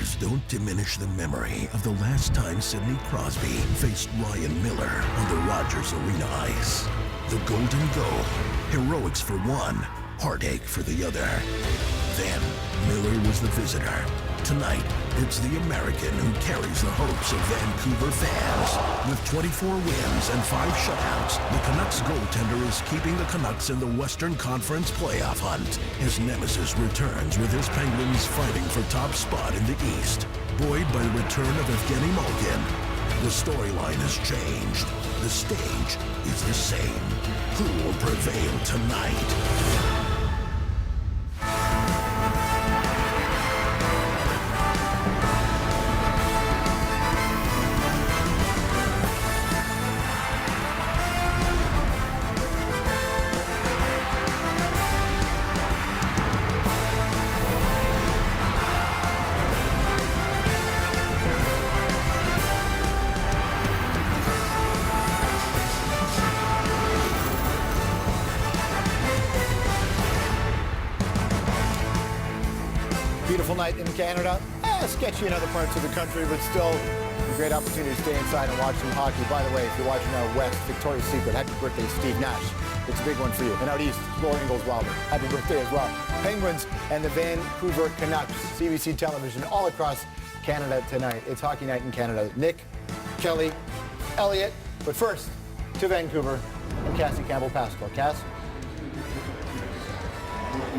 tears don't diminish the memory of the last time Sidney Crosby faced Ryan Miller on the Rogers Arena ice. The Golden Goal, heroics for one, heartache for the other. Then, Miller was the visitor. Tonight, it's the American who carries the hopes of Vancouver fans. With 24 wins and 5 shutouts, the Canucks goaltender is keeping the Canucks in the Western Conference playoff hunt. His nemesis returns with his Penguins fighting for top spot in the East, buoyed by the return of Evgeny Malkin. The storyline has changed. The stage is the same. Who will prevail tonight? Beautiful night in Canada. Sketchy in other parts of the country, but still a great opportunity to stay inside and watch some hockey. By the way, if you're watching out west, Victoria's Secret, happy birthday, Steve Nash. It's a big one for you. And out east, Laura Ingalls Wilder. Happy birthday as well. Penguins and the Vancouver Canucks. CBC television all across Canada tonight. It's Hockey Night in Canada. Nick, Kelly, Elliot. But first, to Vancouver, and Cassie Campbell-Pascal. Cass?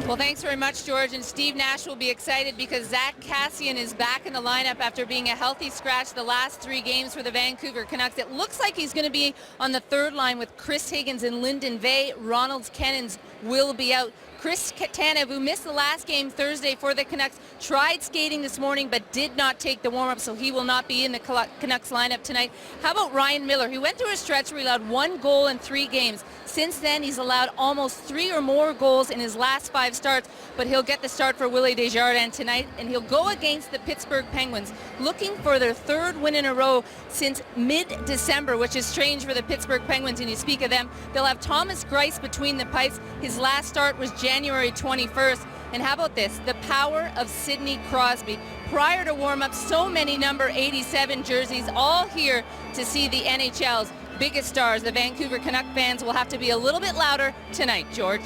Well, thanks very much, George. And Steve Nash will be excited because Zach Kassian is back in the lineup after being a healthy scratch the last 3 games for the Vancouver Canucks. It looks like he's going to be on the third line with Chris Higgins and Lyndon Vay. Ronald Kennins will be out. Chris Tanev, who missed the last game Thursday for the Canucks, tried skating this morning but did not take the warm-up, so he will not be in the Canucks lineup tonight. How about Ryan Miller? He went through a stretch where he allowed 1 goal in 3 games. Since then, he's allowed almost 3 or more goals in his last 5 starts, but he'll get the start for Willie Desjardins tonight, and he'll go against the Pittsburgh Penguins, looking for their 3rd win in a row since mid-December, which is strange for the Pittsburgh Penguins, and you speak of them. They'll have Thomas Greiss between the pipes. His last start was January 21st. And how about this? The power of Sidney Crosby. Prior to warm-up, so many number 87 jerseys, all here to see the NHL's biggest stars. The Vancouver Canuck fans will have to be a little bit louder tonight, George.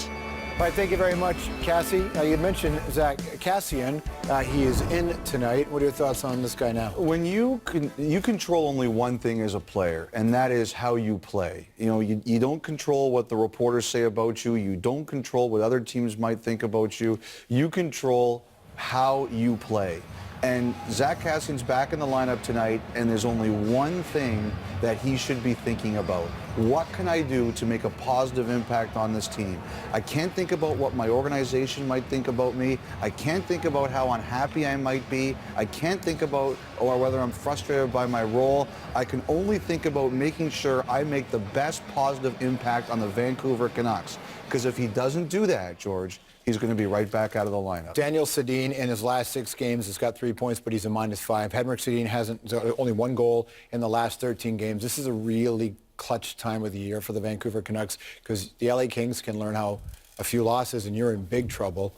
All right, thank you very much, Cassie. You mentioned Zach Kassian. He is in tonight. What are your thoughts on this guy now? When you control only one thing as a player, and that is how you play. You know, you don't control what the reporters say about you. You don't control what other teams might think about you. You control how you play. And Zach Kassian's back in the lineup tonight, and there's only one thing that he should be thinking about. What can I do to make a positive impact on this team? I can't think about what my organization might think about me. I can't think about how unhappy I might be. I can't think about or whether I'm frustrated by my role. I can only think about making sure I make the best positive impact on the Vancouver Canucks. Because if he doesn't do that, George, he's going to be right back out of the lineup. Daniel Sedin in his last 6 games has got 3 points, but he's a -5. Henrik Sedin hasn't only 1 goal in the last 13 games. This is a really clutch time of the year for the Vancouver Canucks because the LA Kings can learn how a few losses and you're in big trouble.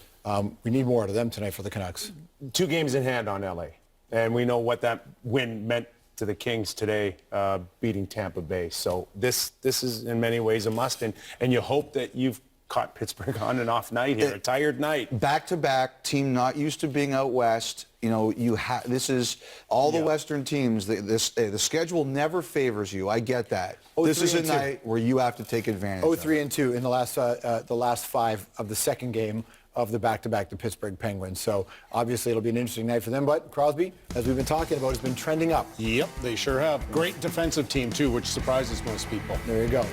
We need more out of them tonight for the Canucks. 2 games in hand on LA, and we know what that win meant to the Kings today, beating Tampa Bay. So this is in many ways a must, and you hope that you've caught Pittsburgh on an off night here, a tired night. Back-to-back, team not used to being out west. You know, this is all the Western teams. The schedule never favors you. I get that. This is a night where you have to take advantage. 0-3-2 in the last 5 of the second game of the back-to-back, the Pittsburgh Penguins. So obviously it'll be an interesting night for them. But Crosby, as we've been talking about, has been trending up. Yep, they sure have. Great defensive team too, which surprises most people. There you go.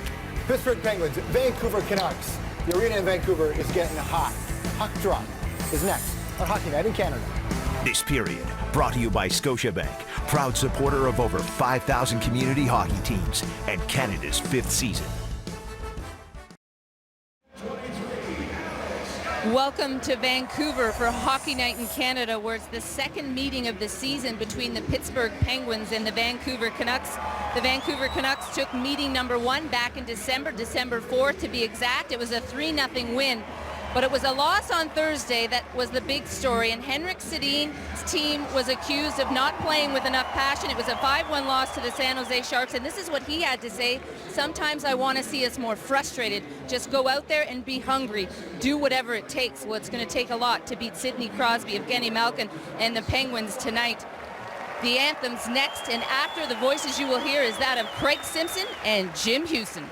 Pittsburgh Penguins, Vancouver Canucks. The arena in Vancouver is getting hot. Puck Drop is next on Hockey Night in Canada. This period brought to you by Scotiabank, proud supporter of over 5,000 community hockey teams and Canada's 5th season. Welcome to Vancouver for Hockey Night in Canada, where it's the second meeting of the season between the Pittsburgh Penguins and the Vancouver Canucks. The Vancouver Canucks took meeting number 1 back in December 4th to be exact. It was a 3-0 win. But it was a loss on Thursday that was the big story, and Henrik Sedin's team was accused of not playing with enough passion. It was a 5-1 loss to the San Jose Sharks, and this is what he had to say. Sometimes I want to see us more frustrated. Just go out there and be hungry. Do whatever it takes. Well, it's going to take a lot to beat Sidney Crosby, Evgeny Malkin, and the Penguins tonight. The anthems next, and after, the voices you will hear is that of Craig Simpson and Jim Houston.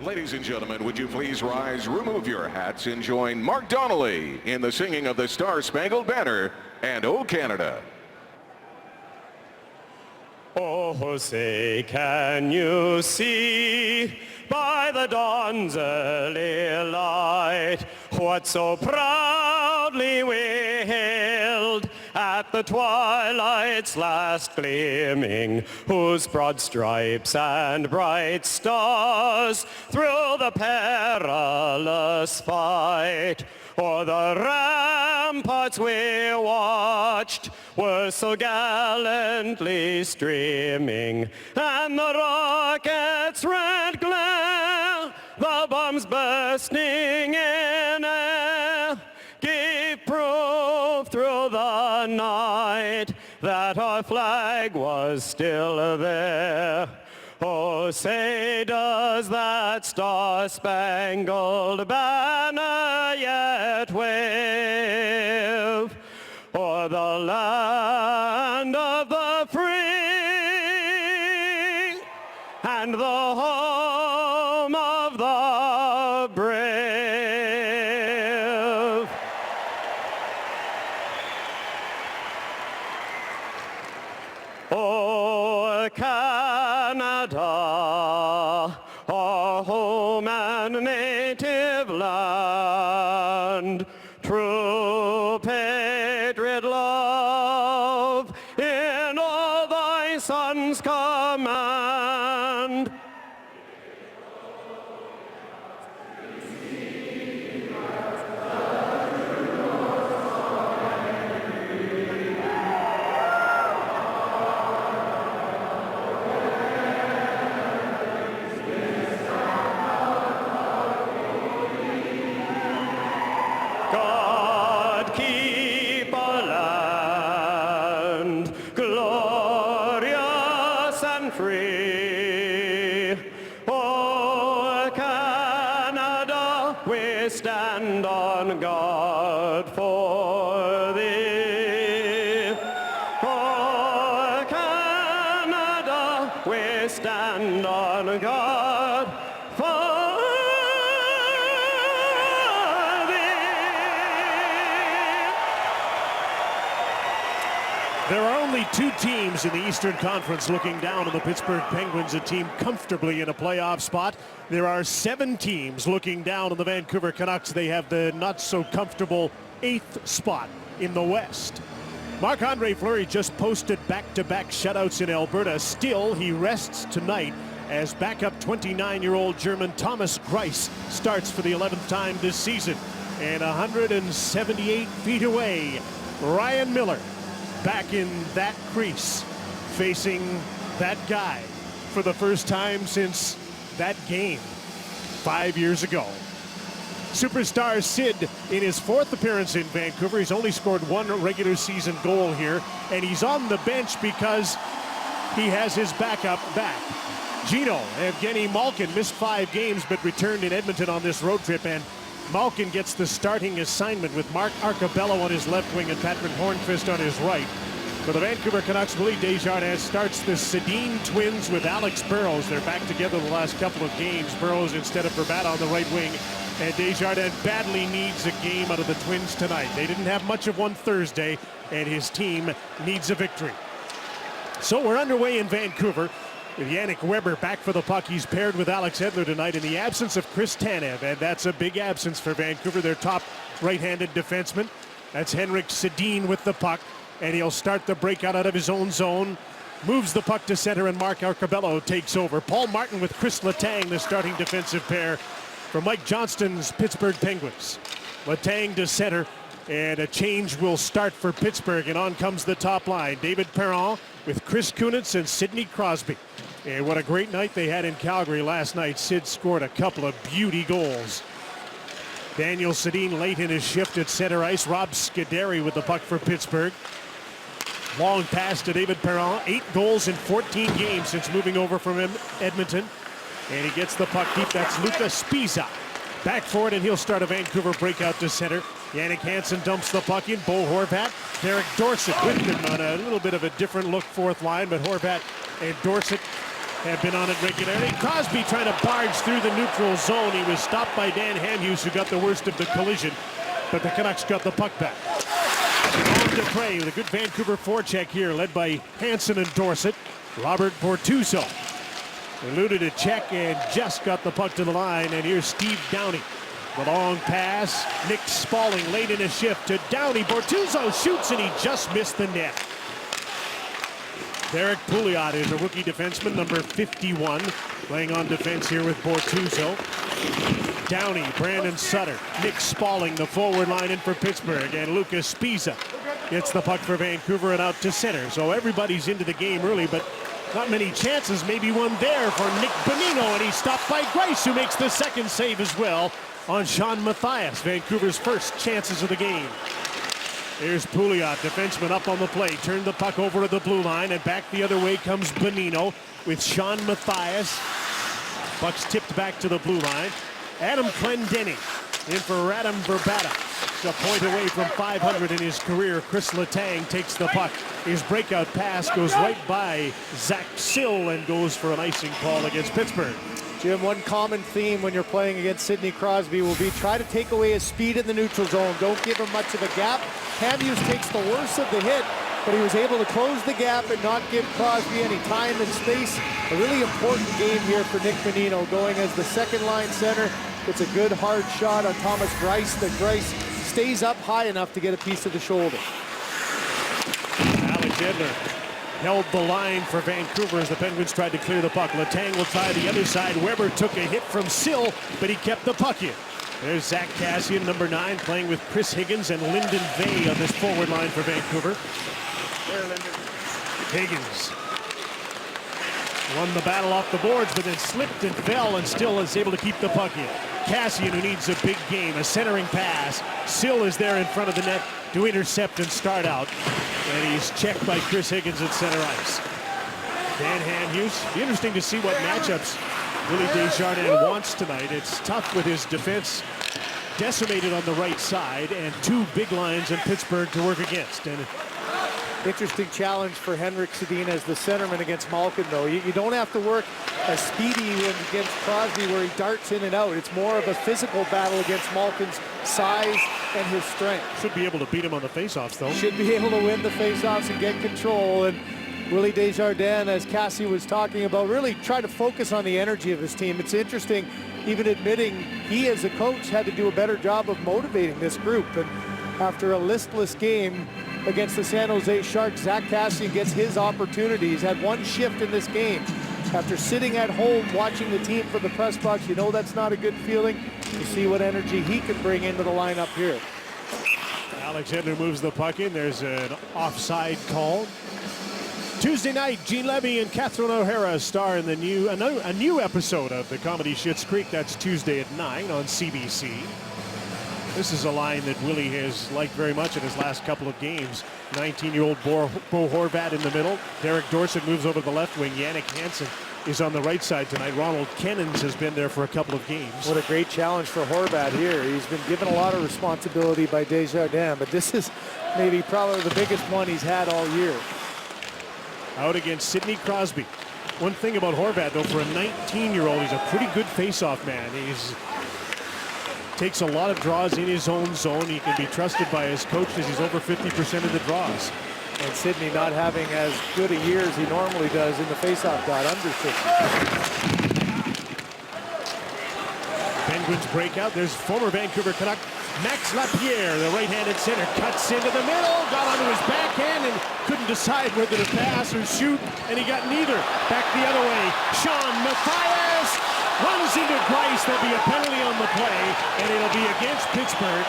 Ladies and gentlemen, would you please rise, remove your hats, and join Mark Donnelly in the singing of the Star-Spangled Banner and O Canada. Oh, say, can you see by the dawn's early light what so proudly we hailed at the twilight's last gleaming, whose broad stripes and bright stars through the perilous fight o'er the ramparts we watched were so gallantly streaming, and the rockets' red glare, the bombs bursting in air, gave proof through the night that our flag was still there. Oh, say, does that star-spangled banner yet wave o'er the land of the free and the home of the brave? Oh, Canada, our home and native land, true patriot love in all thy sons' command. God keep our land glorious and free. Oh, Canada, we stand on guard for thee. Oh, Canada, we stand on guard for There are only two teams in the Eastern Conference looking down on the Pittsburgh Penguins, a team comfortably in a playoff spot. There are 7 teams looking down on the Vancouver Canucks. They have the not-so-comfortable 8th spot in the West. Marc-Andre Fleury just posted back-to-back shutouts in Alberta. Still, he rests tonight as backup 29-year-old German Thomas Greiss starts for the 11th time this season. And 178 feet away, Ryan Miller back in that crease, facing that guy for the first time since that game 5 years ago. Superstar Sid in his 4th appearance in Vancouver. He's only scored 1 regular season goal here, and he's on the bench because he has his backup back. Gino, Evgeny Malkin, missed 5 games but returned in Edmonton on this road trip, and Malkin gets the starting assignment with Mark Arcabello on his left wing and Patrick Hornqvist on his right. For the Vancouver Canucks, Willie Desjardins starts the Sedin twins with Alex Burrows. They're back together the last couple of games. Burrows instead of Verbata on the right wing. And Desjardins badly needs a game out of the Twins tonight. They didn't have much of one Thursday, and his team needs a victory. So we're underway in Vancouver. With Yannick Weber back for the puck. He's paired with Alex Edler tonight in the absence of Chris Tanev, and that's a big absence for Vancouver, their top right-handed defenseman. That's Henrik Sedin with the puck, and he'll start the breakout out of his own zone. Moves the puck to center, and Mark Arcabello takes over. Paul Martin with Chris Letang, the starting defensive pair for Mike Johnston's Pittsburgh Penguins. Letang to center, And a change will start for Pittsburgh, and on comes the top line. David Perron with Chris Kunitz and Sidney Crosby. And what a great night they had in Calgary last night. Sid scored a couple of beauty goals. Daniel Sedin late in his shift at center ice. Rob Scuderi with the puck for Pittsburgh. Long pass to David Perron. 8 goals in 14 games since moving over from Edmonton. And he gets the puck deep. That's Lucas Spiza. Back for it, and he'll start a Vancouver breakout to center. Yannick Hansen dumps the puck in. Bo Horvat, Derek Dorsett with him on a little bit of a different look fourth line, but Horvat and Dorsett have been on it regularly. Crosby trying to barge through the neutral zone. He was stopped by Dan Hamhuis, who got the worst of the collision, but the Canucks got the puck back. On Dupre with a good Vancouver forecheck here, led by Hansen and Dorsett. Robert Bortuzzo eluded a check and just got the puck to the line, and here's Steve Downey. The long pass, Nick Spaulding late in a shift to Downey. Bortuzzo shoots, and he just missed the net. Derek Pouliot is a rookie defenseman, number 51, playing on defense here with Bortuzzo. Downey, Brandon Sutter, Nick Spaulding, the forward line in for Pittsburgh, and Lucas Spiza gets the puck for Vancouver and out to center. So everybody's into the game early, but not many chances. Maybe one there for Nick Bonino, and he's stopped by Grice, who makes the second save as well on Sean Mathias. Vancouver's first chances of the game. Here's Pouliot, defenseman up on the play. Turned the puck over to the blue line, and back the other way comes Bonino with Sean Mathias. Puck's tipped back to the blue line. Adam Clendenny in for Radim Vrbata. He's a point away from 500 in his career. Chris Letang takes the puck. His breakout pass goes right by Zach Sill and goes for an icing call against Pittsburgh. Jim, one common theme when you're playing against Sidney Crosby will be try to take away his speed in the neutral zone. Don't give him much of a gap. Hamhuis takes the worst of the hit, but he was able to close the gap and not give Crosby any time and space. A really important game here for Nick Bonino, going as the second line center. It's a good hard shot on Thomas Grice. The Grice stays up high enough to get a piece of the shoulder. Alexander held the line for Vancouver as the Penguins tried to clear the puck. Letang will try the other side. Weber took a hit from Sill, but he kept the puck in. There's Zach Kassian, number 9, playing with Chris Higgins and Lyndon Vay on this forward line for Vancouver. Higgins won the battle off the boards, but then slipped and fell and still is able to keep the puck in. Kassian, who needs a big game, a centering pass. Sill is there in front of the net to intercept and start out. And he's checked by Chris Higgins at center ice. Dan Hamhuis. Be interesting to see what matchups Willie Desjardins wants tonight. It's tough with his defense decimated on the right side and 2 big lines in Pittsburgh to work against. And interesting challenge for Henrik Sedin as the centerman against Malkin, though. You don't have to work as speedy against Crosby where he darts in and out. It's more of a physical battle against Malkin's size and his strength. Should be able to beat him on the faceoffs, though. Should be able to win the faceoffs and get control. And Willie Desjardins, as Cassie was talking about, really try to focus on the energy of his team. It's interesting, even admitting he as a coach had to do a better job of motivating this group. And after a listless game against the San Jose Sharks, Zach Kassian gets his opportunity. He's had 1 shift in this game. After sitting at home watching the team from the press box, you know that's not a good feeling. You see what energy he can bring into the lineup here. Alexander moves the puck in. There's an offside call. Tuesday night, Gene Levy and Catherine O'Hara star in the a new episode of the comedy Schitt's Creek. That's Tuesday at 9 on CBC. This is a line that Willie has liked very much in his last couple of games. 19-year-old Bo Horvat in the middle. Derek Dorsett moves over to the left wing. Yannick Hansen is on the right side tonight. Ronald Kennens has been there for a couple of games. What a great challenge for Horvat here. He's been given a lot of responsibility by Desjardins, but this is maybe probably the biggest one he's had all year. Out against Sidney Crosby. One thing about Horvat, though, for a 19-year-old, he's a pretty good face-off man. He's takes a lot of draws in his own zone. He can be trusted by his coach as he's over 50% of the draws. And Sidney not having as good a year as he normally does in the face-off dot, under 50. Penguins break out. There's former Vancouver Canuck Max Lapierre, the right-handed center, cuts into the middle, got onto his backhand and couldn't decide whether to pass or shoot, and he got neither. Back the other way, Sean Mathias runs into Grice. There'll be a penalty on the play, and it'll be against Pittsburgh.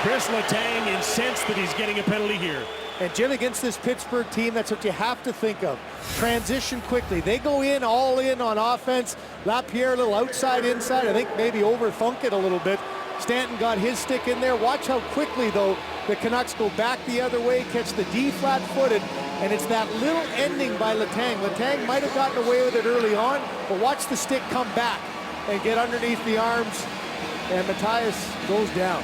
Chris Letang incensed that he's getting a penalty here. And Jim, against this Pittsburgh team, that's what you have to think of. Transition quickly. They go in, all in on offense. Lapierre a little outside, inside. I think maybe overthunk it a little bit. Stanton got his stick in there. Watch how quickly, though, the Canucks go back the other way, catch the D flat-footed, and it's that little ending by Letang. Letang might have gotten away with it early on, but watch the stick come back and get underneath the arms, and Matthias goes down.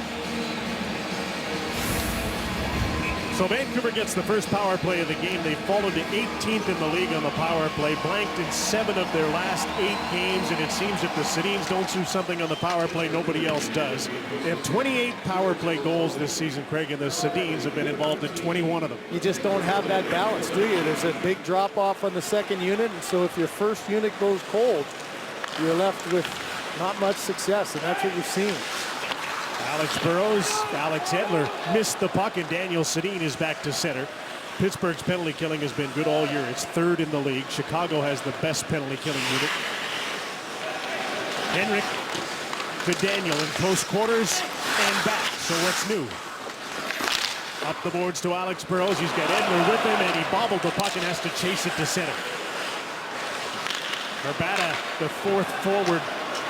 So Vancouver gets the first power play of the game. They've fallen to 18th in the league on the power play, blanked in 7 of their last 8 games, and it seems if the Sedins don't do something on the power play, nobody else does. They have 28 power play goals this season, Craig, and the Sedins have been involved in 21 of them. You just don't have that balance, do you? There's a big drop-off on the second unit, and so if your first unit goes cold, you're left with not much success, and that's what we've seen. Alex Burrows, Alex Edler missed the puck, and Daniel Sedin is back to center. Pittsburgh's penalty killing has been good all year. It's 3rd in the league. Chicago has the best penalty killing unit. Henrik to Daniel in close quarters and back. So what's new? Up the boards to Alex Burrows. He's got Edler with him, and he bobbled the puck and has to chase it to center. Verbata, the 4th forward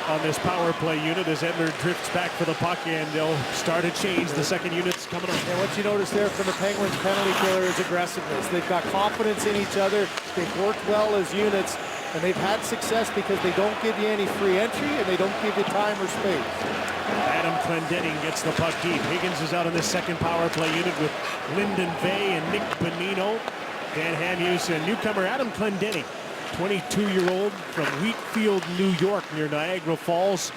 on this power play unit as Edler drifts back for the puck, and they'll start a change. The second unit's coming on. And what you notice there from the Penguins penalty killer is aggressiveness. They've got confidence in each other. They've worked well as units, and they've had success because they don't give you any free entry and they don't give you time or space. Adam Clendenning gets the puck deep. Higgins is out in this second power play unit with Lyndon Vay and Nick Bonino. Dan Hamhuis and newcomer Adam Clendenning, 22-year-old from Wheatfield, New York, near Niagara Falls.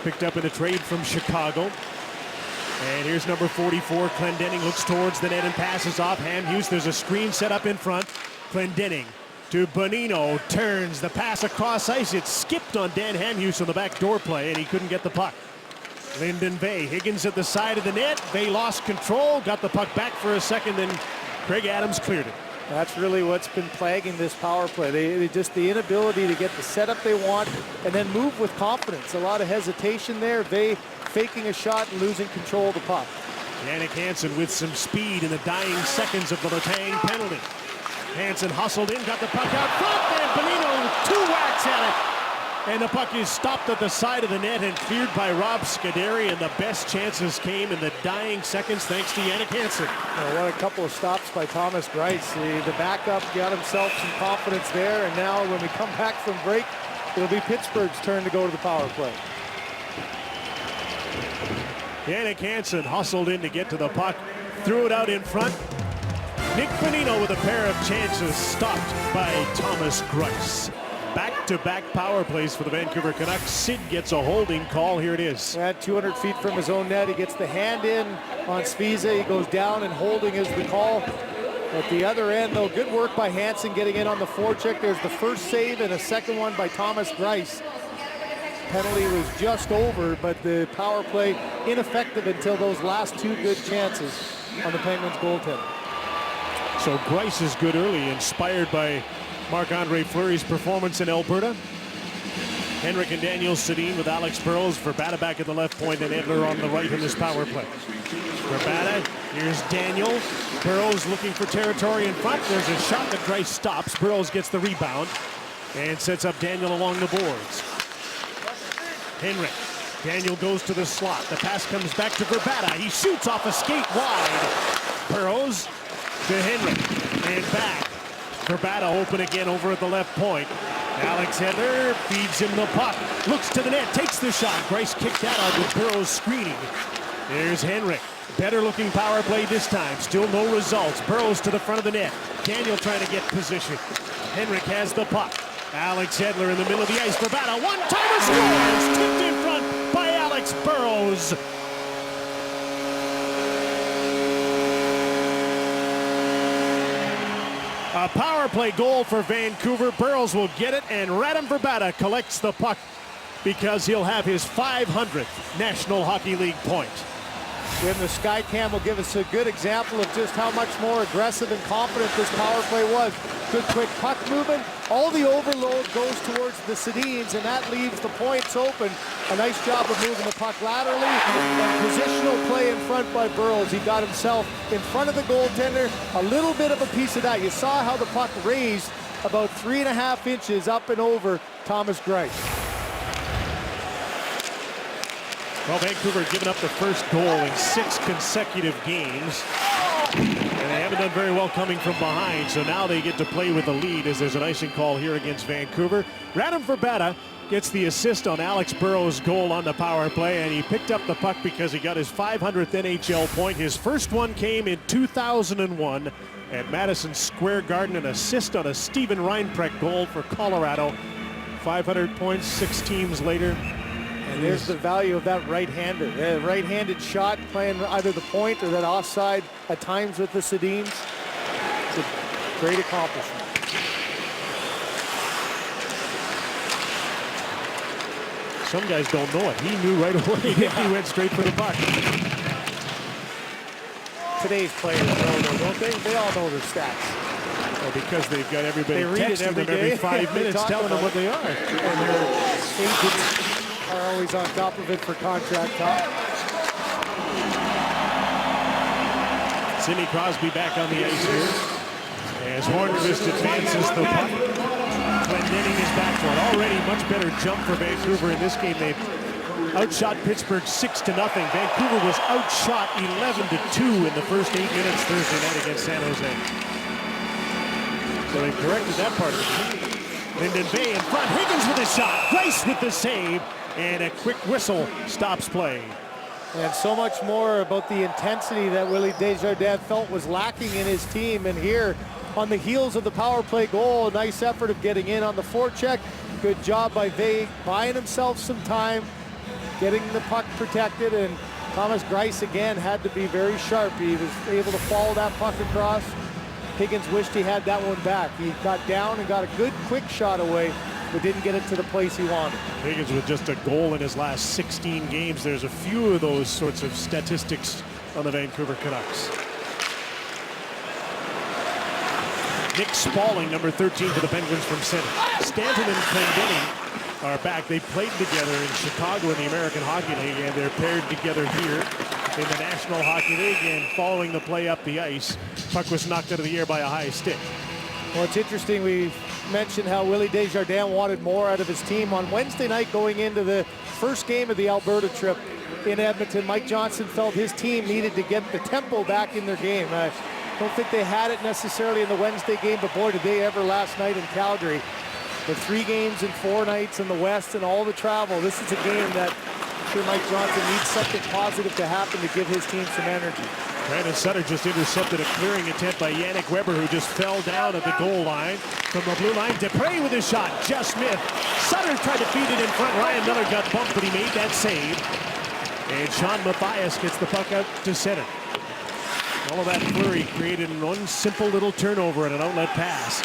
Picked up in a trade from Chicago. And here's number 44. Clendenning looks towards the net and passes off. Hamhuis, there's a screen set up in front. Clendenning to Bonino, turns the pass across ice. It skipped on Dan Hamhuis on the backdoor play, and he couldn't get the puck. Lyndon Vay, Higgins at the side of the net. Vay lost control, got the puck back for a second, then Craig Adams cleared it. That's really what's been plaguing this power play. They just the inability to get the setup they want and then move with confidence. A lot of hesitation there. They faking a shot and losing control of the puck. Jannik Hansen with some speed in the dying seconds of the Letang penalty. Hansen hustled in, got the puck out front, and Bonino 2 whacks at it. And the puck is stopped at the side of the net and cleared by Rob Scuderi, and the best chances came in the dying seconds thanks to Jannik Hansen. What a couple of stops by Thomas Greiss. The backup got himself some confidence there, and now when we come back from break, it'll be Pittsburgh's turn to go to the power play. Jannik Hansen hustled in to get to the puck, threw it out in front. Nick Bonino with a pair of chances stopped by Thomas Greiss. Back-to-back power plays for the Vancouver Canucks. Sid gets a holding call. Here it is. At 200 feet from his own net, he gets the hand in on Sviza. He goes down, and holding is the call. At the other end, though, good work by Hansen getting in on the forecheck. There's the first save and a second one by Thomas Greiss. Penalty was just over, but the power play ineffective until those last 2 good chances on the Penguins goaltender. So Greiss is good early, inspired by Marc-Andre Fleury's performance in Alberta. Henrik and Daniel Sedin with Alex Burrows. Verbata back at the left point and Edler on the right in this power play. Verbata, here's Daniel. Burrows looking for territory in front. There's a shot that Greiss stops. Burrows gets the rebound and sets up Daniel along the boards. Henrik. Daniel goes to the slot. The pass comes back to Verbata. He shoots off a skate wide. Burrows to Henrik and back. Verbata open again over at the left point. Alex Edler feeds him the puck. Looks to the net, takes the shot. Greiss kicked that out with Burrows screening. There's Henrik. Better looking power play this time. Still no results. Burrows to the front of the net. Daniel trying to get position. Henrik has the puck. Alex Edler in the middle of the ice. Verbata one-timer scores. Tipped in front by Alex Burrows. A power play goal for Vancouver. Burrows will get it, and Radim Verbata collects the puck because he'll have his 500th National Hockey League point. And the sky cam will give us a good example of just how much more aggressive and confident this power play was. Good quick puck movement. All the overload goes towards the Sedins, and that leaves the points open. A nice job of moving the puck laterally, and positional play in front by Burrows. He got himself in front of the goaltender. A little bit of a piece of that. You saw how the puck raised about 3.5 inches up and over Thomas Greiss. Well, Vancouver giving up the first goal in 6 consecutive games. And they haven't done very well coming from behind, so now they get to play with the lead as there's an icing call here against Vancouver. Radim Vrbata gets the assist on Alex Burrows' goal on the power play, and he picked up the puck because he got his 500th NHL point. His first one came in 2001 at Madison Square Garden, an assist on a Steven Reinprecht goal for Colorado. 500 points 6 teams later. And there's the value of that right-hander. Right-handed shot playing either the point or that offside at times with the Sedins. It's a great accomplishment. Some guys don't know it. He knew right away. He went straight for the puck. Today's players know, though, don't they? They all know their stats. Well, because they've got everybody texting them every every 5 minutes telling them what they are. And their agents are always on top of it for contract talk. Sidney Crosby back on the ice here as Hornqvist advances the puck. Glendening is back for it. Already much better jump for Vancouver in this game. They've outshot Pittsburgh 6-0. Vancouver was outshot 11-2 in the first 8 minutes Thursday night against San Jose. So they corrected that part of it. Linden Bay in front. Higgins with a shot. Greiss with the save. And a quick whistle stops play. And so much more about the intensity that Willie Desjardins felt was lacking in his team. And here, on the heels of the power play goal, a nice effort of getting in on the forecheck. Good job by Vay, buying himself some time, getting the puck protected. And Thomas Greiss, again, had to be very sharp. He was able to follow that puck across. Higgins wished he had that one back. He got down and got a good quick shot away, but didn't get it to the place he wanted. Higgins with just a goal in his last 16 games. There's a few of those sorts of statistics on the Vancouver Canucks. Nick Spaulding, number 13 for the Penguins from center. Stanton and Clendening are back. They played together in Chicago in the American Hockey League, and they're paired together here in the National Hockey League. And following the play up the ice, puck was knocked out of the air by a high stick. Well, it's interesting. We mentioned how Willie Desjardins wanted more out of his team. On Wednesday night going into the first game of the Alberta trip in Edmonton, Mike Johnson felt his team needed to get the tempo back in their game. I don't think they had it necessarily in the Wednesday game, but boy, did they ever last night in Calgary. The 3 games in 4 nights in the West and all the travel, this is a game that Mike Johnson needs something positive to happen to give his team some energy. Brandon Sutter just intercepted a clearing attempt by Yannick Weber, who just fell down at the goal line. From the blue line, Dupre with his shot, just missed. Sutter tried to feed it in front. Ryan Miller got bumped, but he made that save. And Sean Mathias gets the puck out to center. All of that flurry created in one simple little turnover and an outlet pass.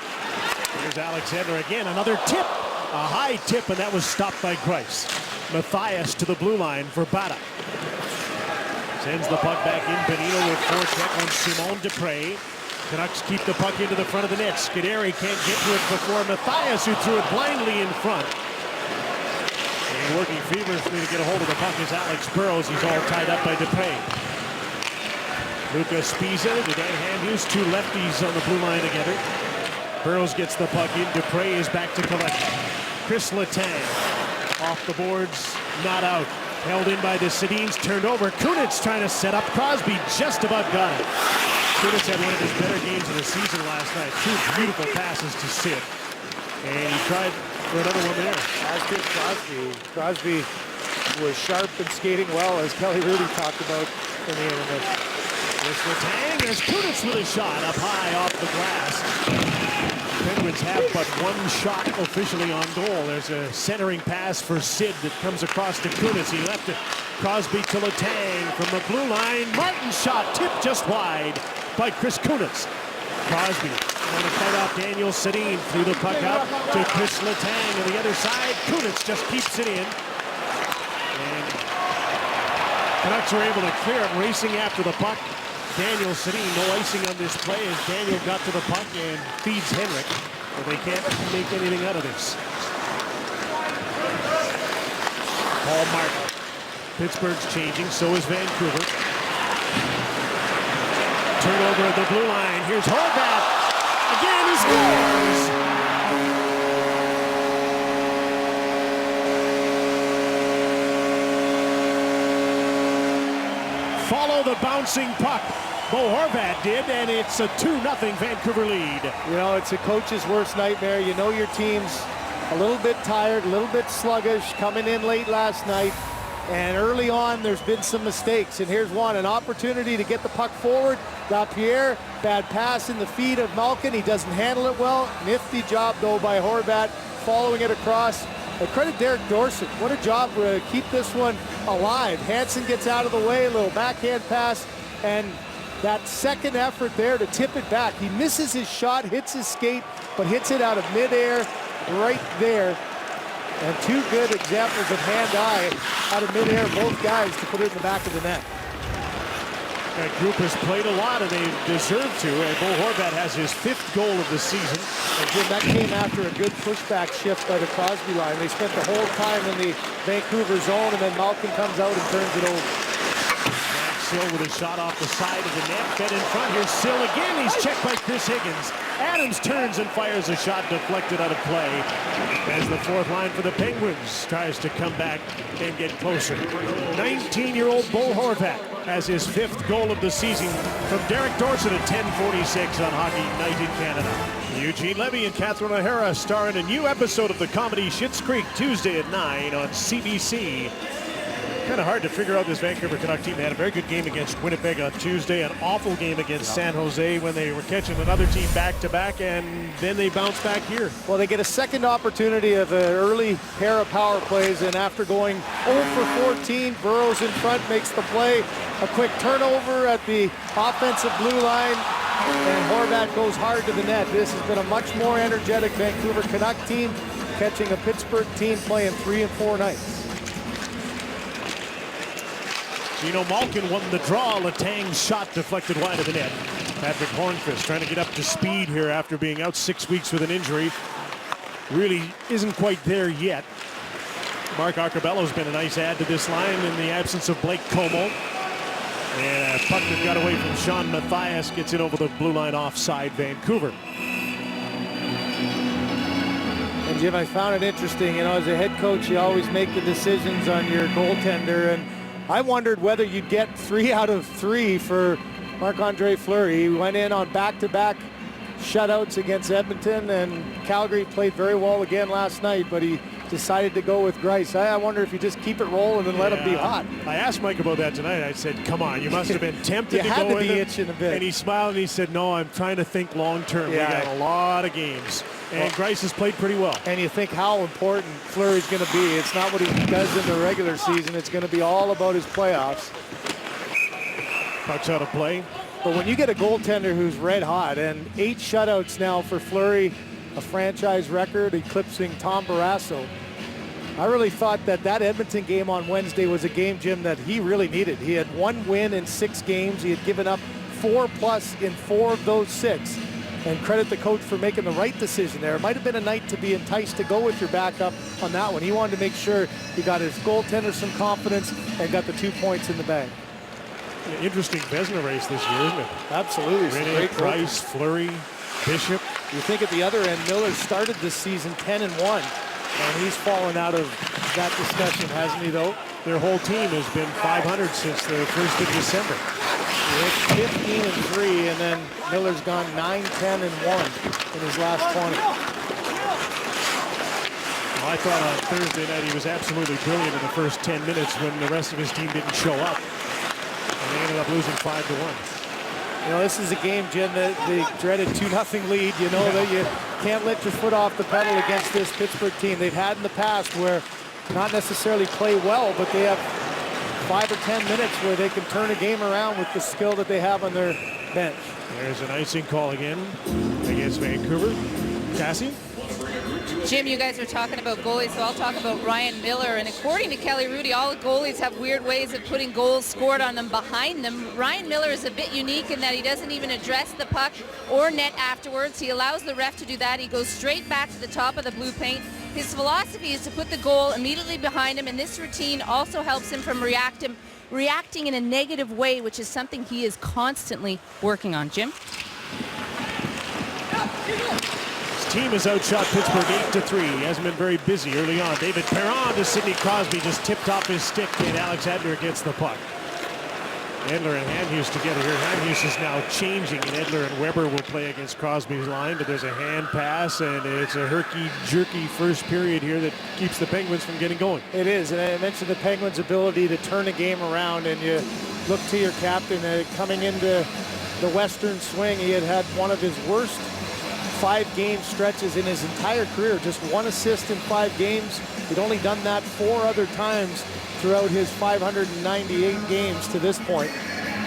Here's Alex Edler again, another tip. A high tip, and that was stopped by Greiss. Mathias to the blue line for Bata. Sends the puck back in. Benito with forecheck on Simon Dupre. Canucks keep the puck into the front of the net. Scuderi can't get to it before Mathias, who threw it blindly in front. And working feverishly to get a hold of the puck is Alex Burrows. He's all tied up by Dupre. Lucas Spiza to Dan Hamhuis, 2 lefties on the blue line together. Burrows gets the puck in. Dupre is back to collect. Chris Letang off the boards, not out. Held in by the Sedins, turned over. Kunitz trying to set up. Crosby just about got it. Kunitz had one of his better games of the season last night. 2 beautiful passes to Sid. And he tried for another one there. As did Crosby. Crosby was sharp and skating well, as Kelly Rudy talked about in the intermission. There's Letang. There's Kunitz with a shot up high off the glass. Penguins have but 1 shot officially on goal. There's a centering pass for Sid that comes across to Kunitz. He left it. Crosby to Letang from the blue line. Martin's shot tipped just wide by Chris Kunitz. Crosby trying to fight off Daniel Sedin. Threw the puck out to Chris Letang on the other side. Kunitz just keeps it in. And Canucks are able to clear it, racing after the puck. Daniel Sedin, no icing on this play as Daniel got to the puck and feeds Henrik. But they can't make anything out of this. Paul Martin. Pittsburgh's changing, so is Vancouver. Turnover at the blue line. Here's Horvat. Again, he scores! Follow the bouncing puck. Bo Horvat did, and it's a 2-0 Vancouver lead. You know, it's a coach's worst nightmare. You know your team's a little bit tired, a little bit sluggish, coming in late last night. And early on, there's been some mistakes. And here's one, an opportunity to get the puck forward. Lapierre, bad pass in the feet of Malkin. He doesn't handle it well. Nifty job, though, by Horvat, following it across. Credit Derek Dorsett. What a job to keep this one alive. Hansen gets out of the way, a little backhand pass, and that second effort there to tip it back. He misses his shot, hits his skate, but hits it out of midair right there. And two good examples of hand-eye out of midair, both guys, to put it in the back of the net. That group has played a lot, and they deserve to. And Bo Horvat has his 5th goal of the season. And Jim, that came after a good pushback shift by the Crosby line. They spent the whole time in the Vancouver zone, and then Malkin comes out and turns it over. Sill with a shot off the side of the net. Fed in front. Here's Sill again. He's checked by Chris Higgins. Adams turns and fires a shot deflected out of play. As the 4th line for the Penguins tries to come back and get closer. 19-year-old Bo Horvat has his 5th goal of the season from Derek Dorsett at 10:46 on Hockey Night in Canada. Eugene Levy and Catherine O'Hara star in a new episode of the comedy Schitt's Creek Tuesday at 9 on CBC. Kind of hard to figure out this Vancouver Canuck team. They had a very good game against Winnipeg on Tuesday, an awful game against San Jose when they were catching another team back-to-back, and then they bounced back here. Well, they get a second opportunity of an early pair of power plays, and after going 0 for 14, Burrows in front makes the play. A quick turnover at the offensive blue line, and Horvat goes hard to the net. This has been a much more energetic Vancouver Canuck team, catching a Pittsburgh team playing 3 and 4 nights. Gino Malkin won the draw. Letang's shot deflected wide of the net. Patrick Hornqvist trying to get up to speed here after being out 6 weeks with an injury. Really isn't quite there yet. Mark Arcobello's been a nice add to this line in the absence of Blake Como. And a puck that got away from Sean Mathias gets it over the blue line offside Vancouver. And Jim, I found it interesting, you know, as a head coach, you always make the decisions on your goaltender, and I wondered whether you'd get 3 out of 3 for Marc-Andre Fleury. He went in on back-to-back shutouts against Edmonton, and Calgary played very well again last night, but he decided to go with Greiss. I wonder if you just keep it rolling and let him be hot. I asked Mike about that tonight. I said, come on, you must have been tempted to go with him. Itching a bit. And he smiled and he said, no, I'm trying to think long-term. Yeah. We got a lot of games. And Greiss has played pretty well. And you think how important Fleury's going to be. It's not what he does in the regular season. It's going to be all about his playoffs. Puck's out of play. But when you get a goaltender who's red hot, and 8 shutouts now for Fleury, a franchise record eclipsing Tom Barrasso, I really thought that Edmonton game on Wednesday was a game, Jim, that he really needed. He had 1 win in 6 games. He had given up 4+ in 4 of those 6. And credit the coach for making the right decision there. It might have been a night to be enticed to go with your backup on that one. He wanted to make sure he got his goaltender some confidence and got the 2 points in the bag. An interesting Vezina race this year, isn't it? Absolutely. Rene, Price, Fleury, Bishop. You think at the other end, Miller started this season 10-1, and he's fallen out of that discussion, hasn't he, though? Their whole team has been .500 since the 1st of December. It's 15-3, and then Miller's gone 9-10-1 in his last 20. Well, I thought on Thursday night he was absolutely brilliant in the first 10 minutes when the rest of his team didn't show up. And they ended up losing 5-1. You know, this is a game, Jim, that the dreaded 2-0 lead. You know that you can't let your foot off the pedal against this Pittsburgh team. They've had in the past where not necessarily play well, but they have 5 or 10 minutes where they can turn a game around with the skill that they have on their bench. There's an icing call again against Vancouver. Cassie? Jim, you guys are talking about goalies, so I'll talk about Ryan Miller. And according to Kelly Rudy, all goalies have weird ways of putting goals scored on them behind them. Ryan Miller is a bit unique in that he doesn't even address the puck or net afterwards. He allows the ref to do that. He goes straight back to the top of the blue paint. His philosophy is to put the goal immediately behind him, and this routine also helps him from reacting in a negative way, which is something he is constantly working on. Jim? His team has outshot Pittsburgh 8-3. He hasn't been very busy early on. David Perron to Sidney Crosby, just tipped off his stick, and Alex Edler gets the puck. Edler and Hamhuis together here. Hamhuis is now changing, and Edler and Weber will play against Crosby's line, but there's a hand pass, and it's a herky-jerky first period here that keeps the Penguins from getting going. It is, and I mentioned the Penguins' ability to turn a game around, and you look to your captain coming into the Western swing. He had one of his worst 5-game stretches in his entire career, just 1 assist in 5 games. He'd only done that 4 other times throughout his 598 games to this point.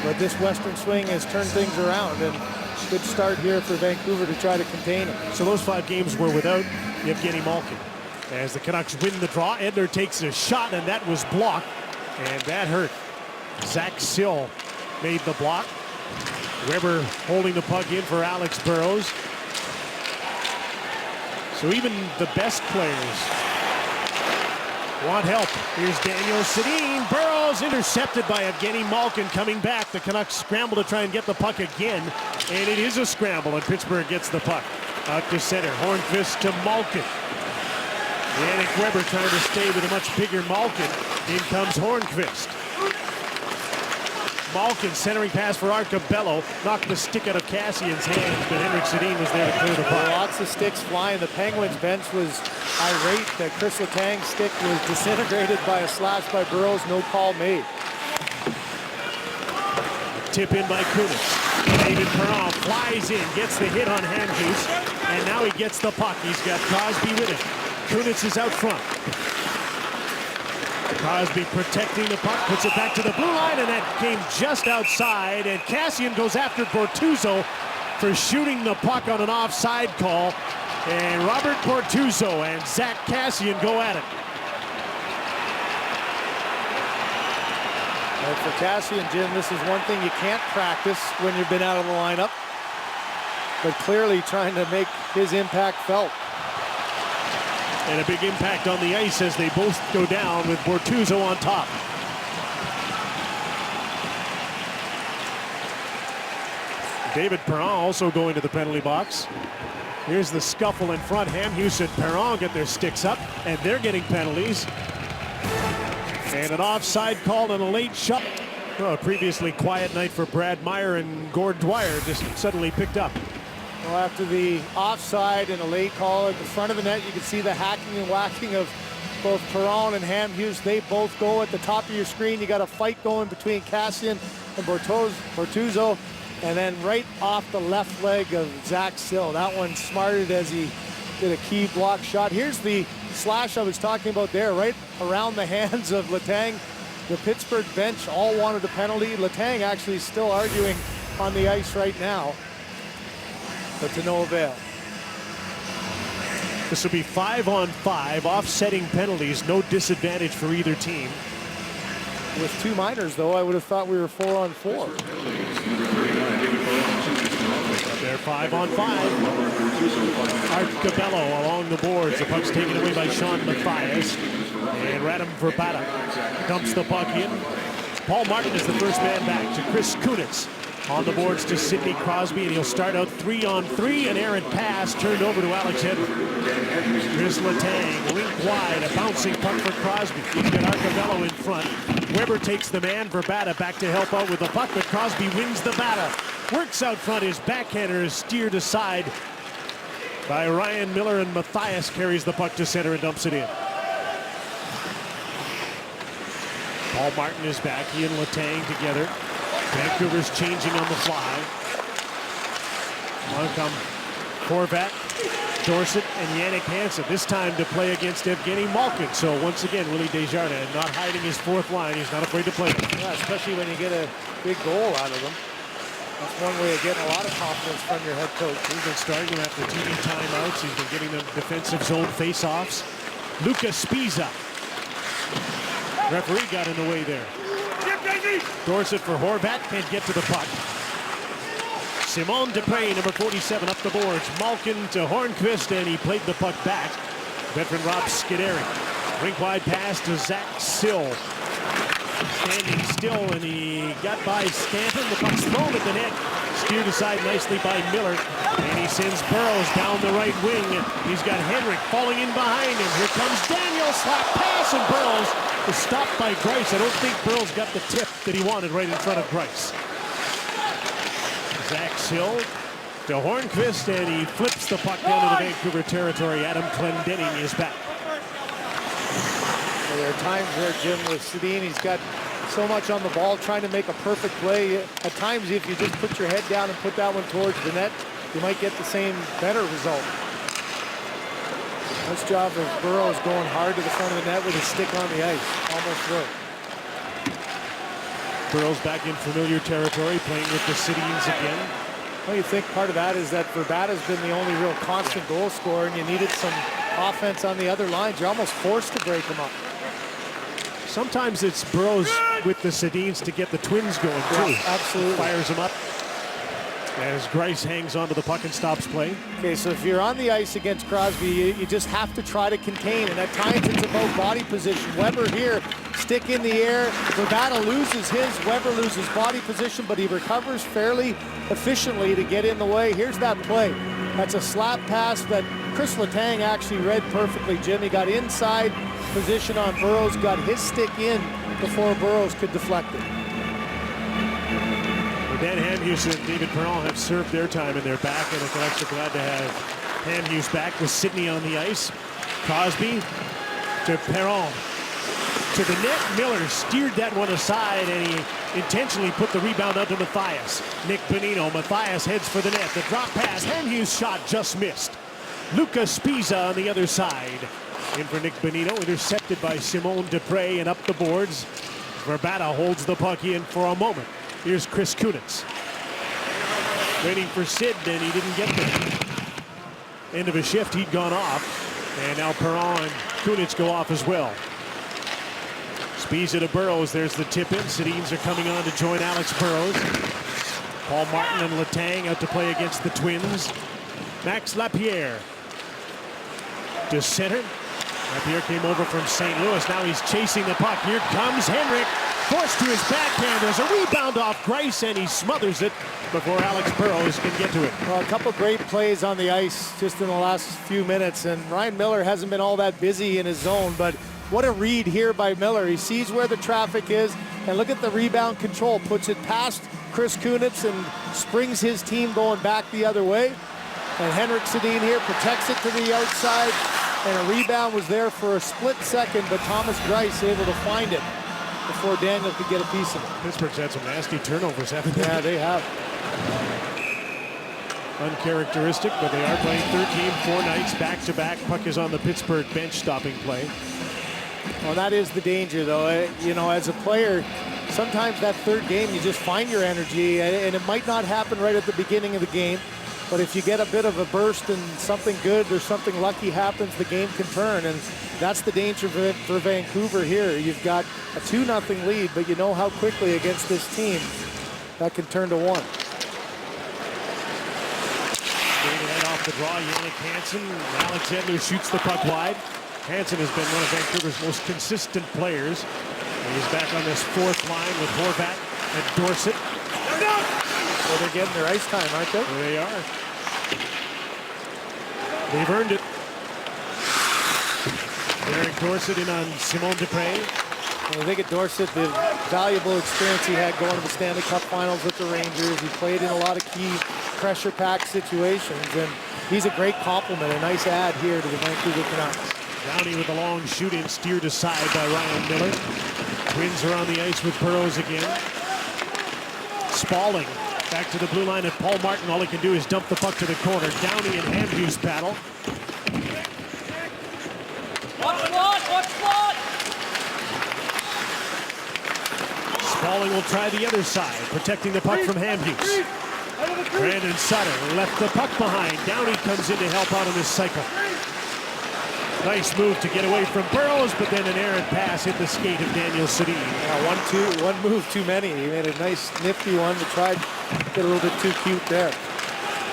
But this Western swing has turned things around, and good start here for Vancouver to try to contain him. So those 5 games were without Evgeny Malkin. As the Canucks win the draw, Edler takes a shot, and that was blocked, and that hurt. Zach Sill made the block. Weber holding the puck in for Alex Burrows. So even the best players want help. Here's Daniel Sedin. Burrows intercepted by Evgeny Malkin coming back. The Canucks scramble to try and get the puck again, and it is a scramble, and Pittsburgh gets the puck. Out to center, Hornqvist to Malkin. Yannick Weber trying to stay with a much bigger Malkin. In comes Hornqvist. Malkin centering pass for Arcobello. Knocked the stick out of Cassian's hands, but Henrik Sedin was there to clear the puck. Lots of sticks flying. The Penguins bench was irate that Chris Letang's stick was disintegrated by a slash by Burrows. No call made. Tip in by Kunitz. David Perron flies in, gets the hit on Hamhuis, and now he gets the puck. He's got Crosby with him. Kunitz is out front. Crosby protecting the puck, puts it back to the blue line, and that came just outside, and Cassian goes after Bortuzzo for shooting the puck on an offside call, and Robert Bortuzzo and Zach Cassian go at it. And for Cassian, Jim, this is one thing you can't practice when you've been out of the lineup, but clearly trying to make his impact felt. And a big impact on the ice as they both go down with Bortuzzo on top. David Perron also going to the penalty box. Here's the scuffle in front. Hamhuis and Perron get their sticks up, and they're getting penalties. And an offside call and a late shot. Oh, a previously quiet night for Brad Meyer, and Gord Dwyer just suddenly picked up. Well, after the offside and a late call at the front of the net, you can see the hacking and whacking of both Perron and Hamhuis. They both go at the top of your screen. You got a fight going between Cassian and Bortuzzo, and then right off the left leg of Zach Sill. That one smarted as he did a key block shot. Here's the slash I was talking about there, right around the hands of Letang. The Pittsburgh bench all wanted a penalty. Letang actually still arguing on the ice right now, but to no avail. This will be 5-on-5, offsetting penalties, no disadvantage for either team. With 2 minors, though, I would have thought we were 4-on-4. They're 5-on-5. Arcobello along the boards. The puck's taken away by Sean Mathias. And Radim Verbata dumps the puck in. Paul Martin is the first man back to Chris Kunitz. On the boards to Sidney Crosby, and he'll start out 3-on-3. An errant pass turned over to Alex Edler. Chris Letang, link wide, a bouncing puck for Crosby. He's got Arcobello in front. Weber takes the man, Verbata back to help out with the puck, but Crosby wins the battle. Works out front, his backhander is steered aside by Ryan Miller, and Mathias carries the puck to center and dumps it in. Paul Martin is back, he and Letang together. Vancouver's changing on the fly. On come Horvat, Dorsett, and Yannick Hansen. This time to play against Evgeny Malkin. So once again, Willie Desjardins not hiding his fourth line. He's not afraid to play it. Yeah, especially when you get a big goal out of them. That's one way of getting a lot of confidence from your head coach. He's been starting after TV timeouts. He's been getting them defensive zone face-offs. Lucas Spiza. Referee got in the way there. Dorsett for Horvat, can't get to the puck. Simon Dupre, number 47, up the boards. Malkin to Hornqvist, and he played the puck back. Veteran Rob Scuderi. Rink wide pass to Zach Sill. Standing still, and he got by Stanton. The puck's thrown at the net. Steered aside nicely by Miller. And he sends Burrows down the right wing. He's got Henrik falling in behind him. Here comes Daniel. Slap pass, and Burrows is stopped by Greiss. I don't think Burrows got the tip that he wanted right in front of Greiss. Zach Sill to Hornqvist, and he flips the puck down to the Vancouver territory. Adam Clendenning is back. Well, there are times there, Jim, with Sedin, he's got so much on the ball trying to make a perfect play. At times, if you just put your head down and put that one towards the net, you might get the same better result. Nice job of Burrows going hard to the front of the net with his stick on the ice. Almost through. Burrows back in familiar territory, playing with the Sedins again. Well, you think part of that is that Verbata's been the only real constant goal scorer, and you needed some offense on the other lines. You're almost forced to break them up. Sometimes it's Burrows with the Sedins to get the Twins going, too. Yeah, absolutely. Fires them up as Greiss hangs onto the puck and stops play. Okay, so if you're on the ice against Crosby, you just have to try to contain, and at times it's about body position. Weber here, stick in the air. Verbata loses his, Weber loses body position, but he recovers fairly efficiently to get in the way. Here's that play. That's a slap pass that Chris Letang actually read perfectly, Jim. He got inside position on Burrows, got his stick in before Burrows could deflect it. Dan Hamhuis and David Perron have served their time, and they're back, and the Canucks are glad to have Hamhuis back with Sidney on the ice. Crosby to Perron. To the net, Miller steered that one aside, and he intentionally put the rebound onto Mathias. Nick Bonino, Mathias heads for the net. The drop pass, Hamhuis' shot just missed. Lucas Spiza on the other side. In for Nick Bonino, intercepted by Simon Dupre, and up the boards. Verbata holds the puck in for a moment. Here's Chris Kunitz. Waiting for Sid, and he didn't get the end of his shift. He'd gone off. And now Perron and Kunitz go off as well. Spiza to Burrows. There's the tip in. Sedins are coming on to join Alex Burrows. Paul Martin and Letang out to play against the Twins. Max Lapierre to center. Lapierre came over from St. Louis. Now he's chasing the puck. Here comes Henrik. Forced to his backhand. There's a rebound off Greiss, and he smothers it before Alex Burrows can get to it. Well, a couple great plays on the ice just in the last few minutes, and Ryan Miller hasn't been all that busy in his zone, but what a read here by Miller. He sees where the traffic is, and look at the rebound control. Puts it past Chris Kunitz and springs his team going back the other way. And Henrik Sedin here protects it to the outside, and a rebound was there for a split second, but Thomas Greiss able to find it before Daniel could get a piece of it. Pittsburgh's had some nasty turnovers, haven't they? Yeah, they have. Uncharacteristic, but they are playing 4 nights back-to-back. Puck is on the Pittsburgh bench, stopping play. Well, that is the danger, though. You know, as a player, sometimes that third game, you just find your energy, and it might not happen right at the beginning of the game. But if you get a bit of a burst and something good or something lucky happens, the game can turn. And that's the danger for Vancouver here. You've got a 2-0 lead, but you know how quickly against this team that can turn to 1. Straight ahead off the draw, Jannik Hansen. Alexander shoots the puck wide. Hansen has been one of Vancouver's most consistent players. And he's back on this fourth line with Horvat and Dorsett. Well, they're getting their ice time, aren't they? There they are. They've earned it. Eric Dorsett in on Simon Dupre. When you think of Dorsett, the valuable experience he had going to the Stanley Cup Finals with the Rangers. He played in a lot of key pressure-packed situations, and he's a great compliment, a nice add here to the Vancouver Canucks. Downey with a long shoot-in, steered aside by Ryan Miller. Twins are on the ice with Burrows again. Spalling back to the blue line, and Paul Martin, all he can do is dump the puck to the corner. Downey and Hamhuis battle. Spalling will try the other side, protecting the puck from Hamhuis. Brandon Sutter left the puck behind. Downey comes in to help out on this cycle. Nice move to get away from Burrows, but then an errant pass hit the skate of Daniel Sedin. Yeah, one move too many. He made a nice nifty one to try to get a little bit too cute there.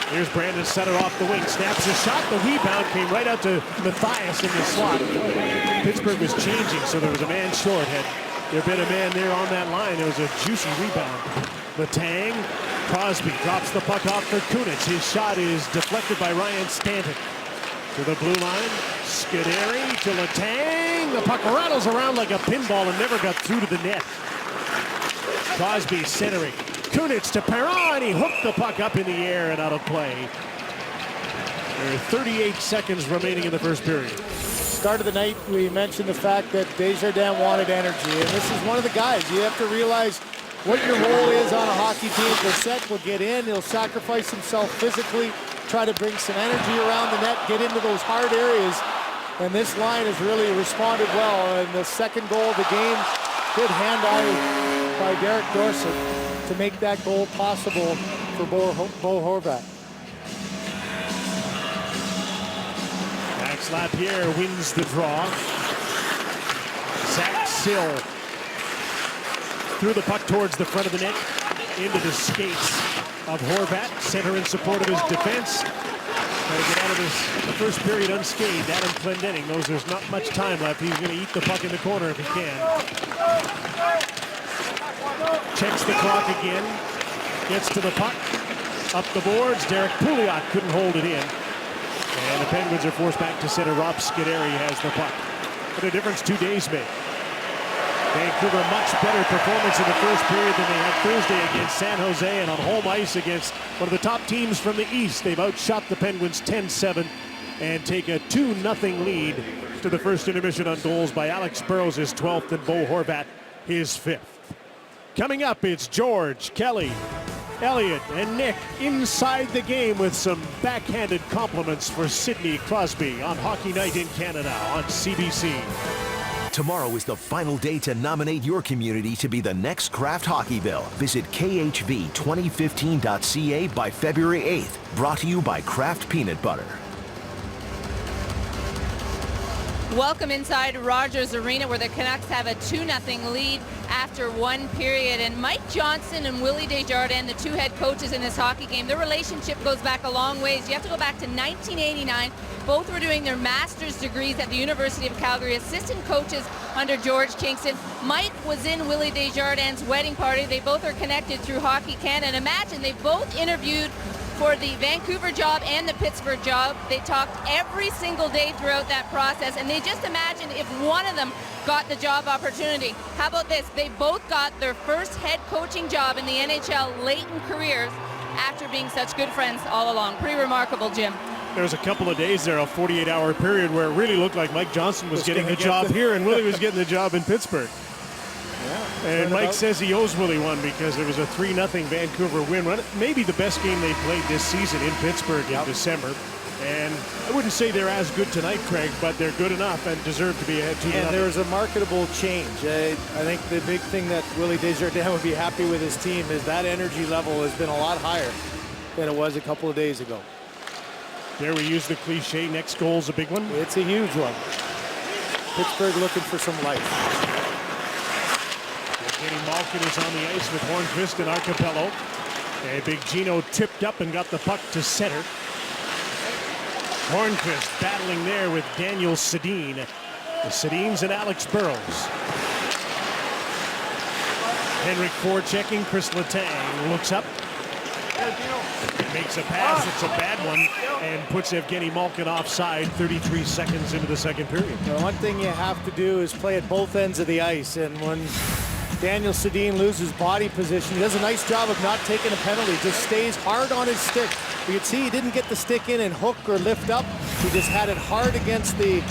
Here's Brandon Sutter off the wing, snaps a shot. The rebound came right out to Matthias in the slot. Pittsburgh was changing, so there was a man short. Had there been a man there on that line, there was a juicy rebound. Letang, Crosby drops the puck off for Kunitz. His shot is deflected by Ryan Stanton. To the blue line, Scuderi to Letang. The puck rattles around like a pinball and never got through to the net. Crosby centering. Kunitz to Perron, and he hooked the puck up in the air and out of play. There are 38 seconds remaining in the first period. Start of the night, we mentioned the fact that Desjardins wanted energy, and this is one of the guys. You have to realize what your role is on a hockey team. Brissett will get in, he'll sacrifice himself physically, try to bring some energy around the net, get into those hard areas, and this line has really responded well. And the second goal of the game, good hand-eye by Derek Dorsett to make that goal possible for Bo Horvat. Max Lapierre wins the draw. Zach Sill threw the puck towards the front of the net, into the skates of Horvat. Center in support of his defense. Trying to get out of the first period unscathed. Adam Clendenning knows there's not much time left. He's going to eat the puck in the corner if he can. Checks the clock again. Gets to the puck. Up the boards. Derek Pouliot couldn't hold it in. And the Penguins are forced back to center. Rob Scuderi has the puck. What a difference 2 days made. Vancouver, much better performance in the first period than they had Thursday against San Jose, and on home ice against one of the top teams from the East. They've outshot the Penguins 10-7 and take a 2-0 lead to the first intermission on goals by Alex Burrows, his 12th, and Bo Horvat, his 5th. Coming up, it's George, Kelly, Elliott, and Nick inside the game with some backhanded compliments for Sidney Crosby on Hockey Night in Canada on CBC. Tomorrow is the final day to nominate your community to be the next Kraft Hockeyville. Visit khv2015.ca by February 8th. Brought to you by Kraft Peanut Butter. Welcome inside Rogers Arena, where the Canucks have a 2-0 lead after one period. And Mike Johnson and Willie Desjardins, the two head coaches in this hockey game, their relationship goes back a long ways. You have to go back to 1989. Both were doing their master's degrees at the University of Calgary, assistant coaches under George Kingston. Mike was in Willie Desjardins' wedding party. They both are connected through Hockey Canada. And imagine, they both interviewed for the Vancouver job and the Pittsburgh job. They talked every single day throughout that process, and they just imagined if one of them got the job opportunity. How about this? They both got their first head coaching job in the NHL late in careers after being such good friends all along. Pretty remarkable, Jim. There was a couple of days there, a 48-hour period, where it really looked like Mike Johnson was getting the job here and Willie was getting the job in Pittsburgh. Yeah, and Mike says he owes Willie one because it was a 3-0 Vancouver win. Maybe the best game they played this season in Pittsburgh in December. And I wouldn't say they're as good tonight, Craig, but they're good enough and deserve to be ahead 2-0. And there's a marketable change. I think the big thing that Willie Desjardins would be happy with his team is that energy level has been a lot higher than it was a couple of days ago. There we use the cliche, next goal's a big one. It's a huge one. Pittsburgh looking for some life. Evgeny Malkin is on the ice with Hornqvist and Arcapello. And Big Gino tripped up and got the puck to center. Hornqvist battling there with Daniel Sedin. The Sedins and Alex Burrows. Henrik forechecking. Chris Letang looks up. Makes a pass, it's a bad one, and puts Evgeny Malkin offside 33 seconds into the second period. Well, one thing you have to do is play at both ends of the ice, and when Daniel Sedin loses body position, he does a nice job of not taking a penalty, just stays hard on his stick. You can see he didn't get the stick in and hook or lift up. He just had it hard against the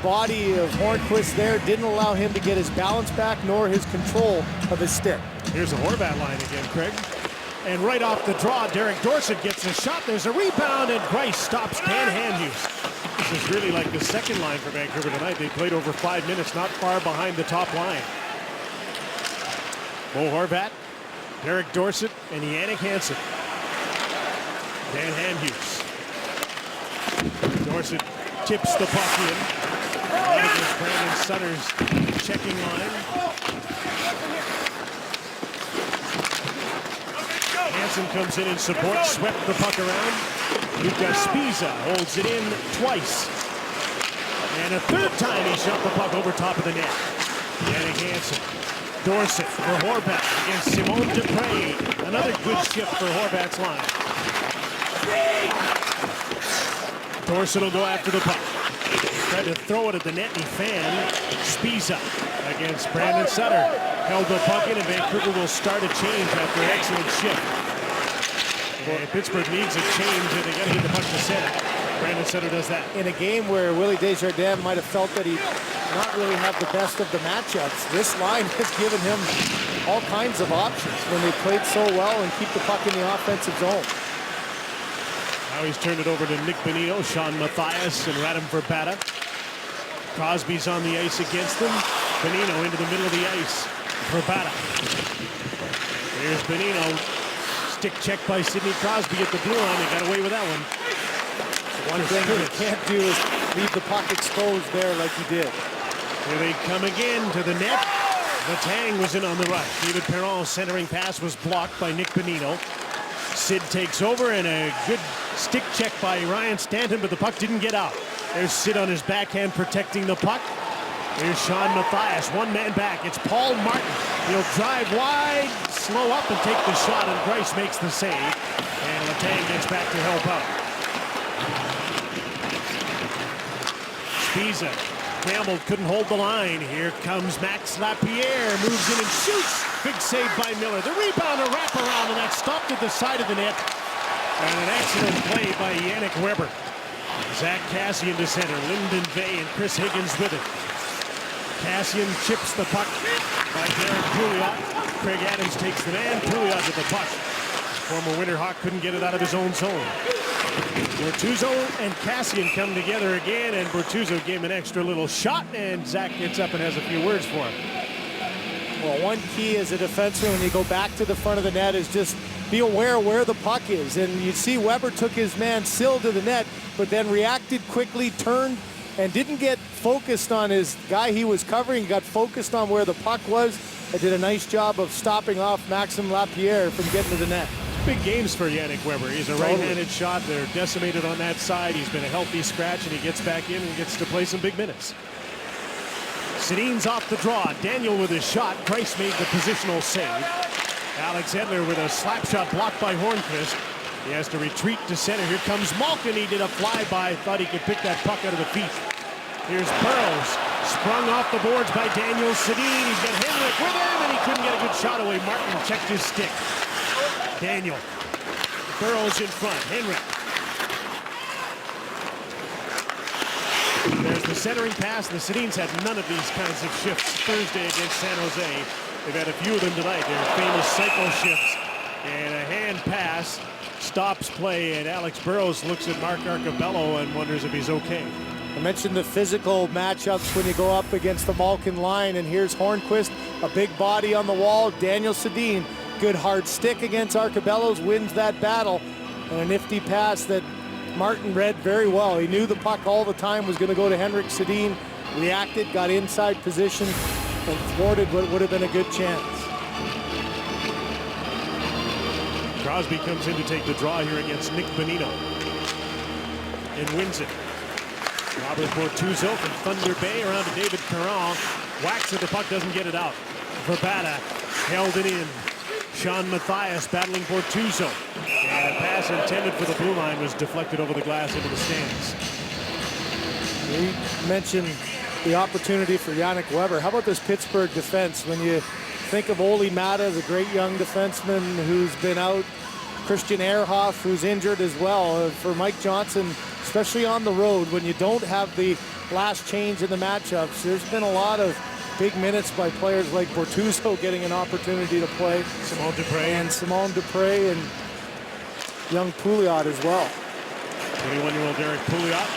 body of Hornqvist there, didn't allow him to get his balance back nor his control of his stick. Here's a Horvat line again, Craig. And right off the draw, Derek Dorsett gets a shot. There's a rebound, and Grice stops Dan Handhuse. This is really like the second line for Vancouver tonight. They played over 5 minutes, not far behind the top line. Bo Horvat, Derek Dorsett, and Jannik Hansen. Dan Handhughes. Dorsett tips the puck in. Out against Brandon Sutter's checking line. Hansen comes in support, swept the puck around. Luka Spiza holds it in twice. And a third time he shot the puck over top of the net. Yannick Hansen. Dorsett for Horvat against Simone Dupre. Another good shift for Horvat's line. Dorsett will go after the puck. Tried to throw it at the net and he fanned. Spiza against Brandon Sutter. Held the puck in and Vancouver will start a change after an excellent shift. And Pittsburgh needs a change and they got to get the puck to center. Brandon Sutter does that. In a game where Willie Desjardins might have felt that he not really have the best of the matchups, this line has given him all kinds of options when they played so well and keep the puck in the offensive zone. Now he's turned it over to Nick Bonino, Sean Matthias, and Radim Verbata. Crosby's on the ice against them. Bonino into the middle of the ice. Verbata. Here's Bonino. Stick check by Sidney Crosby at the blue line. They got away with that one. One thing he can't do is leave the puck exposed there like he did. Here they come again to the net. Letang was in on the rush. David Perron's centering pass was blocked by Nick Bonino. Sid takes over and a good stick check by Ryan Stanton, but the puck didn't get out. There's Sid on his backhand protecting the puck. Here's Sean Matthias, one man back. It's Paul Martin. He'll drive wide, slow up and take the shot, and Grice makes the save. And Letang gets back to help out. Spiza, Campbell couldn't hold the line. Here comes Max Lapierre, moves in and shoots. Big save by Miller. The rebound, a wraparound, and that's stopped at the side of the net. And an excellent play by Yannick Weber. Zach Kassian to center, Lyndon Vey and Chris Higgins with it. Kassian chips the puck by Derek Pouliot. Craig Adams takes the man, Pouliot with the puck. Former Winterhawk couldn't get it out of his own zone. Bortuzzo and Kassian come together again, and Bortuzzo gave him an extra little shot, and Zach gets up and has a few words for him. Well, one key as a defenseman when you go back to the front of the net is just be aware where the puck is. And you see Weber took his man Sill to the net, but then reacted quickly, turned, and didn't get focused on his guy he was covering. He got focused on where the puck was and did a nice job of stopping off Maxime Lapierre from getting to the net. Big games for Yannick Weber. He's a right-handed shot. They're decimated on that side. He's been a healthy scratch, and he gets back in and gets to play some big minutes. Sedin's off the draw. Daniel with his shot. Price made the positional save. Alex Edler with a slap shot blocked by Hornqvist. He has to retreat to center. Here comes Malkin. He did a flyby. Thought he could pick that puck out of the feet. Here's Burrows. Sprung off the boards by Daniel Sedin. He's got Henrik with him, and he couldn't get a good shot away. Martin checked his stick. Daniel. Burrows in front. Henrik. There's the centering pass. The Sedins had none of these kinds of shifts Thursday against San Jose. They've had a few of them tonight. They're famous cycle shifts. And a hand pass stops play, and Alex Burrows looks at Mark Arcobello and wonders if he's okay. I mentioned the physical matchups when you go up against the Malkin line, and here's Hornqvist, a big body on the wall. Daniel Sedin, good hard stick against Arcobello, wins that battle, and a nifty pass that Martin read very well. He knew the puck all the time was going to go to Henrik Sedin, reacted, got inside position, and thwarted what would have been a good chance. Crosby comes in to take the draw here against Nick Bonino and wins it. Robert Bortuzzo from Thunder Bay around to David Perron. Whacks at the puck, doesn't get it out. Verbata held it in. Sean Matthias battling Bortuzzo. And a pass intended for the blue line was deflected over the glass into the stands. We mentioned the opportunity for Yannick Weber. How about this Pittsburgh defense? When you think of Oli Mata, the great young defenseman who's been out, Christian Ehrhoff, who's injured as well. For Mike Johnson, especially on the road, when you don't have the last change in the matchups, there's been a lot of big minutes by players like Bortuzzo getting an opportunity to play. Simone Dupre and young Pouliot as well. 21-year-old Derek Pouliot.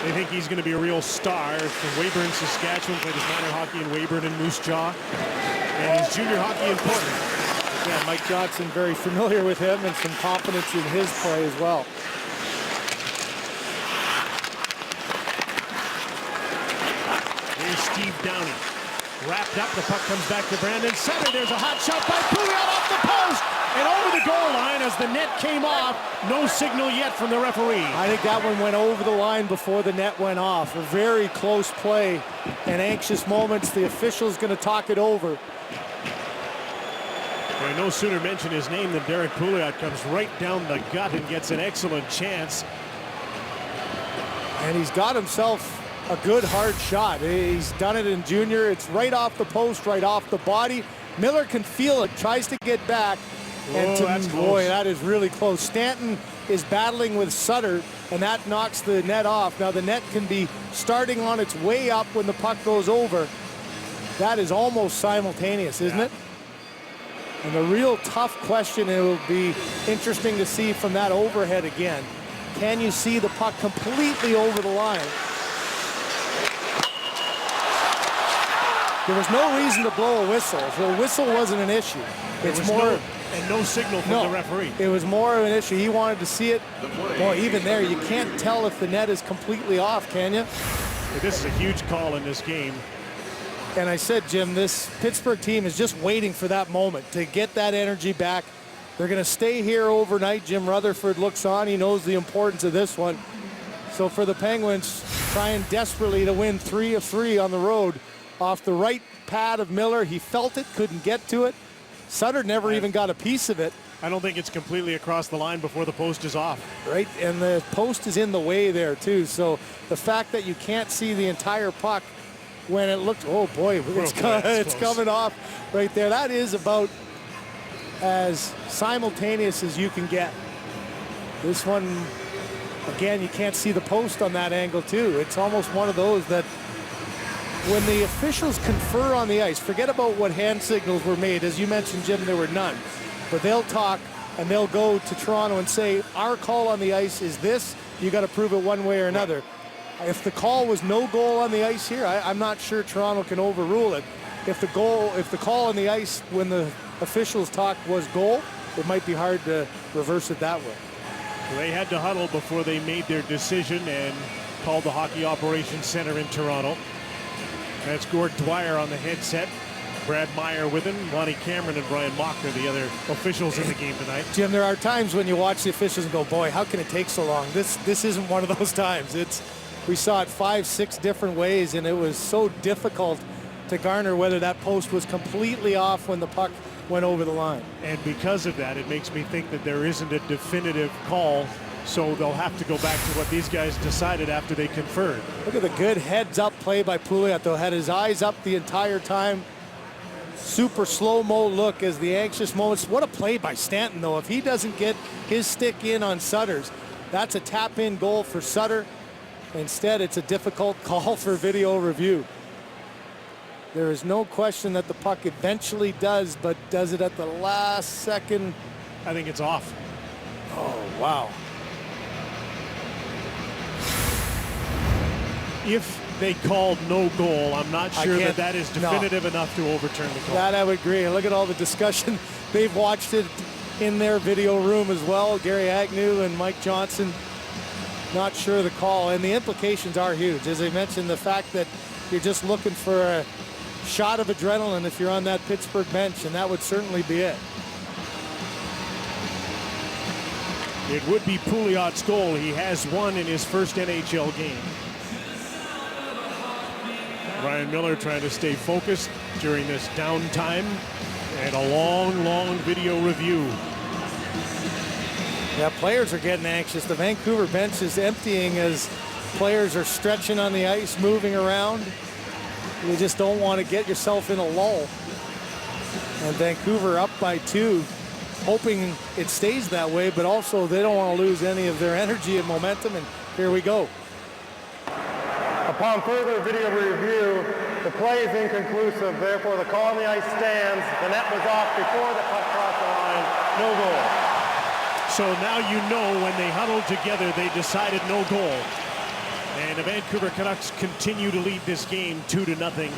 They think he's going to be a real star. From Weyburn, Saskatchewan, played his minor hockey in Weyburn and Moose Jaw. And his junior hockey in Portland. Yeah, Mike Johnson very familiar with him and some confidence in his play as well. Here's Steve Downey. Wrapped up, the puck comes back to Brandon Sutter. There's a hot shot by Pouliot off the post and over the goal line as the net came off. No signal yet from the referee. I think that one went over the line before the net went off. A very close play and anxious moments. The official's going to talk it over. I no sooner mention his name than Derek Pouliot comes right down the gut and gets an excellent chance. And he's got himself a good hard shot. He's done it in junior. It's right off the post, right off the body. Miller can feel it, tries to get back. And that's boy, close. that is really close. Stanton is battling with Sutter, and that knocks the net off. Now the net can be starting on its way up when the puck goes over. That is almost simultaneous, isn't it? And the real tough question, it will be interesting to see from that overhead again. Can you see the puck completely over the line? There was no reason to blow a whistle. The whistle wasn't an issue. It's more... no signal from the referee. It was more of an issue. He wanted to see it. Boy, even there, you can't tell if the net is completely off, can you? This is a huge call in this game. And I said, Jim, this Pittsburgh team is just waiting for that moment to get that energy back. They're going to stay here overnight. Jim Rutherford looks on. He knows the importance of this one. So for the Penguins, trying desperately to win 3 of 3 on the road off the right pad of Miller. He felt it, couldn't get to it. Sutter never even got a piece of it. I don't think it's completely across the line before the post is off. Right, and the post is in the way there too. So the fact that you can't see the entire puck when it looks, oh boy, it's coming off right there. That is about as simultaneous as you can get. This one, again, you can't see the post on that angle too. It's almost one of those that when the officials confer on the ice, forget about what hand signals were made. As you mentioned, Jim, there were none. But they'll talk and they'll go to Toronto and say, our call on the ice is this. You got to prove it one way or another. If the call was no goal on the ice here, I'm not sure Toronto can overrule it. If the call on the ice when the officials talk was goal, it might be hard to reverse it that way. They had to huddle before they made their decision and called the Hockey Operations Center in Toronto. That's Gord Dwyer on the headset. Brad Meyer with him. Lonnie Cameron and Brian Mock are the other officials in the game tonight. Jim, there are times when you watch the officials and go, boy, how can it take so long? This isn't one of those times. We saw it 5-6 different ways, and it was so difficult to garner whether that post was completely off when the puck went over the line. And because of that, it makes me think that there isn't a definitive call, so they'll have to go back to what these guys decided after they conferred. Look at the good heads-up play by Pouliot, though. Had his eyes up the entire time. Super slow-mo look as the anxious moments. What a play by Stanton, though. If he doesn't get his stick in on Sutter's, that's a tap-in goal for Sutter. Instead, it's a difficult call for video review. There is no question that the puck eventually does, but does it at the last second? I think it's off. Oh, wow. If they called no goal, I'm not sure that is definitive enough to overturn the call. That I would agree. Look at all the discussion. They've watched it in their video room as well. Gary Agnew and Mike Johnson, not sure of the call. And the implications are huge. As I mentioned, the fact that you're just looking for a shot of adrenaline if you're on that Pittsburgh bench, and that would certainly be it. It would be Pouliot's goal. He has one in his first NHL game. Ryan Miller trying to stay focused during this downtime and a long video review. Yeah, players are getting anxious. The Vancouver bench is emptying as players are stretching on the ice, moving around. You just don't want to get yourself in a lull. And Vancouver up by 2, hoping it stays that way, but also they don't want to lose any of their energy and momentum. And here we go. Upon further video review, the play is inconclusive. Therefore, the call on the ice stands. The net was off before the puck crossed the line. No goal. So now you know when they huddled together, they decided no goal. And the Vancouver Canucks continue to lead this game 2-0.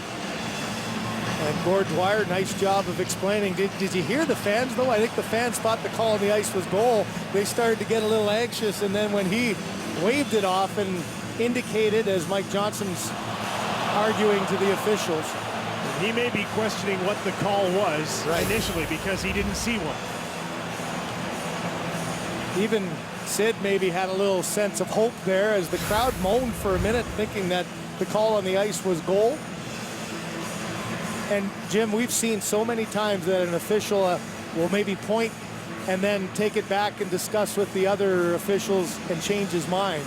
And Gord Dwyer, nice job of explaining. Did you hear the fans, though? I think the fans thought the call on the ice was goal. They started to get a little anxious, and then when he waved it off and indicated, as Mike Johnson's arguing to the officials. He may be questioning what the call was initially because he didn't see one. Even Sid maybe had a little sense of hope there as the crowd moaned for a minute, thinking that the call on the ice was goal. And Jim, we've seen so many times that an official will maybe point and then take it back and discuss with the other officials and change his mind.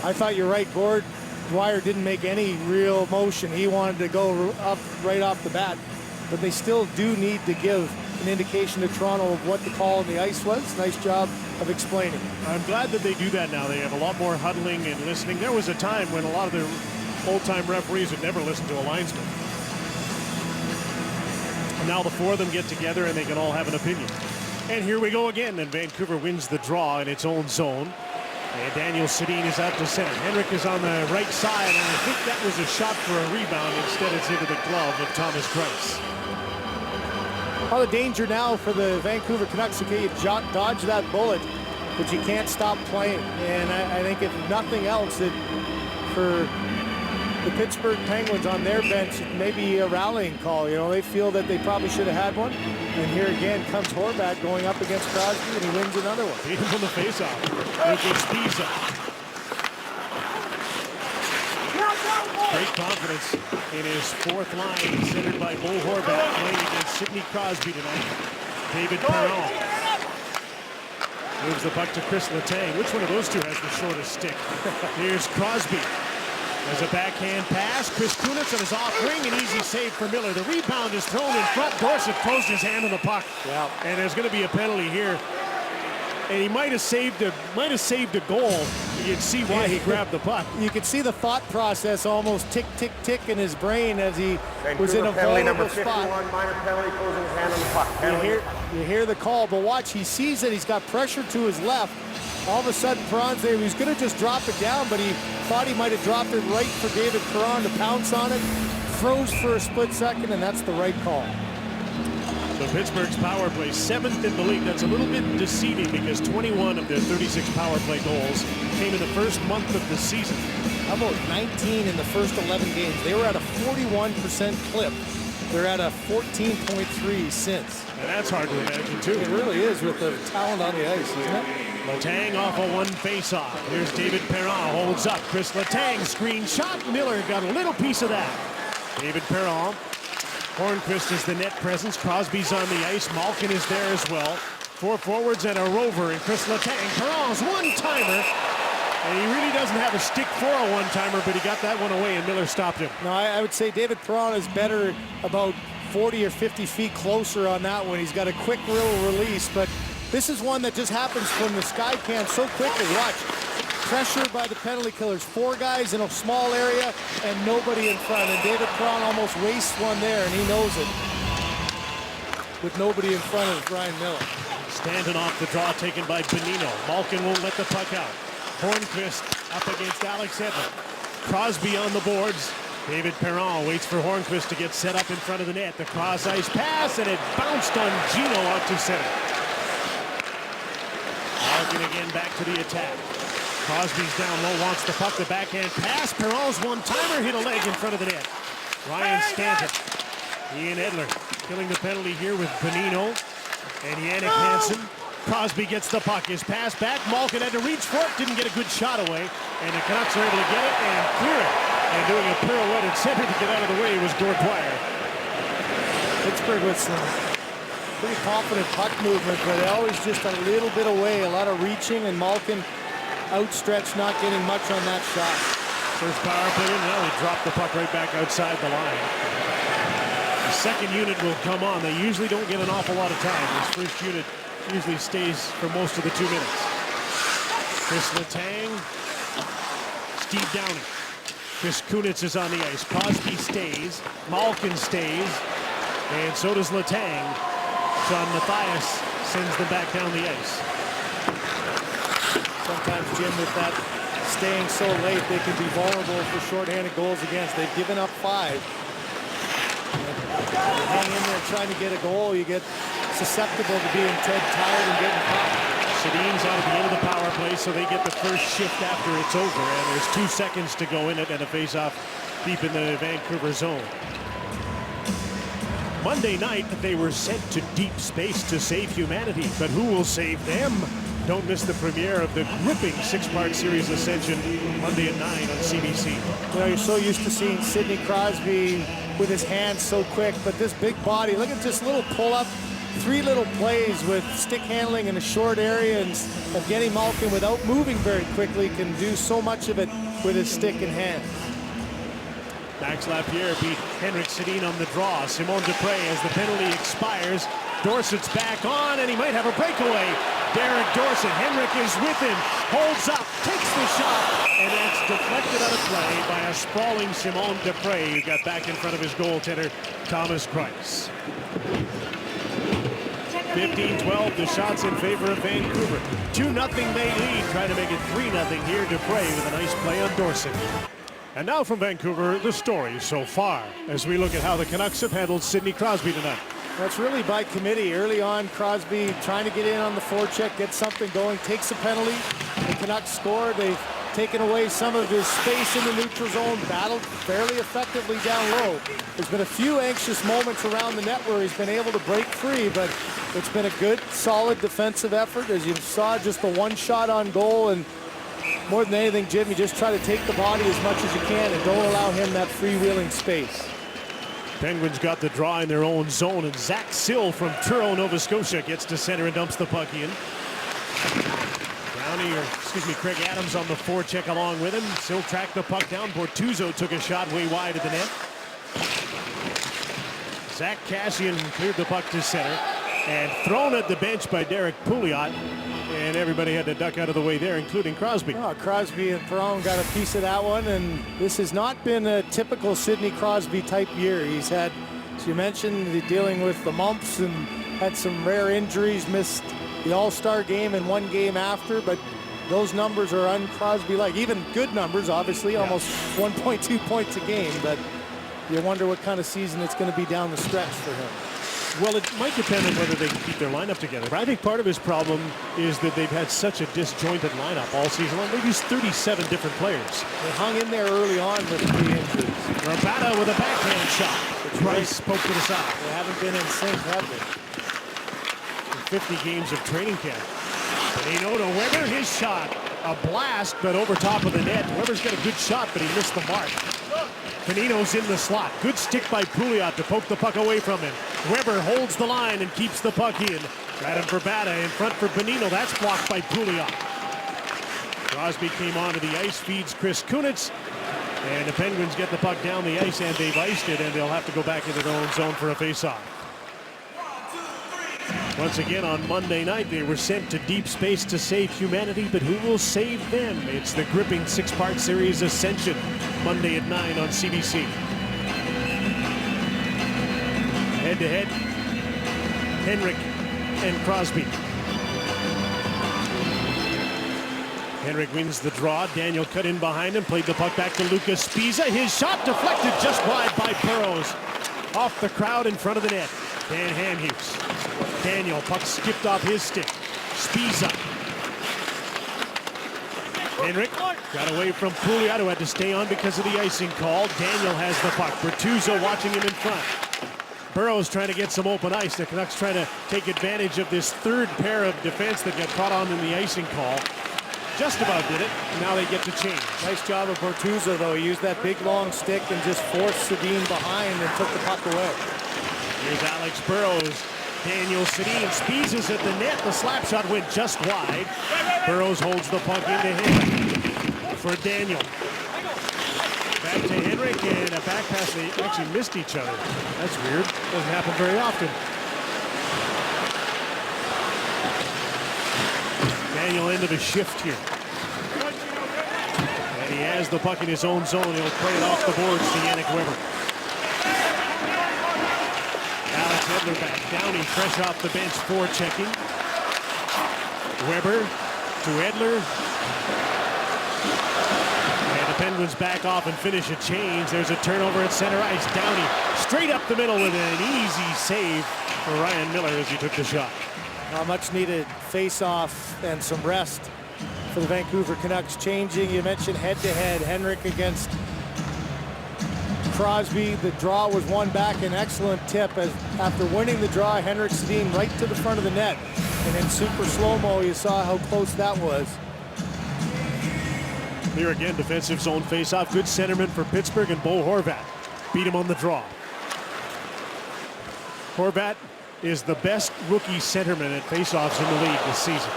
I thought you're right, Gord Dwyer didn't make any real motion. He wanted to go up right off the bat, but they still do need to give an indication to Toronto of what the call on the ice was. Nice job of explaining. I'm glad that they do that now. They have a lot more huddling and listening. There was a time when a lot of the old-time referees would never listen to a linesman. And now the four of them get together and they can all have an opinion. And here we go again, and Vancouver wins the draw in its own zone. And Daniel Sedin is out to center. Henrik is on the right side, and I think that was a shot for a rebound. Instead, it's into the glove of Thomas Greiss. Well, the danger now for the Vancouver Canucks, okay, you dodge that bullet, but you can't stop playing. And I think if nothing else, for the Pittsburgh Penguins on their bench, maybe a rallying call. You know, they feel that they probably should have had one. And here again comes Horvat going up against Crosby, and he wins another one. Beat him from the faceoff. Lucas Pisa. Great confidence in his fourth line, centered by Bo Horvat, playing against Sidney Crosby tonight. David Perron moves the puck to Chris Letang. Which one of those two has the shortest stick? Here's Crosby. There's a backhand pass. Chris Kunitz on his off wing, an easy save for Miller. The rebound is thrown in front. Dorsett closed his hand on the puck. Yeah. And there's going to be a penalty here. And he might have saved a goal. You can see why he grabbed the puck. You could see the thought process almost tick, tick, tick in his brain as he was in a penalty vulnerable number spot. 51, minor penalty, closing his hand on the puck. You hear the call, but watch, he sees that he's got pressure to his left. All of a sudden, Perron's there. He was going to just drop it down, but he thought he might have dropped it right for David Perron to pounce on it. Froze for a split second, and that's the right call. So Pittsburgh's power play, 7th in the league. That's a little bit deceiving because 21 of their 36 power play goals came in the first month of the season. How about 19 in the first 11 games? They were at a 41% clip. They're at a 14.3 since. And that's hard to imagine, too. It really is with the talent on the ice, isn't it? Letang off a one face-off. Here's David Perron, holds up. Chris Letang, screen shot. Miller got a little piece of that. David Perron. Hornqvist is the net presence. Crosby's on the ice. Malkin is there as well. Four forwards and a rover. And Chris Letang. Perron's one-timer. And he really doesn't have a stick for a one-timer, but he got that one away, and Miller stopped him. No, I would say David Perron is better about 40 or 50 feet closer on that one. He's got a quick little release, but this is one that just happens from the sky can so quickly. Watch. Pressure by the penalty killers. Four guys in a small area and nobody in front. And David Perron almost wastes one there, and he knows it. With nobody in front of Ryan Miller. Standing off the draw taken by Bonino. Malkin won't let the puck out. Hornqvist up against Alex Edler. Crosby on the boards. David Perron waits for Hornqvist to get set up in front of the net. The cross-ice pass, and it bounced on Gino out to center. Malkin again back to the attack. Crosby's down low, wants the puck, the backhand pass. Perron's one-timer hit a leg in front of the net. Ryan Stanton. Ian Edler killing the penalty here with Bonino and Yannick Hansen. Crosby gets the puck. His pass back. Malkin had to reach for it. Didn't get a good shot away. And the Canucks are able to get it and clear it. And doing a pirouette at center to get out of the way was Gord Dwyer. Pittsburgh with some pretty confident puck movement, but always just a little bit away. A lot of reaching, and Malkin outstretched, not getting much on that shot. First power play in. Now he dropped the puck right back outside the line. The second unit will come on. They usually don't get an awful lot of time. This first unit usually stays for most of the 2 minutes. Chris Letang, Steve Downing. Chris Kunitz is on the ice. Crosby stays. Malkin stays. And so does Letang. John Mathias sends them back down the ice. Sometimes, Jim, with that staying so late, they can be vulnerable for shorthanded goals against. They've given up 5. You hang in there trying to get a goal, you get susceptible to being tired and getting caught. Sedin's out at the end of the power play, so they get the first shift after it's over, and there's 2 seconds to go in it, and a face-off deep in the Vancouver zone. Monday night, they were sent to deep space to save humanity, but who will save them? Don't miss the premiere of the gripping 6-part series Ascension Monday at 9 on CBC. You know, you're so used to seeing Sidney Crosby with his hands so quick, but this big body, look at this little pull-up, 3 little plays with stick handling in a short area, and Evgeny Malkin, without moving very quickly, can do so much of it with his stick and hand. Max Lapierre beat Henrik Sedin on the draw. Simon Dupré, as the penalty expires, Dorsett's back on, and he might have a breakaway. Derek Dorsett, Henrik is with him, holds up, takes the shot, and that's deflected out of play by a sprawling Simon Dupré, who got back in front of his goaltender, Thomas Greiss. 15-12, the shots in favor of Vancouver. 2-0 they lead, trying to make it 3-0 here. Dupré with a nice play on Dorsett. And now from Vancouver, the story so far, as we look at how the Canucks have handled Sidney Crosby tonight. That's really by committee. Early on, Crosby trying to get in on the forecheck, get something going, takes a penalty. The Canucks score. They've taken away some of his space in the neutral zone, battled fairly effectively down low. There's been a few anxious moments around the net where he's been able to break free, but it's been a good, solid defensive effort. As you saw, just the 1 shot on goal, and more than anything, Jim, you just try to take the body as much as you can and don't allow him that freewheeling space. Penguins got the draw in their own zone, and Zach Sill from Truro, Nova Scotia gets to center and dumps the puck in. Craig Adams on the forecheck along with him. Sill tracked the puck down. Bortuzzo took a shot way wide of the net. Zach Kassian cleared the puck to center and thrown at the bench by Derek Pouliot. And everybody had to duck out of the way there, including Crosby. Oh, Crosby and Perron got a piece of that one, and this has not been a typical Sidney Crosby type year. He's had, as you mentioned, dealing with the mumps and had some rare injuries, missed the All-Star game and 1 game after, but those numbers are un-Crosby-like. Even good numbers, obviously, almost 1.2 points a game, but you wonder what kind of season it's going to be down the stretch for him. Well, it might depend on whether they can keep their lineup together. But I think part of his problem is that they've had such a disjointed lineup all season long. They've used 37 different players. They hung in there early on with the injuries. Rabada with a backhand shot. Price poked to the side. They haven't been in sync, have they? In 50 games of training camp. Bonino to Weber, his shot. A blast, but over top of the net. Weber's got a good shot, but he missed the mark. Bonino's in the slot. Good stick by Pouliot to poke the puck away from him. Weber holds the line and keeps the puck in. Radim Vrbata in front for Bonino. That's blocked by Pouliot. Crosby came onto the ice, feeds Chris Kunitz. And the Penguins get the puck down the ice, and they've iced it, and they'll have to go back into their own zone for a face-off. Once again on Monday night, they were sent to deep space to save humanity, but who will save them? It's the gripping 6-part series Ascension, Monday at 9 on CBC. Head-to-head, Henrik and Crosby. Henrik wins the draw. Daniel cut in behind him, played the puck back to Lucas Sbisa. His shot deflected just wide by Burrows. Off the crowd in front of the net. Dan Hamhuis. Daniel, puck skipped off his stick. Sbisa. Henrik got away from Pouliot, who had to stay on because of the icing call. Daniel has the puck. Bortuzzo watching him in front. Burrows trying to get some open ice. The Canucks trying to take advantage of this third pair of defense that got caught on in the icing call. Just about did it. Now they get to change. Nice job of Bortuzzo, though. He used that big, long stick and just forced Sedin behind and took the puck away. Here's Alex Burrows. Daniel Sedin squeezes at the net. The slap shot went just wide. Burrows holds the puck into him for Daniel. Back to Henrik, and a back pass. They actually missed each other. That's weird. Doesn't happen very often. Daniel into the shift here. And he has the puck in his own zone. He'll play it off the boards to Yannick Weber. Alex Edler back. Downey fresh off the bench, forechecking. Weber to Edler. And the Penguins back off and finish a change. There's a turnover at center ice. Downey straight up the middle with an easy save for Ryan Miller as he took the shot. A much needed face-off and some rest for the Vancouver Canucks. Changing, you mentioned head-to-head. Henrik against Crosby. The draw was won back. An excellent tip as after winning the draw, Henrik Sedin right to the front of the net. And in super slow-mo, you saw how close that was. Here again, defensive zone face-off. Good centerman for Pittsburgh, and Bo Horvat beat him on the draw. Horvat is the best rookie centerman at face-offs in the league this season.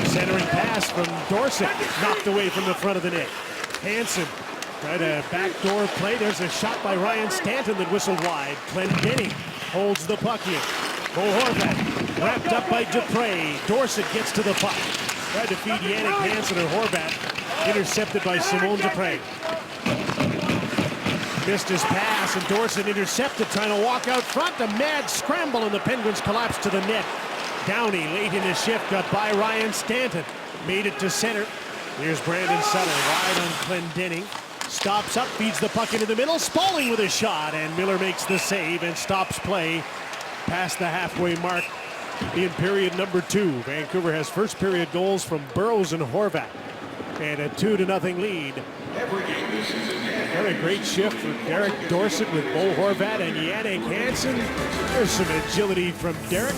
Centering pass from Dorsett, knocked away from the front of the net. Hansen tried a backdoor play. There's a shot by Ryan Stanton that whistled wide. Clendening holds the puck in. Bo Horvat wrapped up by Dupre. Dorsett gets to the puck. Tried to feed Yannick Hansen or Horvat. Intercepted by Simone Dupre. Missed his pass, and Dorsett intercepted, trying to walk out front. A mad scramble, and the Penguins collapse to the net. Downey late in the shift, got by Ryan Stanton. Made it to center. Here's Brandon Sutter, wide on Clendening. Stops up, feeds the puck into the middle. Spaulding with a shot, and Miller makes the save and stops play past the halfway mark in period number 2. Vancouver has first period goals from Burrows and Horvat, and a 2-0 lead. What a great shift for Derek Dorsett with Bo Horvat and Yannick Hansen. There's some agility from Derek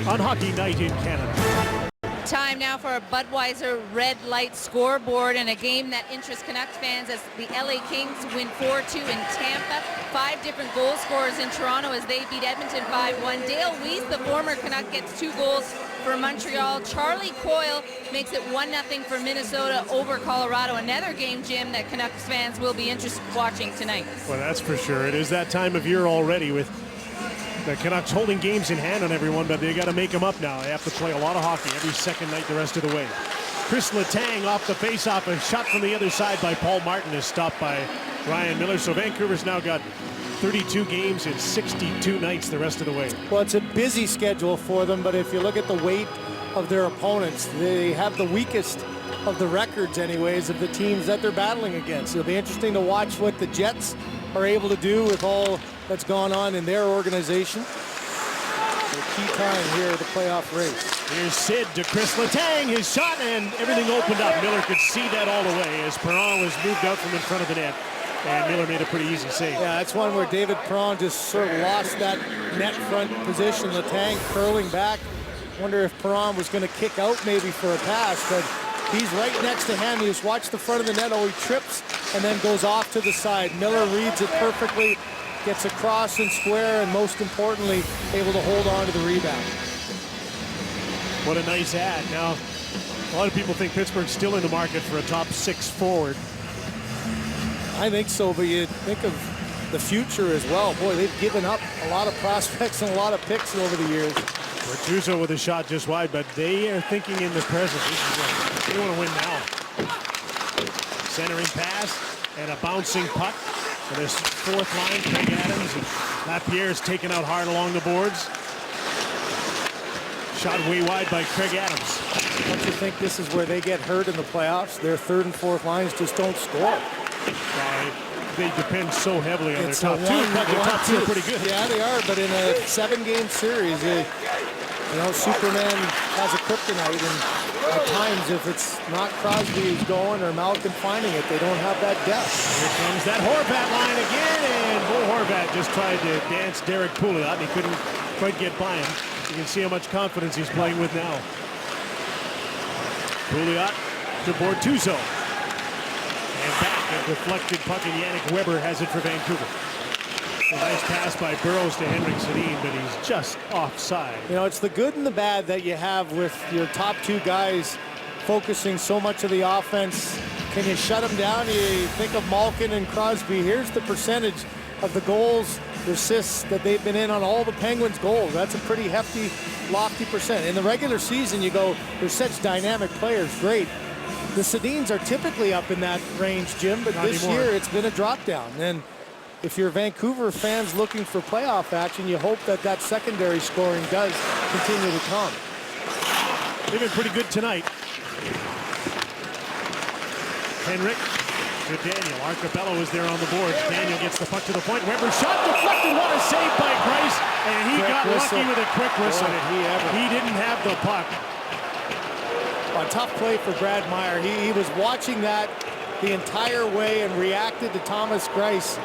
on Hockey Night in Canada. Time now for a Budweiser red light scoreboard and a game that interests Canucks fans as the LA Kings win 4-2 in Tampa. 5 different goal scorers in Toronto as they beat Edmonton 5-1. Dale Weiss, the former Canuck, gets 2 goals for Montreal. Charlie Coyle makes it 1-0 for Minnesota over Colorado. Another game, Jim, that Canucks fans will be interested in watching tonight. Well, that's for sure. It is that time of year already with the Canucks holding games in hand on everyone, but they got to make them up now. They have to play a lot of hockey every second night the rest of the way. Chris Letang off the faceoff, a shot from the other side by Paul Martin is stopped by Ryan Miller. So Vancouver's now got 32 games in 62 nights the rest of the way. Well, it's a busy schedule for them, but if you look at the weight of their opponents, they have the weakest of the records anyways of the teams that they're battling against. It'll be interesting to watch what the Jets are able to do with all that's gone on in their organization. A key time here of the playoff race. Here's Sid to Chris Letang, his shot, and everything opened up. Miller could see that all the way as Perron was moved out from in front of the net, and Miller made a pretty easy save. Yeah, that's one where David Perron just sort of lost that net front position. Letang curling back. Wonder if Perron was going to kick out maybe for a pass, but he's right next to him. You just watch the front of the net. Oh, he trips and then goes off to the side. Miller reads it perfectly, gets across and square, and most importantly, able to hold on to the rebound. What a nice ad. Now, a lot of people think Pittsburgh's still in the market for a top 6 forward. I think so, but you think of the future as well. Boy, they've given up a lot of prospects and a lot of picks over the years. Bertuzzo with a shot just wide, but they are thinking in the present. They want to win now. Centering pass and a bouncing puck. For this fourth line, Craig Adams, and Lapierre is taken out hard along the boards. Shot way wide by Craig Adams. Don't you think this is where they get hurt in the playoffs? Their third and fourth lines just don't score. They depend so heavily on their top two, but their top two are pretty good. Yeah, they are, but in a 7-game series, you know, Superman has a kryptonite, and at times, if it's not Crosby who's going or Malkin finding it, they don't have that depth. Here comes that Horvat line again, and Bo Horvat just tried to dance Derek Pouliot, and he couldn't quite get by him. You can see how much confidence he's playing with now. Pouliot to Bortuzzo. And back, a deflected puck, and Yannick Weber has it for Vancouver. A nice pass by Burrows to Henrik Sedin, but he's just offside. You know, it's the good and the bad that you have with your top 2 guys focusing so much of the offense. Can you shut them down? You think of Malkin and Crosby. Here's the percentage of the goals, the assists that they've been in on all the Penguins' goals. That's a pretty hefty, lofty percent. In the regular season, you go, they're such dynamic players, great. The Sedins are typically up in that range, Jim, but this year it's been a drop down. And if you're Vancouver fans looking for playoff action, you hope that that secondary scoring does continue to come. They've been pretty good tonight. Henrik to Daniel. Arcabello is there on the board. Daniel gets the puck to the point. Weber shot deflected. What a save by Greiss. And he got lucky with a quick whistle. He didn't have the puck. A tough play for Brad Meyer. He was watching that the entire way and reacted to Thomas Greiss,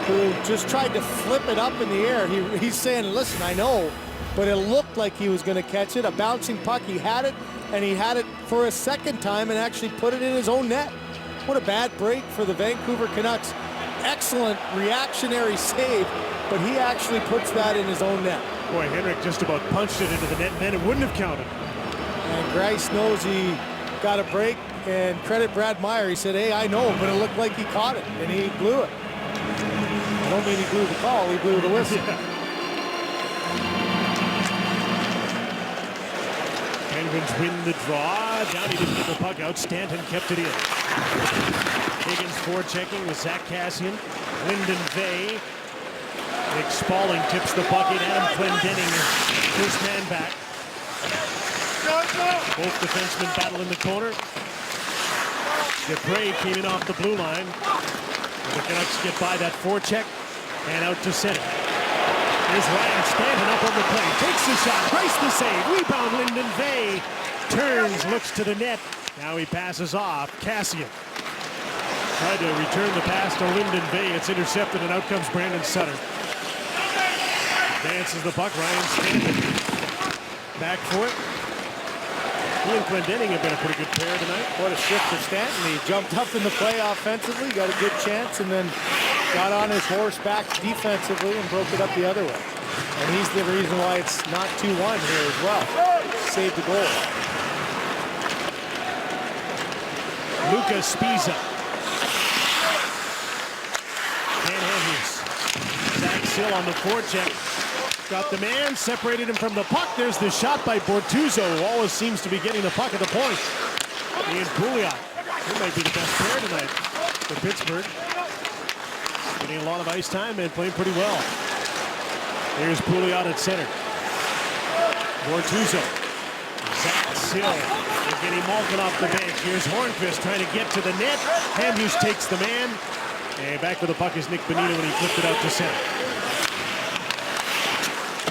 who just tried to flip it up in the air. He's saying, listen, I know, but it looked like he was going to catch it. A bouncing puck. He had it, and he had it for a second time and actually put it in his own net. What a bad break for the Vancouver Canucks. Excellent reactionary save, but he actually puts that in his own net. Boy, Henrik just about punched it into the net, and then it wouldn't have counted. And Greiss knows he got a break, and credit Brad Meyer. He said, hey, I know, but it looked like he caught it, and he blew it. I don't mean he blew the call, he blew the whistle. Penguins win the draw. Downey didn't get the puck out. Stanton kept it in. Higgins forechecking with Zach Kassian. Lyndon Vey. Nick Spaulding tips the puck in. Adam Clendenning is first man back. Both defensemen battle in the corner. Dupre came in off the blue line. The Canucks get by that forecheck and out to center. Here's Ryan Stanton up on the play. Takes the shot. Greiss the save. Rebound Lyndon Vey. Turns, looks to the net. Now he passes off. Kassian tried to return the pass to Lyndon Vey. It's intercepted, and out comes Brandon Sutter. Advances the puck. Ryan Stanton back for it. He and Clendenning have been a pretty good pair tonight. What a shift for Stanton. He jumped up in the play offensively, got a good chance, and then got on his horse back defensively and broke it up the other way. And he's the reason why it's not 2-1 here as well. Saved the goal. Luca Spiza. Can't Andrews. Zach Sill on the forecheck. Got the man, separated him from the puck. There's the shot by Bortuzzo, who always seems to be getting the puck at the point. Ian Pouliot. He might be the best player tonight for Pittsburgh. Getting a lot of ice time and playing pretty well. Here's Pouliot at center. Bortuzzo. Zach Sill. Getting Malkin off the bench. Here's Hornqvist trying to get to the net. Andrews takes the man. And back with the puck is Nick Bonino when he flipped it out to center.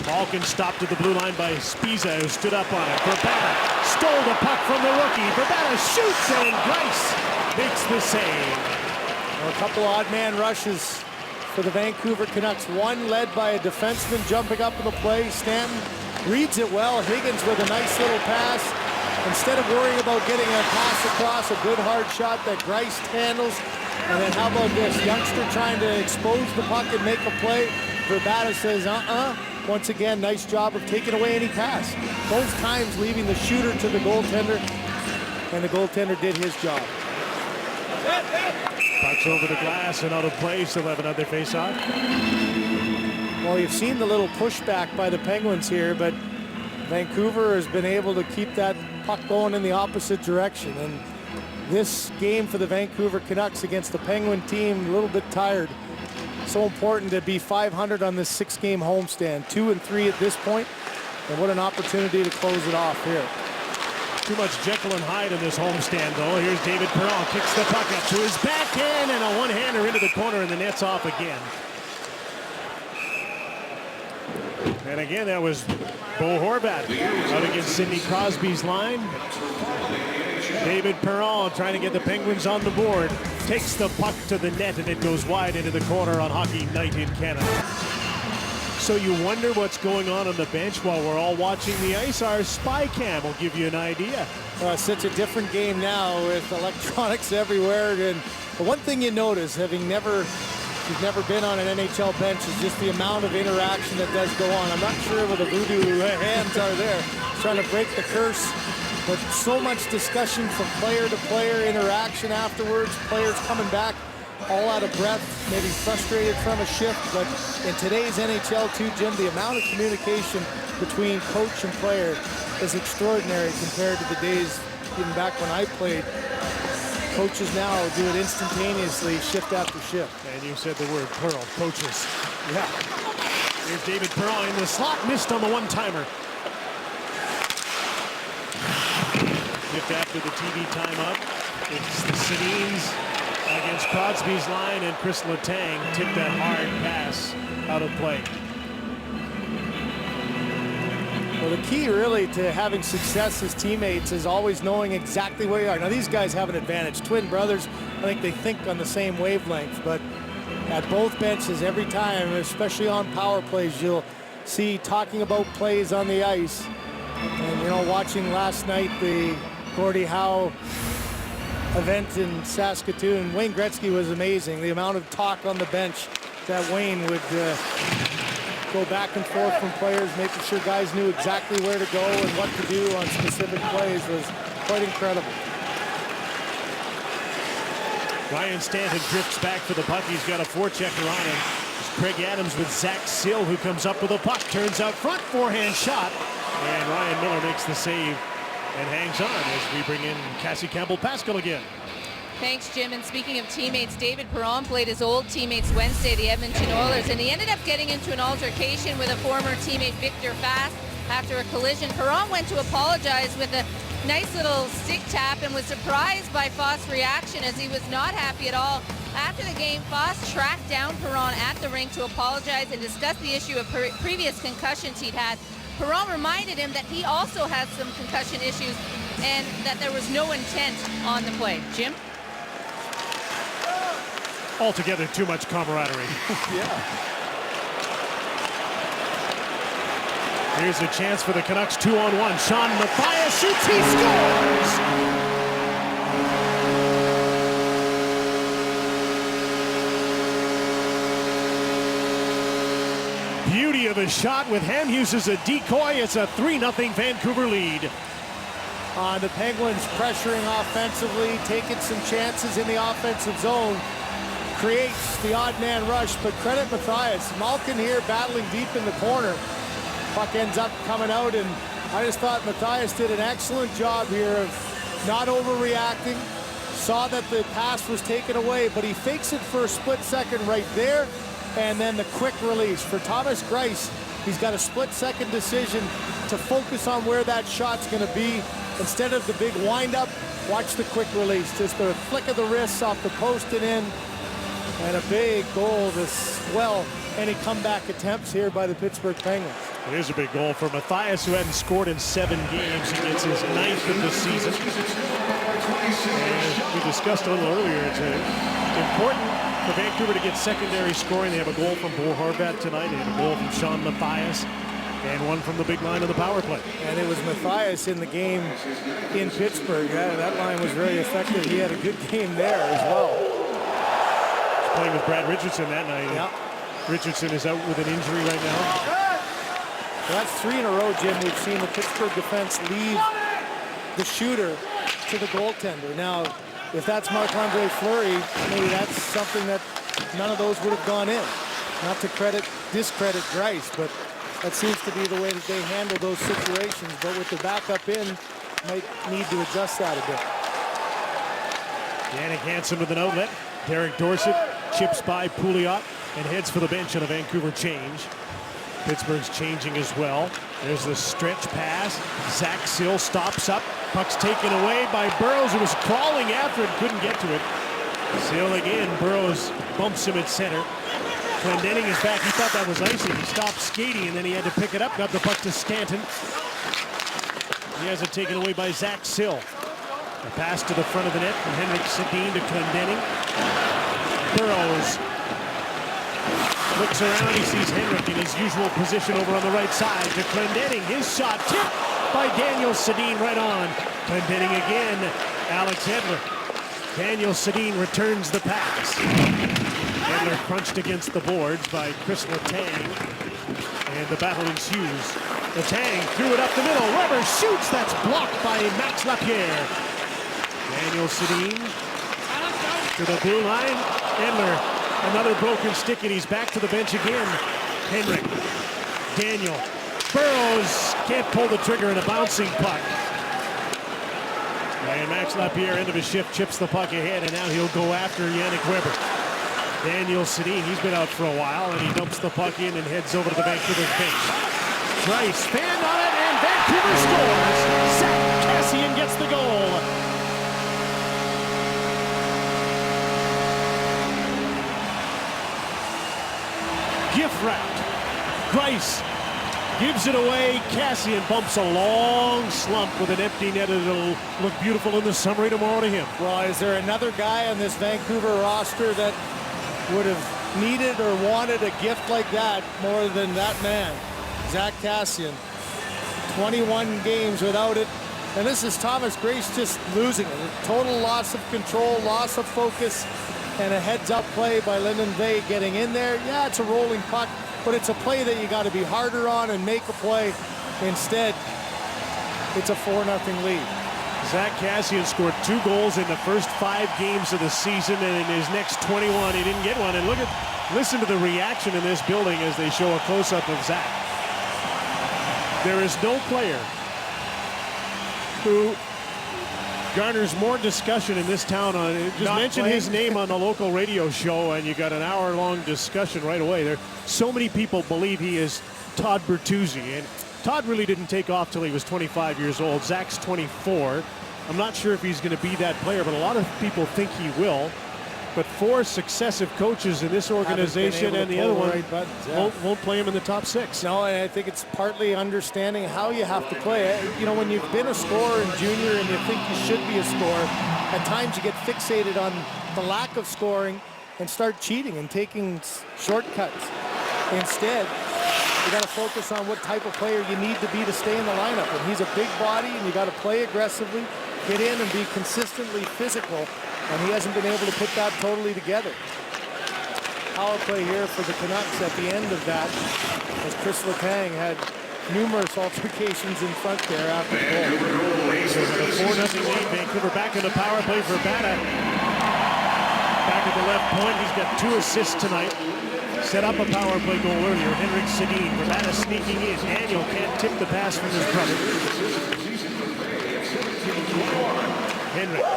Malkin stopped at the blue line by Spiza, who stood up on it. Verbata stole the puck from the rookie. Verbata shoots, and Greiss makes the save. Well, a couple odd man rushes for the Vancouver Canucks. One led by a defenseman jumping up in the play. Stanton reads it well. Higgins with a nice little pass. Instead of worrying about getting a pass across, a good hard shot that Greiss handles. And then how about this? Youngster trying to expose the puck and make a play. Verbata says, Once again, nice job of taking away any pass. Both times leaving the shooter to the goaltender, and the goaltender did his job. Puck's over the glass and out of play, so they'll have another face-off. Well, you've seen the little pushback by the Penguins here, but Vancouver has been able to keep that puck going in the opposite direction. And this game for the Vancouver Canucks against the Penguin team, a little bit tired. So important to be 500 on this 6-game homestand. 2-3 at this point, and what an opportunity to close it off here. Too much Jekyll and Hyde in this homestand, though. Here's David Perron, kicks the puck up to his backhand, and a one-hander into the corner, and the net's off again. And again, that was Bo Horvat out against Sidney Crosby's line. David Perron trying to get the Penguins on the board. Takes the puck to the net, and it goes wide into the corner on Hockey Night in Canada. So you wonder what's going on the bench while we're all watching the ice. Our spy cam will give you an idea. Such a different game now with electronics everywhere. And the one thing you notice, having you've never been on an NHL bench, is just the amount of interaction that does go on. I'm not sure where the voodoo hands are there, trying to break the curse. But so much discussion from player to player, interaction afterwards, players coming back all out of breath, maybe frustrated from a shift. But in today's NHL too, Jim, the amount of communication between coach and player is extraordinary compared to the days even back when I played. Coaches now do it instantaneously, shift after shift. And you said the word plural, coaches. Yeah. Here's David Perron in the slot, missed on the one-timer. After the TV timeout. It's the Sedins against Crosby's line, and Chris Letang tipped that hard pass out of play. Well, the key really to having success as teammates is always knowing exactly where you are. Now, these guys have an advantage. Twin brothers, I think they think on the same wavelength, but at both benches every time, especially on power plays, you'll see talking about plays on the ice. And, you know, watching last night the Gordie Howe event in Saskatoon, Wayne Gretzky was amazing. The amount of talk on the bench that Wayne would go back and forth from players, making sure guys knew exactly where to go and what to do on specific plays was quite incredible. Ryan Stanton drifts back for the puck. He's got a forechecker on him. It's Craig Adams with Zach Sill, who comes up with a puck, turns out front, forehand shot, and Ryan Miller makes the save and hangs on as we bring in Cassie Campbell-Pascal again. Thanks, Jim. And speaking of teammates, David Perron played his old teammates Wednesday, the Edmonton Oilers, and he ended up getting into an altercation with a former teammate, Victor Fast, after a collision. Perron went to apologize with a nice little stick tap and was surprised by Fast's reaction, as he was not happy at all. After the game, Fast tracked down Perron at the rink to apologize and discuss the issue of previous concussions he'd had. Perron reminded him that he also has some concussion issues and that there was no intent on the play. Jim? Altogether too much camaraderie. Yeah. Here's a chance for the Canucks, 2-on-1. Sean Matthias shoots, he scores! Beauty of a shot with Hamhuis as a decoy. It's a 3-0 Vancouver lead. The Penguins pressuring offensively, taking some chances in the offensive zone. Creates the odd man rush, but credit Matthias. Malkin here battling deep in the corner. Puck ends up coming out, and I just thought Matthias did an excellent job here of not overreacting. Saw that the pass was taken away, but he fakes it for a split second right there, and then the quick release. For Thomas Greiss, he's got a split-second decision to focus on where that shot's going to be. Instead of the big wind-up, watch the quick release. Just a flick of the wrists off the post and in. And a big goal to swell any comeback attempts here by the Pittsburgh Penguins. It is a big goal for Matthias, who hadn't scored in 7 games. He gets his 9th of the season. And we discussed a little earlier, it's important for Vancouver to get secondary scoring. They have a goal from Bo Horvat tonight. They have a goal from Sean Matthias, and one from the big line of the power play. And it was Matthias in the game in Pittsburgh. That line was very effective. He had a good game there as well. Playing with Brad Richardson that night. Yeah. Richardson is out with an injury right now. Well, that's 3 in a row, Jim. We've seen the Pittsburgh defense leave the shooter to the goaltender. Now, if that's Marc-Andre Fleury, maybe that's something that none of those would have gone in. Not to discredit Greiss, but that seems to be the way that they handle those situations. But with the backup in, might need to adjust that a bit. Jannik Hansen with an outlet. Derek Dorsett chips by Pouliot and heads for the bench on a Vancouver change. Pittsburgh's changing as well. There's the stretch pass. Zach Sill stops up. Puck's taken away by Burrows, who was crawling after it, couldn't get to it. Sill again. Burrows bumps him at center. Clendening is back. He thought that was icing. He stopped skating, and then he had to pick it up. Got the puck to Stanton. He has it taken away by Zach Sill. A pass to the front of the net from Henrik Sedin to Clendening. Burrows looks around. He sees Henrik in his usual position over on the right side to Clendening. His shot tipped by Daniel Sedin right on. Clendening again. Alex Edler. Daniel Sedin returns the pass. Edler crunched against the boards by Chris Letang. And the battle ensues. Letang threw it up the middle. Weber shoots. That's blocked by Max Lapierre. Daniel Sedin to the blue line. Edler, another broken stick, and he's back to the bench again. Henrik, Daniel, Burrows can't pull the trigger in a bouncing puck. And Max Lapierre, end of his shift, chips the puck ahead, and now he'll go after Yannick Weber. Daniel Sedin, he's been out for a while, and he dumps the puck in and heads over to the Vancouver bench. Greiss, fan on it, and Vancouver scores! Zach Kassian gets the goal. gift wrapped. Grice gives it away. Kassian bumps a long slump with an empty net. It'll look beautiful in the summary tomorrow to him. Well, is there another guy on this Vancouver roster that would have needed or wanted a gift like that more than that man? Zack Kassian. 21 games without it. And this is Thomas Greiss just losing it. A total loss of control, loss of focus, and a heads-up play by Lyndon Vay getting in there. Yeah, it's a rolling puck, but it's a play that you got to be harder on and make a play. Instead, it's a 4-0 lead. Zack Kassian scored 2 goals in the first 5 games of the season, and in his next 21, he didn't get one. And listen to the reaction in this building as they show a close-up of Zack. There is no player who garners more discussion in this town. Just mention his name on the local radio show and you got an hour-long discussion right away. There, so many people believe he is Todd Bertuzzi, and Todd really didn't take off till he was 25 years old. Zach's 24. I'm not sure if he's going to be that player, but a lot of people think he will. But 4 successive coaches in this organization and the other one won't play him in the top 6. No, and I think it's partly understanding how you have to play. You know, when you've been a scorer in junior and you think you should be a scorer, at times you get fixated on the lack of scoring and start cheating and taking shortcuts. Instead, you got to focus on what type of player you need to be to stay in the lineup. And he's a big body, and you got to play aggressively, get in and be consistently physical. And he hasn't been able to put that totally together. Power play here for the Canucks at the end of that, as Chris Letang had numerous altercations in front there after the goal. The 4-0 lead. Vancouver back in the power play for Bata. Back at the left point, he's got 2 assists tonight. Set up a power play goal earlier. Henrik Sedin. Bata sneaking in. Daniel can't tip the pass from his brother. Henrik.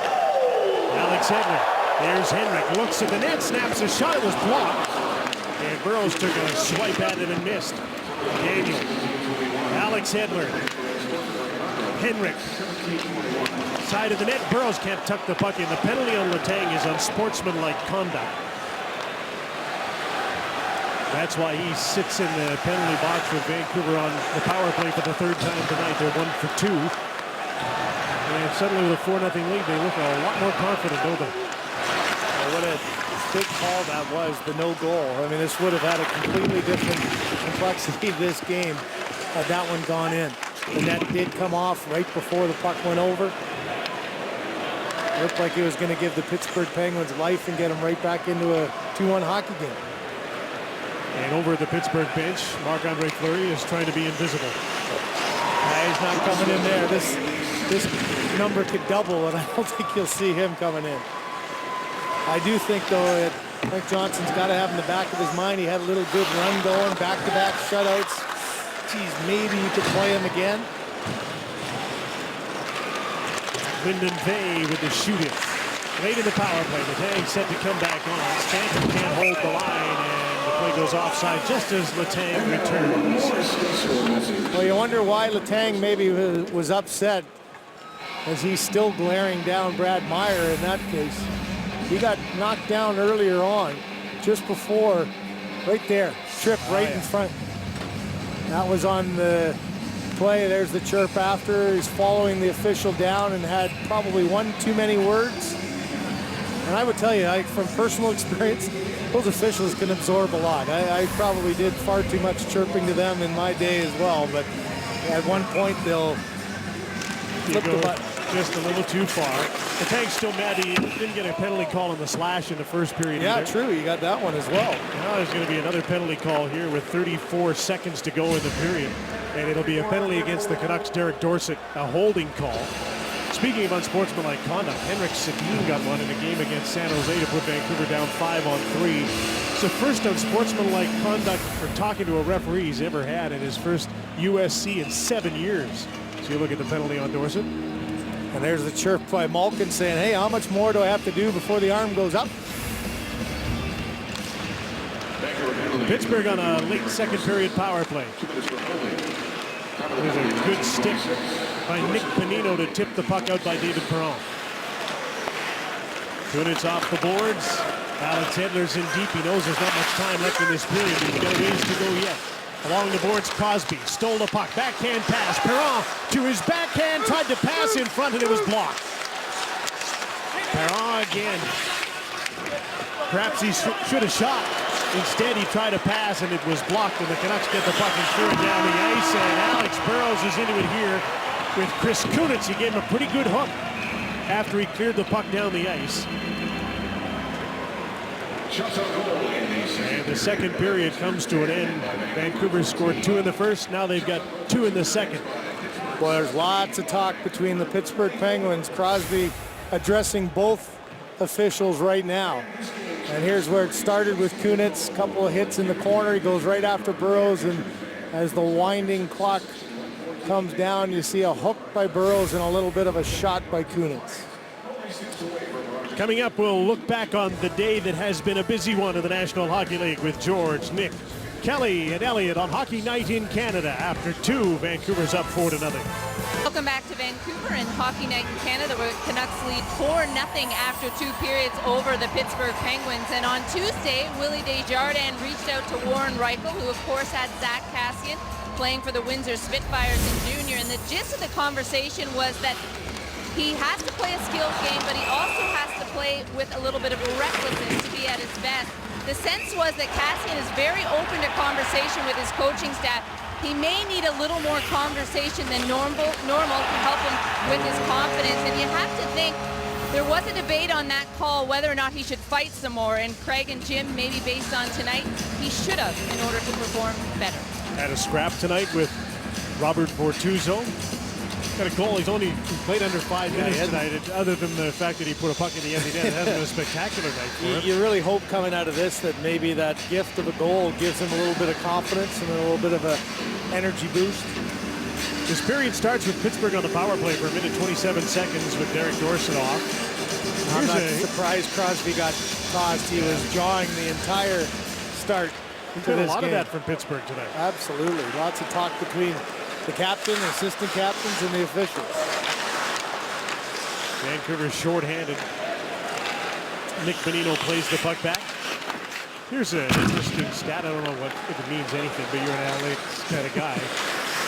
Alex Edler. There's Henrik. Looks at the net. Snaps a shot. It was blocked. And Burrows took a swipe at it and missed. Daniel. Alex Edler. Henrik. Side of the net. Burrows can't tuck the puck in. The penalty on Letang is unsportsmanlike conduct. That's why he sits in the penalty box with Vancouver on the power play for the 3rd time tonight. They're 1 for 2. And suddenly with a 4-0 lead, they look a lot more confident, don't they? What a big call that was, the no goal. I mean, this would have had a completely different complexity of this game had that one gone in. The net did come off right before the puck went over. It looked like it was going to give the Pittsburgh Penguins life and get them right back into a 2-1 hockey game. And over at the Pittsburgh bench, Marc-Andre Fleury is trying to be invisible. He's not coming in there. This number could double, and I don't think you'll see him coming in. I do think, though, that Frank Johnson's got to have in the back of his mind. He had a little good run going, back-to-back shutouts. Geez, maybe you could play him again. Lyndon Vay with the shooting. Late in the power play. The Letang set to come back on. Stanton can't hold the line, and the play goes offside just as Letang returns. Well, you wonder why Letang maybe was upset, as he's still glaring down Brad Meyer in that case. He got knocked down earlier on, just before, right there, trip right in front. That was on the play. There's the chirp after. He's following the official down and had probably one too many words. And I would tell you, from personal experience, those officials can absorb a lot. I probably did far too much chirping to them in my day as well, but at one point they'll flip the button. Just a little too far. The Tank's still mad he didn't get a penalty call on the slash in the first period. Yeah, either. True. You got that one as well. Now there's going to be another penalty call here with 34 seconds to go in the period. And it'll be a penalty against the Canucks' Derek Dorsett, a holding call. Speaking of unsportsmanlike conduct, Henrik Sedin got one in a game against San Jose to put Vancouver down 5-on-3. It's the first unsportsmanlike conduct for talking to a referee he's ever had in his first USC in 7 years. So you look at the penalty on Dorsett. And there's the chirp by Malkin saying, hey, how much more do I have to do before the arm goes up? Pittsburgh on a late second period power play. There's a good stick by Nick Panino to tip the puck out by David Perron. Kunitz off the boards. Alex Edler's in deep. He knows there's not much time left in this period. He's got a ways to go yet. Along the boards, Crosby stole the puck. Backhand pass. Perron to his backhand. Tried to pass in front, and it was blocked. Perron again. Perhaps he should have shot. Instead, he tried to pass, and it was blocked, and the Canucks get the puck and threw it down the ice, and Alex Burrows is into it here with Chris Kunitz. He gave him a pretty good hook after he cleared the puck down the ice. And the second period comes to an end. Vancouver scored 2 in the first. Now they've got 2 in the second. Well, there's lots of talk between the Pittsburgh Penguins. Crosby addressing both officials right now. And here's where it started with Kunitz. A couple of hits in the corner. He goes right after Burrows, and as the winding clock comes down, you see a hook by Burrows and a little bit of a shot by Kunitz. Coming up, we'll look back on the day that has been a busy one in the National Hockey League with George, Nick, Kelly, and Elliot on Hockey Night in Canada. After 2, Vancouver's up 4-0. Welcome back to Vancouver and Hockey Night in Canada, where Canucks lead 4-0 after 2 periods over the Pittsburgh Penguins. And on Tuesday, Willie Desjardins reached out to Warren Reichel, who of course had Zack Kassian playing for the Windsor Spitfires in junior. And the gist of the conversation was that he has to play a skilled game, but he also has to play with a little bit of recklessness to be at his best. The sense was that Kassian is very open to conversation with his coaching staff. He may need a little more conversation than normal to help him with his confidence. And you have to think there was a debate on that call whether or not he should fight some more. And Craig and Jim, maybe based on tonight, he should have in order to perform better. Had a scrap tonight with Robert Bortuzzo. Got a goal. He's only played under 5 minutes tonight. Other than the fact that he put a puck in the empty net, it hasn't been a spectacular night for him. You really hope coming out of this that maybe that gift of a goal gives him a little bit of confidence and a little bit of a energy boost. This period starts with Pittsburgh on the power play for a minute 27 seconds with Derek Dorsett off. I'm not surprised Crosby got tossed. He was jawing the entire start. We've got a lot of that from Pittsburgh today. Absolutely. Lots of talk between the captain, assistant captains, and the officials. Vancouver's shorthanded. Nick Bonino plays the puck back. Here's an interesting stat. I don't know if it means anything, but you're an analytics kind of guy.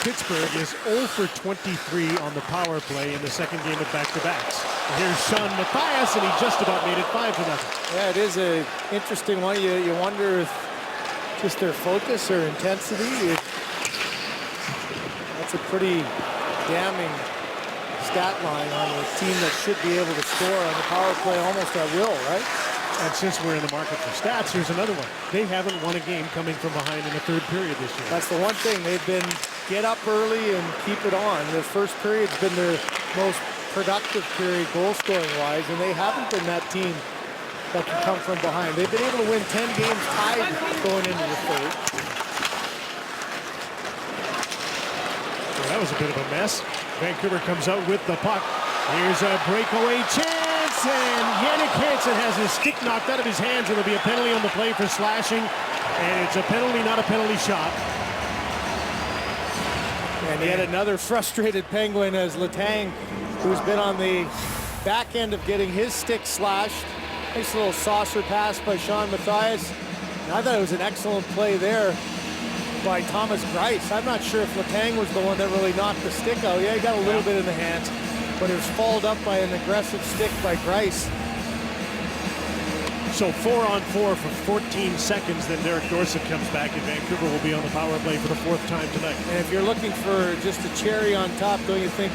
Pittsburgh is 0 for 23 on the power play in the second game of back-to-backs. Here's Sean Matthias, and he just about made it 5-0. Yeah, it is an interesting one. You wonder if just their focus or intensity. That's a pretty damning stat line on a team that should be able to score on the power play almost at will, right? And since we're in the market for stats, here's another one. They haven't won a game coming from behind in the third period this year. That's the one thing. They've been get up early and keep it on. The first period's been their most productive period goal-scoring wise, and they haven't been that team that can come from behind. They've been able to win 10 games tied going into the third. Well, that was a bit of a mess. Vancouver comes out with the puck. Here's a breakaway chance, and Jannik Hansen has his stick knocked out of his hands, and there'll be a penalty on the play for slashing, and it's a penalty, not a penalty shot. And yet another frustrated Penguin as Letang, who's been on the back end of getting his stick slashed. Nice little saucer pass by Sean Matthias. And I thought it was an excellent play there by Thomas Greiss. I'm not sure if Letang was the one that really knocked the stick out. Yeah, he got a little bit in the hands, but it was followed up by an aggressive stick by Greiss. So 4-on-4 for 14 seconds, then Derek Dorsett comes back, and Vancouver will be on the power play for the 4th time tonight. And if you're looking for just a cherry on top, don't you think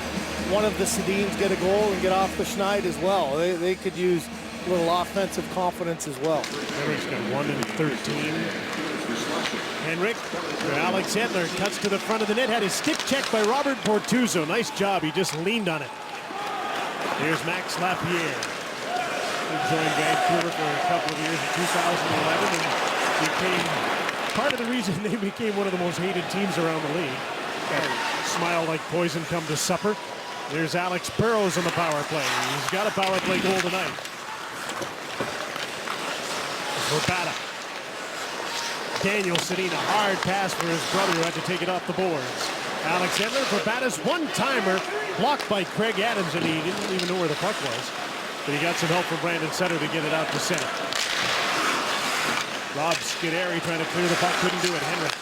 one of the Sedins get a goal and get off the schneid as well? They could use a little offensive confidence as well. Henrik's got 1 in 13. Henrik, Alex Edler cuts to the front of the net, had his stick checked by Robert Bortuzzo. Nice job, he just leaned on it. Here's Max Lapierre. He joined Vancouver for a couple of years in 2011 and became part of the reason they became one of the most hated teams around the league. Smile like poison come to supper. There's Alex Burrows on the power play. He's got a power play goal tonight. Verbata. Daniel Sedina, hard pass for his brother who had to take it off the boards. Alex Edler, Verbata's one-timer, blocked by Craig Adams, and he didn't even know where the puck was. But he got some help from Brandon Sutter to get it out to center. Rob Scuderi trying to clear the puck, couldn't do it. Henrik.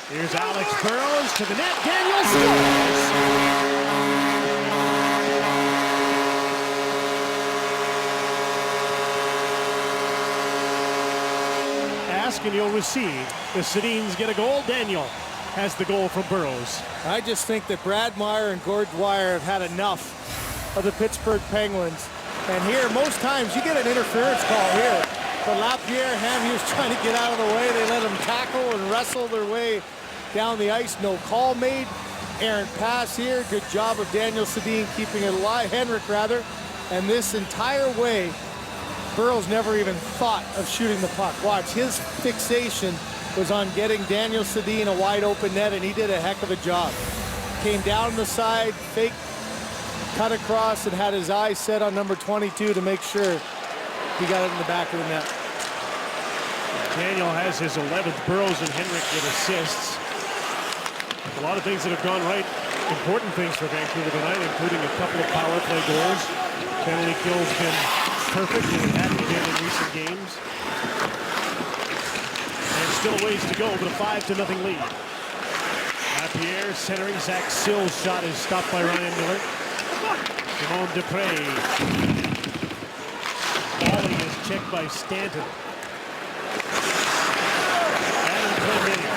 Here's Alex Burrows to the net. Daniel scores! Ask and you'll receive. The Sedins get a goal. Daniel has the goal from Burrows. I just think that Brad Meyer and Gord Dwyer have had enough of the Pittsburgh Penguins. And here, most times, you get an interference call here. But Lapierre, Hamhuis trying to get out of the way. They let them tackle and wrestle their way down the ice. No call made. Errant pass here. Good job of Daniel Sedin keeping it alive. Henrik, rather. And this entire way, Burrows never even thought of shooting the puck. Watch, his fixation was on getting Daniel Sedin a wide open net, and he did a heck of a job. Came down the side, fake, cut across, and had his eyes set on number 22 to make sure he got it in the back of the net. Daniel has his 11th. Burrows and Henrik with assists. A lot of things that have gone right. Important things for Vancouver tonight, including a couple of power play goals. Penalty kills been perfect, and it hadn't been in recent games. And still a ways to go, but a 5-0 lead. Lapierre centering. Zach Sill's shot is stopped by Ryan Miller. Simon Dupre. Balling is checked by Stanton. Adam Clemente.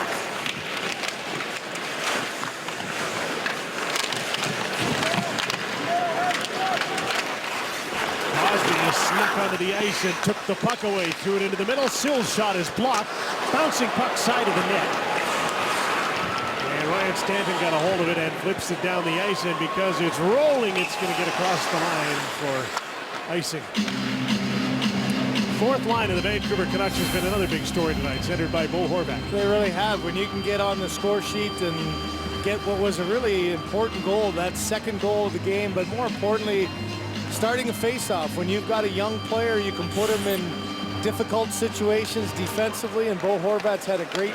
Crosby snuck onto the ice and took the puck away. Threw it into the middle. Sill's shot is blocked. Bouncing puck side of the net. And Ryan Stanton got a hold of it and flips it down the ice. And because it's rolling, it's going to get across the line for icing. Fourth line of the Vancouver Canucks has been another big story tonight, centered by Bo Horvat. They really have. When you can get on the score sheet and get what was a really important goal, that second goal of the game, but more importantly, starting a face-off. When you've got a young player, you can put him in difficult situations defensively, and Bo Horvat's had a great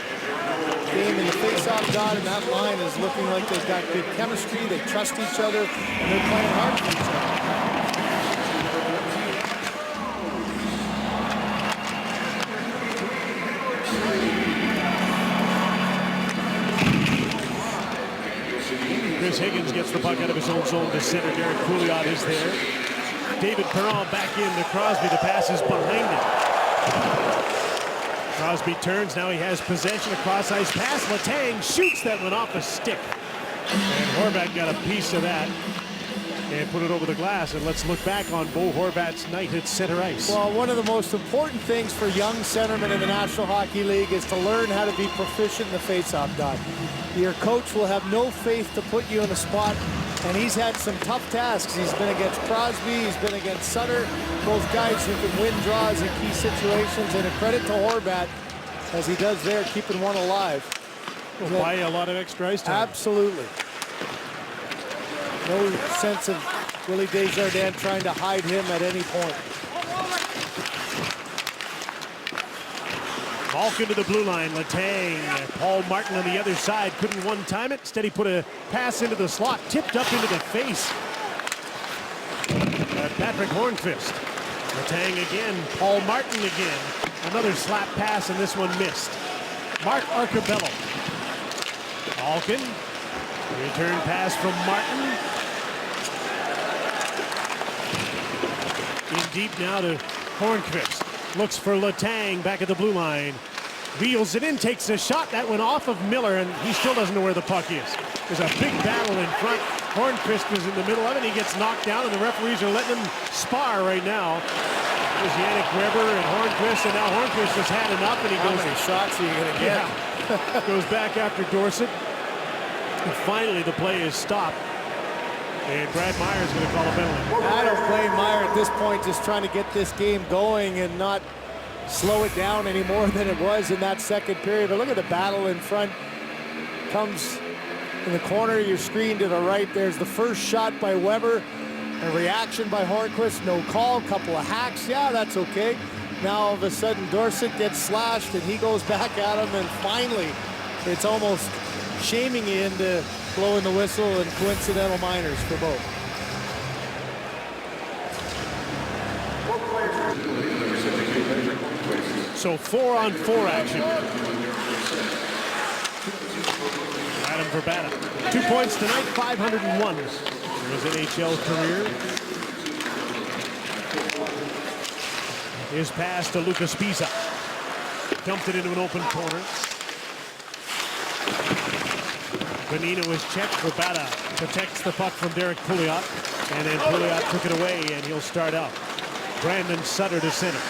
game in the face-off dot, and that line is looking like they've got good chemistry, they trust each other, and they're playing hard for each other. Chris Higgins gets the puck out of his own zone to center. Derek Pouliot is there. David Perron back in to Crosby. The pass is behind him. Crosby turns. Now he has possession. A cross-ice pass. Letang shoots that one off a stick. And Horvat got a piece of that and put it over the glass. And let's look back on Bo Horvat's night at center ice. Well, one of the most important things for young centermen in the National Hockey League is to learn how to be proficient in the face-off dot. Your coach will have no faith to put you in a spot, and he's had some tough tasks. He's been against Crosby, he's been against Sutter, both guys who can win draws in key situations, and a credit to Horvat, as he does there, keeping one alive. Will buy a lot of extra ice time. Absolutely. No sense of Willie Desjardins trying to hide him at any point. Malkin to the blue line. Letang. Paul Martin on the other side. Couldn't one-time it. Instead, he put a pass into the slot. Tipped up into the face. Patrick Hornqvist. Letang again. Paul Martin again. Another slap pass, and this one missed. Mark Arcabello. Malkin. Return pass from Martin. In deep now to Hornqvist. Looks for Letang back at the blue line. Wheels it in, takes a shot. That went off of Miller, and he still doesn't know where the puck is. There's a big battle in front. Hornqvist is in the middle of it. He gets knocked down, and the referees are letting him spar right now. There's Yannick Weber and Hornqvist, and now Hornqvist has had enough, and he goes... How many shots are you going to get? Yeah. Goes back after Dorsett. And finally, the play is stopped. And Brad Meyer is going to call a penalty. I don't blame Meyer at this point, just trying to get this game going and not slow it down any more than it was in that second period. But look at the battle in front. Comes in the corner of your screen to the right. There's the first shot by Weber. A reaction by Hornqvist. No call. Couple of hacks. Yeah, that's okay. Now all of a sudden Dorsett gets slashed and he goes back at him. And finally, it's almost shaming you into blowing the whistle and coincidental minors for both. So 4-on-4 action. Adam Verbata. 2 points tonight, 501 in his NHL career. His pass to Lucas Pisa. Dumped it into an open corner. Bonino is checked. Verbata protects the puck from Derek Pouliot. And then Pouliot took it away, and he'll start out. Brandon Sutter to center.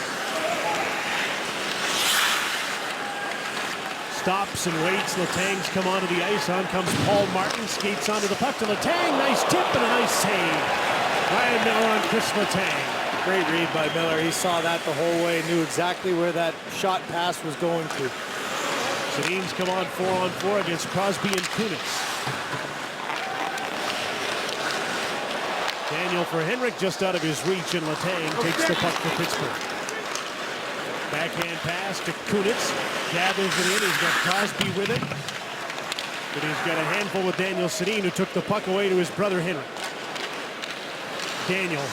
Stops and waits. Letang's come onto the ice. On comes Paul Martin. Skates onto the puck to Letang. Nice tip and a nice save. Ryan Miller on Chris Letang. Great read by Miller. He saw that the whole way. Knew exactly where that shot pass was going to. Sedin's come on 4-on-4 against Crosby and Kunitz. Daniel for Henrik just out of his reach, and Letang takes the puck for Pittsburgh. Backhand pass to Kunitz. Gathers it in. He's got Crosby with it. But he's got a handful with Daniel Sedin, who took the puck away to his brother Henrik. Daniel.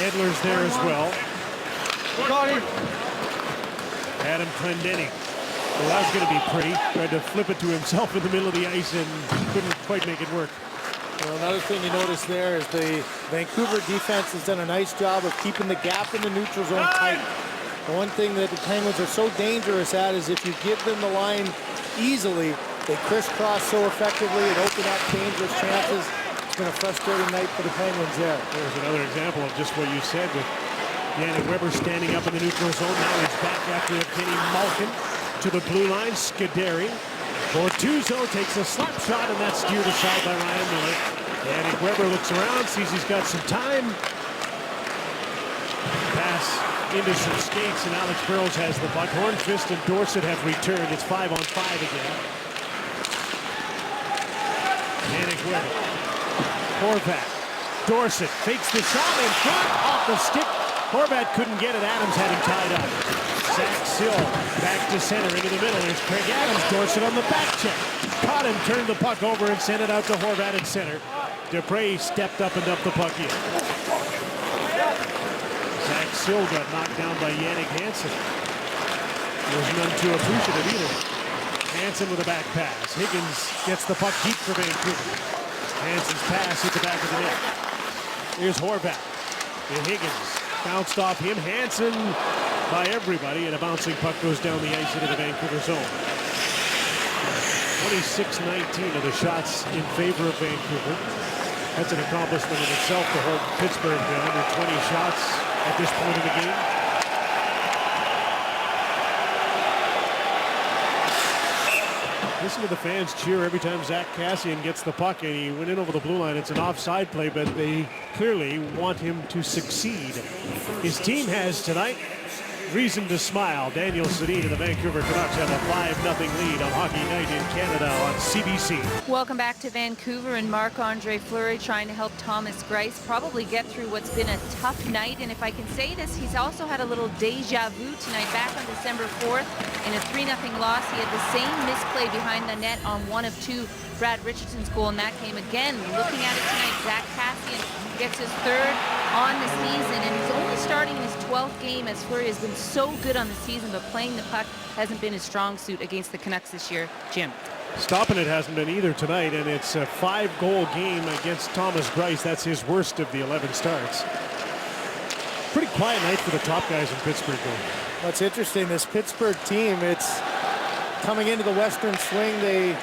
Edler's there as well. Adam Clendening. Well, that was going to be pretty. Tried to flip it to himself in the middle of the ice and couldn't quite make it work. Well, another thing you notice there is the Vancouver defense has done a nice job of keeping the gap in the neutral zone tight. The one thing that the Penguins are so dangerous at is if you give them the line easily, they crisscross so effectively and open up dangerous chances. It's been a frustrating night for the Penguins there. There's another example of just what you said with Yannick Weber standing up in the neutral zone. Now he's back after Evgeny Malkin to the blue line. Scuderi. Bortuzzo takes a slap shot, and that's steered aside by Ryan Miller. Yannick Weber looks around, sees he's got some time. Pass into some skates, and Alex Burrows has the puck. Hornqvist and Dorsett have returned. It's 5-on-5 again. Yannick Weber. Horvat. Dorsett fakes the shot in front, off the stick. Horvat couldn't get it. Adams had him tied up. Zach Sill back to center into the middle. There's Craig Adams. Dorsett on the back check. Caught him, turned the puck over, and sent it out to Horvat at center. Dupre stepped up and dumped the puck in. Zach Sill got knocked down by Yannick Hansen. He was none too appreciative either. Hansen with a back pass. Higgins gets the puck deep for Vancouver. Hansen's pass hit the back of the net. Here's Horvat. And Higgins bounced off him. Hansen by everybody, and a bouncing puck goes down the ice into the Vancouver zone. 26-19 of the shots in favor of Vancouver. That's an accomplishment in itself to hold Pittsburgh to under 20 shots at this point in the game. Listen to the fans cheer every time Zach Kassian gets the puck, and he went in over the blue line. It's an offside play, but they clearly want him to succeed. His team has tonight reason to smile. Daniel Sedin and the Vancouver Canucks have a 5-0 lead on Hockey Night in Canada on CBC. Welcome back to Vancouver, and Marc-Andre Fleury trying to help Thomas Greiss probably get through what's been a tough night. And if I can say this, he's also had a little deja vu tonight. Back on December 4th in a 3-0 loss, he had the same misplay behind the net on one of two Brad Richardson's goal, and that came again. Looking at it tonight, Zach Kassian gets his third on the season, and he's only starting his 12th game, as Fleury has been so good on the season, but playing the puck hasn't been his strong suit against the Canucks this year. Jim. Stopping it hasn't been either tonight, and it's a 5-goal game against Thomas Greiss. That's his worst of the 11 starts. Pretty quiet night for the top guys in Pittsburgh, though. What's interesting, this Pittsburgh team, it's coming into the Western swing. They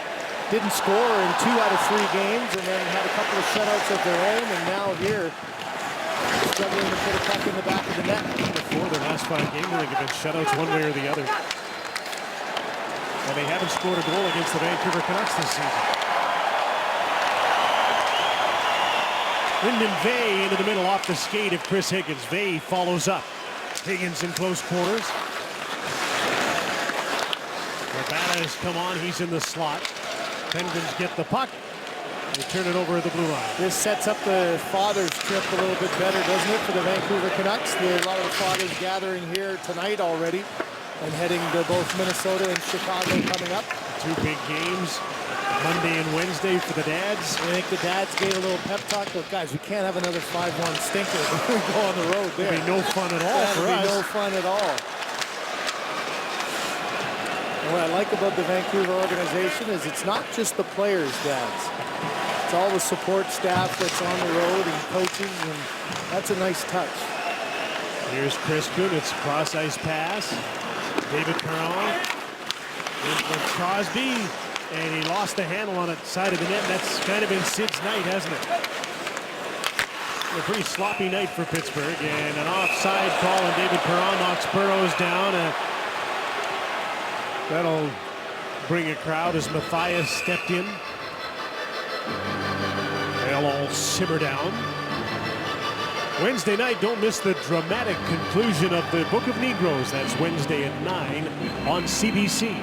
didn't score in 2 out of 3 games, and then had a couple of shutouts of their own, and now here struggling to put a puck in the back of the net. Before their last 5 games, I think have been shutouts one way or the other. And they haven't scored a goal against the Vancouver Canucks this season. Lyndon Vey into the middle off the skate of Chris Higgins. Vey follows up. Higgins in close quarters. Verbata has come on. He's in the slot. Penguins get the puck. They turn it over at the blue line. This sets up the fathers trip a little bit better, doesn't it, for the Vancouver Canucks? A lot of the fathers gathering here tonight already and heading to both Minnesota and Chicago coming up. 2 big games, Monday and Wednesday for the dads. I think the dads gave a little pep talk. Look, guys, we can't have another 5-1 stinker when we go on the road there. It'll be no fun at all for us. No fun at all. What I like about the Vancouver organization is it's not just the players, dads. It's all the support staff that's on the road and coaches, and that's a nice touch. Here's Chris Kunitz, cross-ice pass. David Perron. In for Crosby, and he lost the handle on the side of the net. That's kind of been Sid's night, hasn't it? A pretty sloppy night for Pittsburgh, and an offside call, and David Perron knocks Burrows down. That'll bring a crowd as Matthias stepped in. They'll all simmer down. Wednesday night, don't miss the dramatic conclusion of the Book of Negroes. That's Wednesday at 9 on CBC.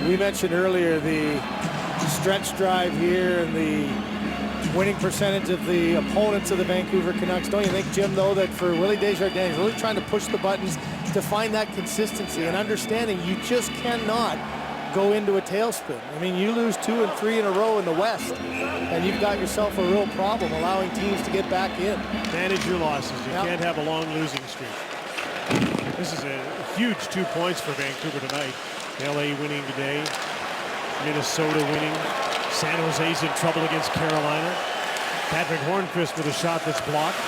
We mentioned earlier the stretch drive here and the winning percentage of the opponents of the Vancouver Canucks. Don't you think, Jim, though, that for Willie Desjardins, really trying to push the buttons to find that consistency and understanding you just cannot go into a tailspin. I mean, you lose 2 and 3 in a row in the West, and you've got yourself a real problem allowing teams to get back in. Manage your losses. You can't have a long losing streak. This is a huge 2 points for Vancouver tonight. LA winning today. Minnesota winning. San Jose's in trouble against Carolina. Patrick Hornqvist with a shot that's blocked.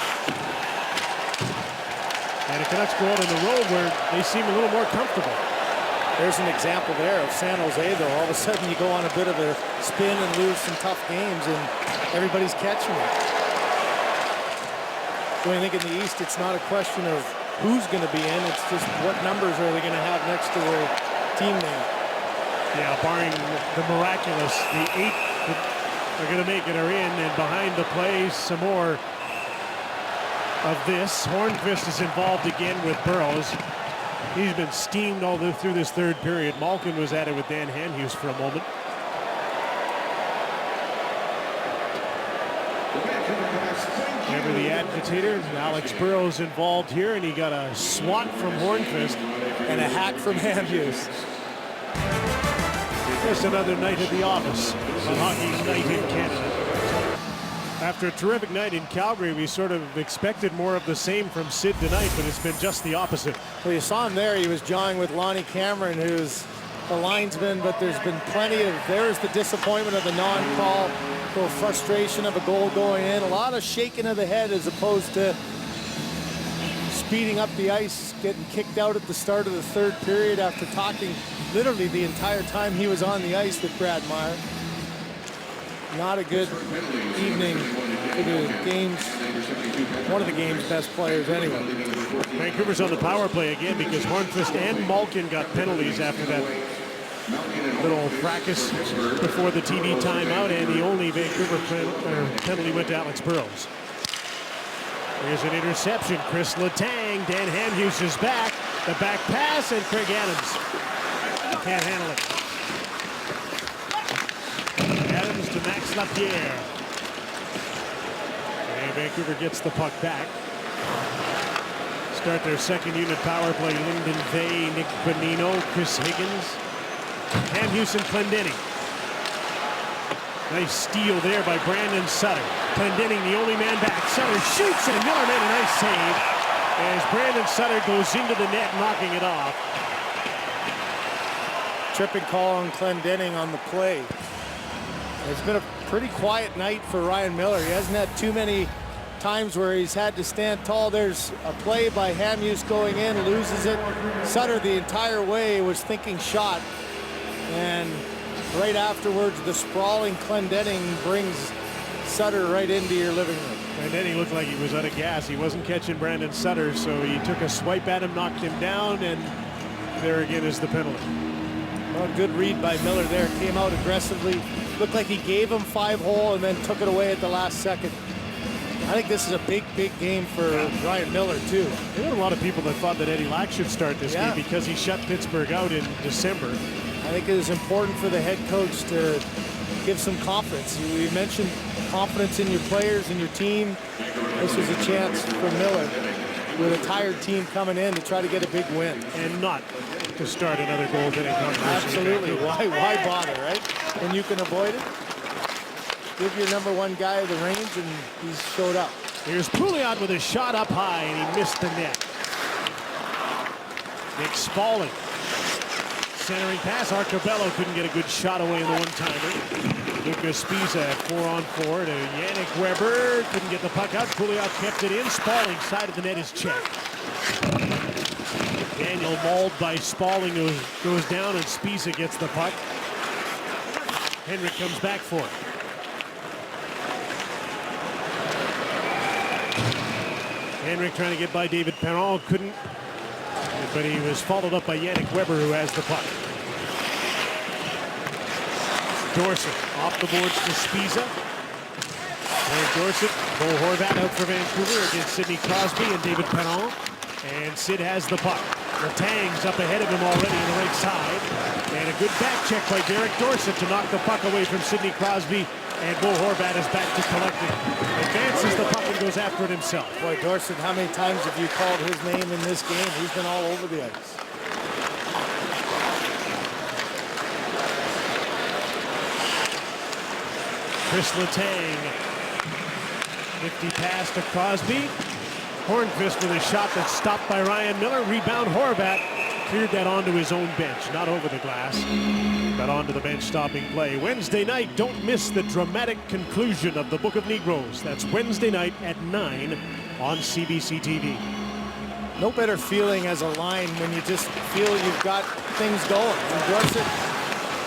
And the Canucks go out on the road where they seem a little more comfortable. There's an example there of San Jose, though. All of a sudden you go on a bit of a spin and lose some tough games, and everybody's catching it. So I think in the East, it's not a question of who's going to be in. It's just what numbers are they going to have next to their team name. Yeah, barring the miraculous, the 8 that are going to make it are in, and behind the play, some more of this. Hornqvist is involved again with Burrows. He's been steamed all through this third period. Malkin was at it with Dan Hamhuis for a moment. Remember the agitator, Alex Burrows involved here, and he got a swat from Hornqvist and a hack from Hamhuis. Just another night at the office on Hockey Night in Canada. After a terrific night in Calgary, we sort of expected more of the same from Sid tonight, but it's been just the opposite. Well, you saw him there. He was jawing with Lonnie Cameron, who's the linesman, but there's been plenty of, there's the disappointment of the non-call, the frustration of a goal going in, a lot of shaking of the head as opposed to speeding up the ice, getting kicked out at the start of the third period after talking literally the entire time he was on the ice with Brad Meyer. Not a good evening for the game's, one of the game's best players anyway. Vancouver's on the power play again because Hornqvist and Malkin got penalties after that little fracas before the TV timeout, and the only Vancouver penalty went to Alex Burrows. Here's an interception. Chris Letang, Dan Hamhuis is back. The back pass, and Craig Adams can't handle it. Adams to Max Lapierre. And Vancouver gets the puck back. Start their second unit power play. Lyndon Vay, Nick Bonino, Chris Higgins, Hamhuis and Clendening. Nice steal there by Brandon Sutter. Clendening, the only man back. Sutter shoots, and Miller made a nice save as Brandon Sutter goes into the net, knocking it off. Tripping call on Clendening on the play. It's been a pretty quiet night for Ryan Miller. He hasn't had too many times where he's had to stand tall. There's a play by Hamhuis going in, loses it. Sutter the entire way was thinking shot, and right afterwards the sprawling Clendening brings Sutter right into your living room. And then he looked like he was out of gas. He wasn't catching Brandon Sutter, so he took a swipe at him, knocked him down, and there again is the penalty. Well, good read by Miller there. Came out aggressively. Looked like he gave him 5-hole and then took it away at the last second. I think this is a big, big game for Ryan Miller, too. There were a lot of people that thought that Eddie Lack should start this game because he shut Pittsburgh out in December. I think it is important for the head coach to give some confidence. You mentioned confidence in your players and your team. This was a chance for Miller with a tired team coming in to try to get a big win. And not to start another goaltending controversy. Absolutely. Why bother, right? When you can avoid it. Give your number one guy the range, and he's showed up. Here's Pouliot with a shot up high, and he missed the net. Nick Spaulding centering pass. Arcobello couldn't get a good shot away in the one-timer. Lucas Spiza 4-on-4 to Yannick Weber. Couldn't get the puck out. Pouliot kept it in. Spalling side of the net is checked. Daniel mauled by Spalling, who goes down, and Spiza gets the puck. Henrik comes back for it. Henrik trying to get by David Perron, couldn't, but he was followed up by Yannick Weber, who has the puck. Dorsett off the boards to Spiza. Derek Dorsett, Bo Horvat out for Vancouver against Sidney Crosby and David Perron. And Sid has the puck. Letang's up ahead of him already on the right side. And a good back check by Derek Dorsett to knock the puck away from Sidney Crosby. And Bo Horvat is back to collecting. Advances the puck and goes after it himself. Boy, Dorsett, how many times have you called his name in this game? He's been all over the ice. Chris Letang. 50 pass to Crosby. Hornqvist with a shot that's stopped by Ryan Miller. Rebound Horvat. Cleared that onto his own bench. Not over the glass, but onto the bench stopping play. Wednesday night, don't miss the dramatic conclusion of the Book of Negroes. That's Wednesday night at 9 on CBC TV. No better feeling as a line when you just feel you've got things going. And Dorsett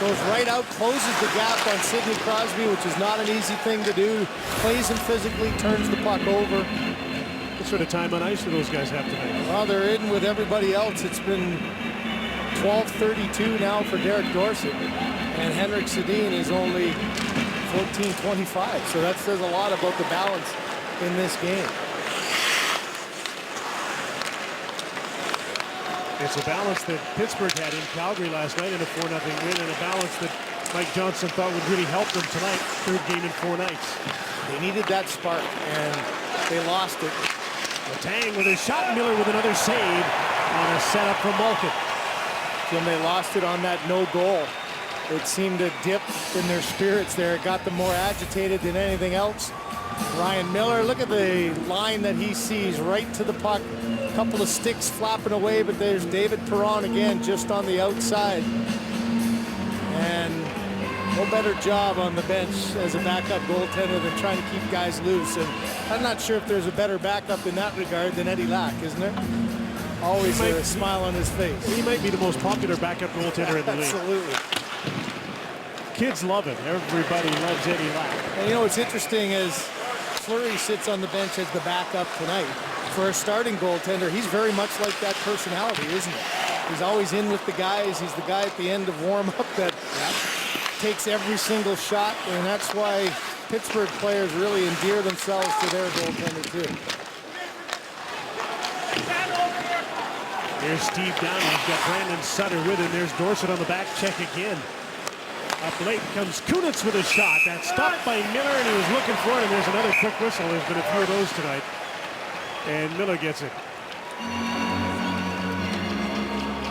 goes right out, closes the gap on Sidney Crosby, which is not an easy thing to do. Plays him physically, turns the puck over. What sort of time on ice do those guys have to make? Well, they're in with everybody else. It's been 12:32 now for Derek Dorsett. And Henrik Sedin is only 14:25. So that says a lot about the balance in this game. It's a balance that Pittsburgh had in Calgary last night in a 4-0 win, and a balance that Mike Johnson thought would really help them tonight. Third game in 4 nights. They needed that spark, and they lost it. Letang with a shot, Miller with another save on a setup from Malkin. When they lost it on that no goal, it seemed to dip in their spirits there. It got them more agitated than anything else. Ryan Miller, look at the line that he sees right to the puck. A couple of sticks flapping away, but there's David Perron again just on the outside. And no better job on the bench as a backup goaltender than trying to keep guys loose. And I'm not sure if there's a better backup in that regard than Eddie Lack, isn't there? Always a smile on his face. He might be the most popular backup goaltender in the league. Absolutely. Kids love him. Everybody loves Eddie Lack. And you know what's interesting is Fleury sits on the bench as the backup tonight. For a starting goaltender, he's very much like that personality, isn't he? He's always in with the guys. He's the guy at the end of warm-up that takes every single shot, and that's why Pittsburgh players really endear themselves to their goaltender, too. Here's Steve Downing. He's got Brandon Sutter with him. There's Dorsett on the back check again. Up late comes Kunitz with a shot. That's stopped by Miller, and he was looking for it, and there's another quick whistle. There's been a few of those tonight. And Miller gets it.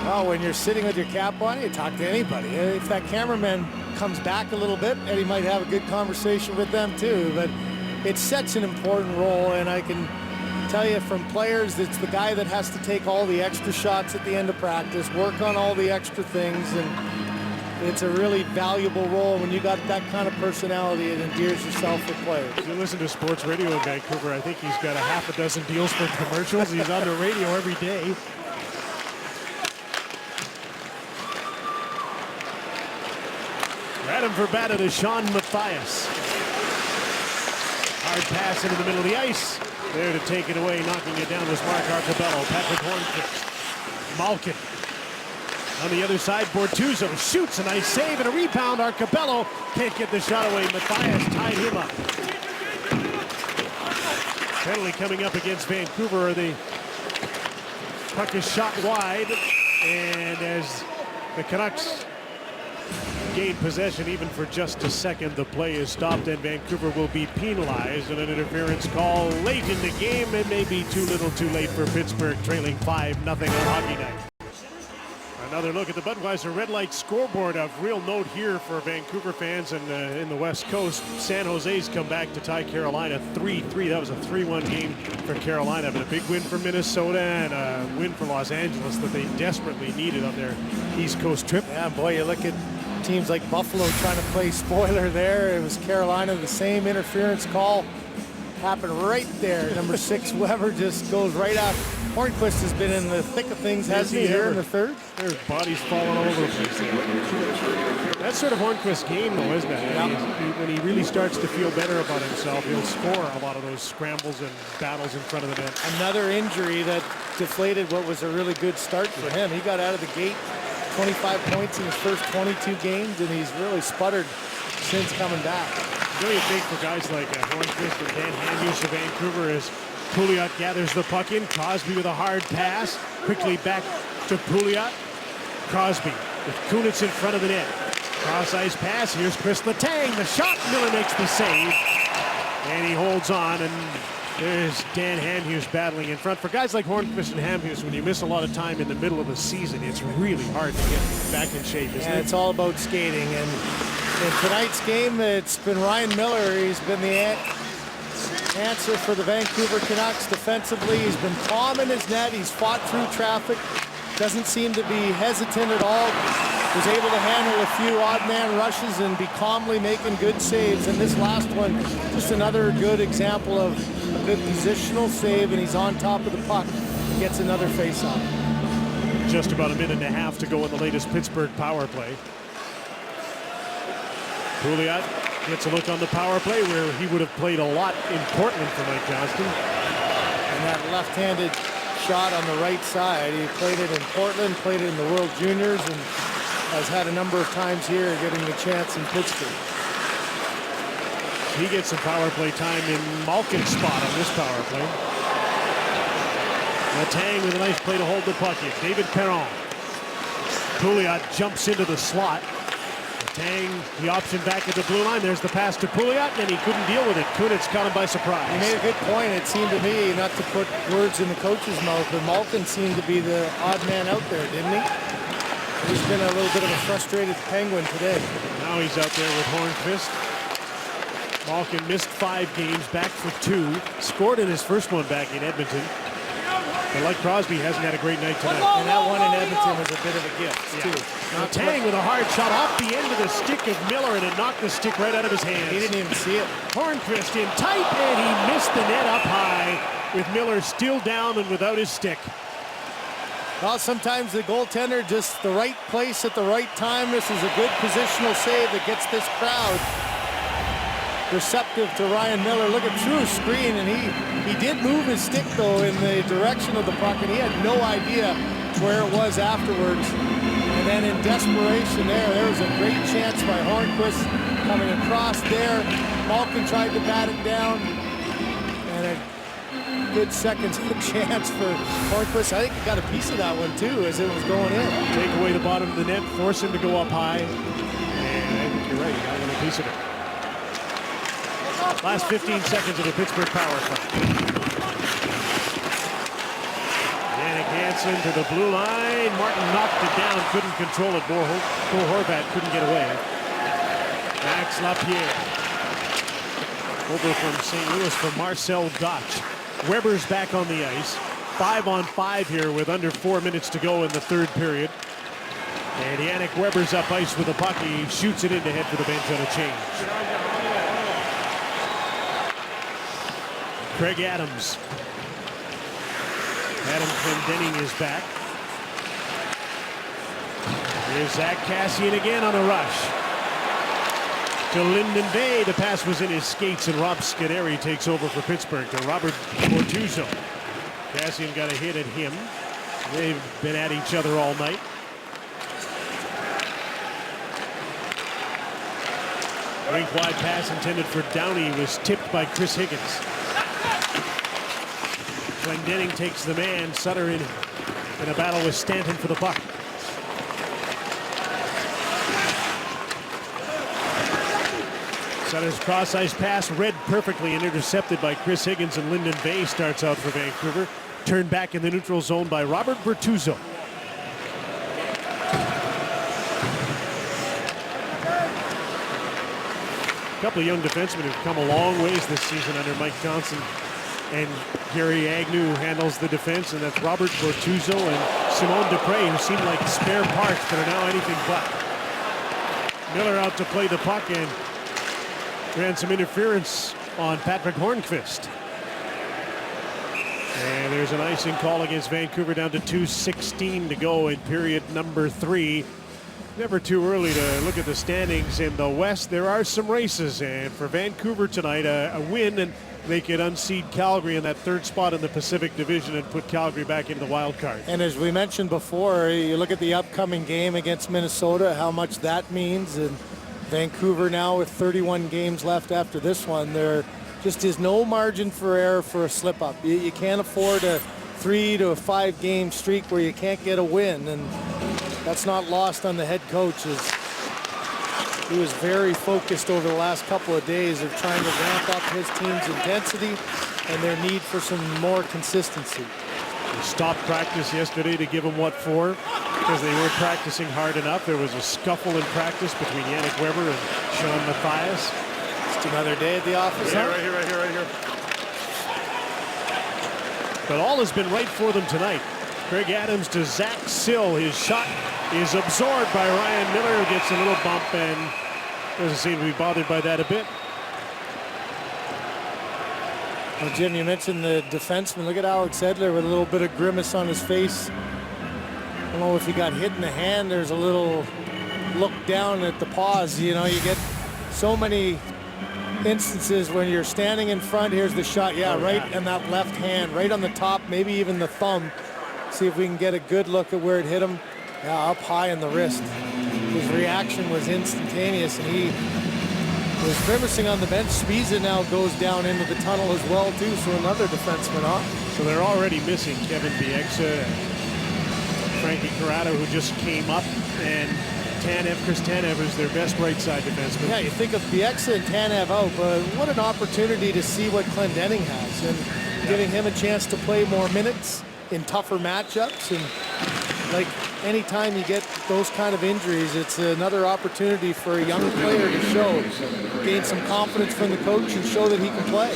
Well, when you're sitting with your cap on, you talk to anybody. If that cameraman comes back a little bit, Eddie might have a good conversation with them too. But it's such an important role, and I can tell you from players, it's the guy that has to take all the extra shots at the end of practice, work on all the extra things, and it's a really valuable role. When you got that kind of personality, it endears yourself with players. If you listen to sports radio in Vancouver, I think he's got a half a dozen deals for commercials. He's on the radio every day. Adam Verbata to Sean Mathias. Hard pass into the middle of the ice. There to take it away, knocking it down was Mark Arcobello. Patrick Hornqvist. Malkin. On the other side, Bortuzzo shoots a nice save and a rebound. Arcobello can't get the shot away. Mathias tied him up. Penalty coming up against Vancouver. The puck is shot wide, and as the Canucks gain possession even for just a second, the play is stopped and Vancouver will be penalized, and an interference call late in the game. It may be too little too late for Pittsburgh, trailing 5-0 on Hockey Night. Another look at the Budweiser Red Light scoreboard. Of real note here for Vancouver fans and in the West Coast. San Jose's come back to tie Carolina 3-3. That was a 3-1 game for Carolina, but a big win for Minnesota and a win for Los Angeles that they desperately needed on their East Coast trip. Yeah, boy, you look at teams like Buffalo trying to play spoiler there. It was Carolina, the same interference call happened right there. Number 6 Weber just goes right out. Hornquist has been in the thick of things, hasn't he, here in the third? Their bodies falling all over the place there. That's sort of Hornquist's game, though, isn't it? Yeah. When he really starts to feel better about himself, he'll score a lot of those scrambles and battles in front of the net. Another injury that deflated what was a really good start for him. He got out of the gate 25 points in his first 22 games, and he's really sputtered since coming back. What do you think for guys like Hornquist and Dan Hamhuis of Vancouver as Pouliot gathers the puck in? Crosby with a hard pass. Quickly back to Pouliot. Crosby with Kunitz in front of the net. Cross-ice pass. Here's Chris Letang. The shot. Miller makes the save. And he holds on. And there's Dan Hamhuis battling in front. For guys like Hornquist and Hamhuis, when you miss a lot of time in the middle of the season, it's really hard to get back in shape, isn't it? It's all about skating. And in tonight's game, it's been Ryan Miller. He's been the answer for the Vancouver Canucks defensively. He's been calm in his net. He's fought through traffic. Doesn't seem to be hesitant at all. Was able to handle a few odd man rushes and be calmly making good saves. And this last one, just another good example of a good positional save, and he's on top of the puck. Gets another face-off. Just about a minute and a half to go in the latest Pittsburgh power play. Pouliot gets a look on the power play where he would have played a lot in Portland for Mike Johnston. And that left-handed shot on the right side, he played it in Portland, played it in the World Juniors, and has had a number of times here getting the chance in Pittsburgh. He gets some power play time in Malkin's spot on this power play. Letang with a nice play to hold the puck in. David Perron. Pouliot jumps into the slot. Letang, the option back at the blue line. There's the pass to Pouliot, and he couldn't deal with it. Kunitz caught him by surprise. He made a good point. It seemed to me, not to put words in the coach's mouth, but Malkin seemed to be the odd man out there, didn't he? He's been a little bit of a frustrated Penguin today. Now he's out there with Hornquist. Malkin missed 5 games, back for 2. Scored in his first one back in Edmonton. But like Crosby, hasn't had a great night tonight. And that one in Edmonton was a bit of a gift, too. Letang with a hard shot off the end of the stick of Miller, and it knocked the stick right out of his hands. He didn't even see it. Hornquist in tight, and he missed the net up high with Miller still down and without his stick. Well, sometimes the goaltender just the right place at the right time. This is a good positional save that gets this crowd receptive to Ryan Miller. Looking through a screen, and he did move his stick, though, in the direction of the puck, and he had no idea where it was afterwards. And then in desperation there was a great chance by Hornquist coming across there. Malkin tried to bat it down, and a good second chance for Hornquist. I think he got a piece of that one, too, as it was going in. Take away the bottom of the net, force him to go up high, and I think you're right, he got a little piece of it. Last 15 seconds of the Pittsburgh power play. Jannik Hansen to the blue line. Martin knocked it down, couldn't control it. Bo Horvat couldn't get away. Max Lapierre. Over from St. Louis for Marcel Gotch. Weber's back on the ice. 5-on-5 here with under 4 minutes to go in the third period. And Yannick Weber's up ice with the puck. He shoots it in to head for the bench on a change. Craig Adams. Adam Clendening is back. Here's Zach Kassian again on a rush. To Lyndon Bay. The pass was in his skates, and Rob Scuderi takes over for Pittsburgh to Robert Bortuzzo. Kassian got a hit at him. They've been at each other all night. Rink wide pass intended for Downey was tipped by Chris Higgins. Clendening takes the man. Sutter in a battle with Stanton for the puck. Sutter's cross-ice pass read perfectly and intercepted by Chris Higgins, and Lyndon Bay starts out for Vancouver. Turned back in the neutral zone by Robert Bortuzzo. A couple of young defensemen who've come a long ways this season under Mike Johnson. And Gary Agnew handles the defense, and that's Robert Bortuzzo and Simone Dupre, who seem like spare parts but are now anything but. Miller out to play the puck and ran some interference on Patrick Hornqvist. And there's an icing call against Vancouver, down to 2:16 to go in period number 3. Never too early to look at the standings in the West. There are some races, and for Vancouver tonight, a win and they could unseed Calgary in that 3rd spot in the Pacific Division and put Calgary back into the wild card. And as we mentioned before, you look at the upcoming game against Minnesota, how much that means. And Vancouver now with 31 games left after this one, there just is no margin for error for a slip-up. You can't afford a 3 to 5 game streak where you can't get a win, and that's not lost on the head coach. He was very focused over the last couple of days of trying to ramp up his team's intensity and their need for some more consistency. They stopped practice yesterday to give them what for, because they weren't practicing hard enough. There was a scuffle in practice between Yannick Weber and Sean Matthias. Just another day at the office. Yeah, right here. But all has been right for them tonight. Craig Adams to Zach Sill. His shot is absorbed by Ryan Miller, who gets a little bump and doesn't seem to be bothered by that a bit. Well, Jim, you mentioned the defenseman. Look at Alex Edler with a little bit of grimace on his face. I don't know if he got hit in the hand. There's a little look down at the paws. You know, you get so many instances when you're standing in front. Here's the shot. Yeah, right in that left hand, right on the top, maybe even the thumb. See if we can get a good look at where it hit him. Yeah, up high in the wrist. His reaction was instantaneous, and he was grimacing on the bench. Spiza now goes down into the tunnel as well, too, so another defenseman off. So they're already missing Kevin Bieksa, Frankie Corrado, who just came up, and Chris Tanev is their best right side defenseman. Yeah, you think of Bieksa and Tanev out, but what an opportunity to see what Clendening has, and giving him a chance to play more minutes in tougher matchups. And like anytime you get those kind of injuries, it's another opportunity for a young player to show, gain some confidence from the coach and show that he can play.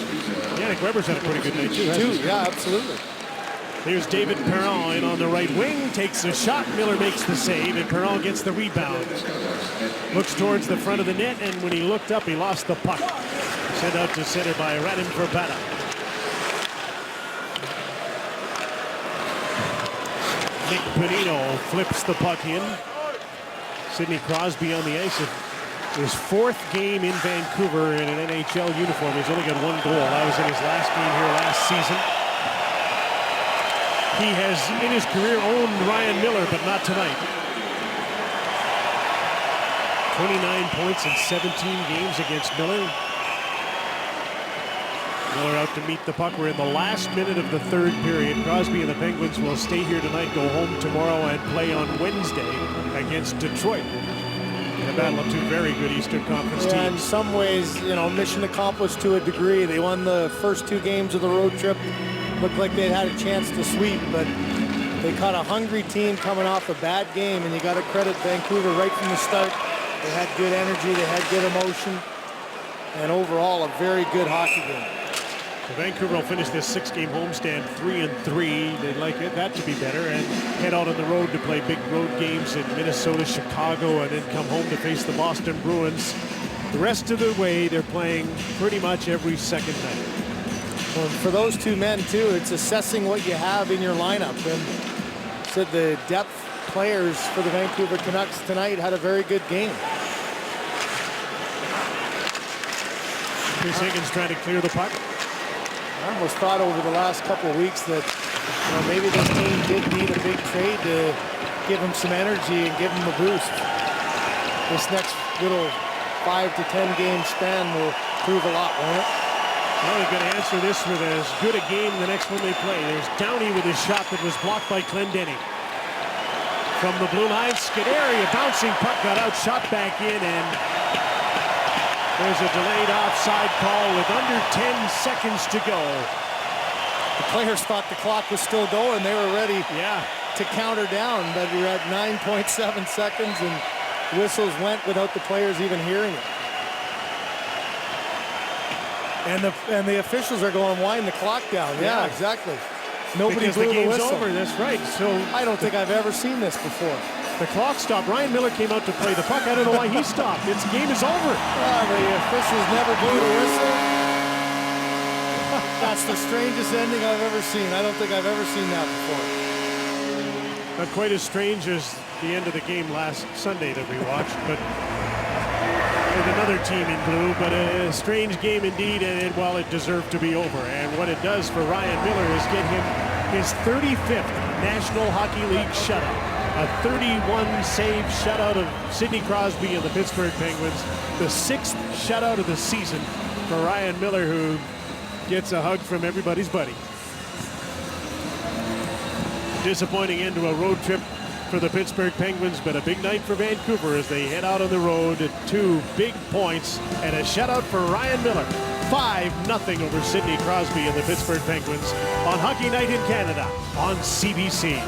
Yannick Weber's had a pretty good night too. Yeah, absolutely. Here's David Perron in on the right wing, takes a shot. Miller makes the save, and Perron gets the rebound. Looks towards the front of the net, and when he looked up, he lost the puck. Sent out to center by Radim Verbata. Nick Bonino flips the puck in. Sidney Crosby on the ice. His 4th game in Vancouver in an NHL uniform. He's only got 1 goal. That was in his last game here last season. He has, in his career, owned Ryan Miller, but not tonight. 29 points in 17 games against Miller. Miller out to meet the puck. We're in the last minute of the 3rd period. Crosby and the Penguins will stay here tonight, go home tomorrow, and play on Wednesday against Detroit. In a battle of 2 very good Eastern Conference teams. In some ways, you know, mission accomplished to a degree. They won the first 2 games of the road trip. Looked like they'd had a chance to sweep, but they caught a hungry team coming off a bad game, and you got to credit Vancouver right from the start. They had good energy, they had good emotion, and overall a very good hockey game. So Vancouver will finish this 6-game homestand 3-3. They'd like that to be better and head out on the road to play big road games in Minnesota, Chicago, and then come home to face the Boston Bruins. The rest of the way, they're playing pretty much every second night. Well, for those 2 men, too, it's assessing what you have in your lineup. And said the depth players for the Vancouver Canucks tonight had a very good game. Chris Higgins trying to clear the puck. I almost thought over the last couple of weeks that maybe this team did need a big trade to give them some energy and give them a boost. This next little 5 to 10 game span will prove a lot, won't it? Well, they're going to answer this with as good a game the next one they play. There's Downey with his shot that was blocked by Clendening. From the blue line, Scuderi, a bouncing puck got out, shot back in, and there's a delayed offside call with under 10 seconds to go. The players thought the clock was still going. They were ready to counter down, but we're at 9.7 seconds, and whistles went without the players even hearing it. And the officials are going, wind the clock down. Yeah, exactly. Nobody Because blew the game's whistle. over, that's right. So I don't think I've ever seen this before. the clock stopped. Ryan Miller came out to play the puck. I don't know why he stopped. Its game is over. The officials never blew the whistle. That's the strangest ending I've ever seen. I don't think I've ever seen that before. Not quite as strange as the end of the game last Sunday that we watched, but with another team in blue, but a strange game indeed, and while it deserved to be over. And what it does for Ryan Miller is get him his 35th National Hockey League shutout. A 31-save shutout of Sidney Crosby and the Pittsburgh Penguins. The 6th shutout of the season for Ryan Miller, who gets a hug from everybody's buddy. Disappointing end to a road trip for the Pittsburgh Penguins, but a big night for Vancouver as they head out on the road at 2 big points and a shutout for Ryan Miller. 5-0 over Sidney Crosby and the Pittsburgh Penguins on Hockey Night in Canada on CBC.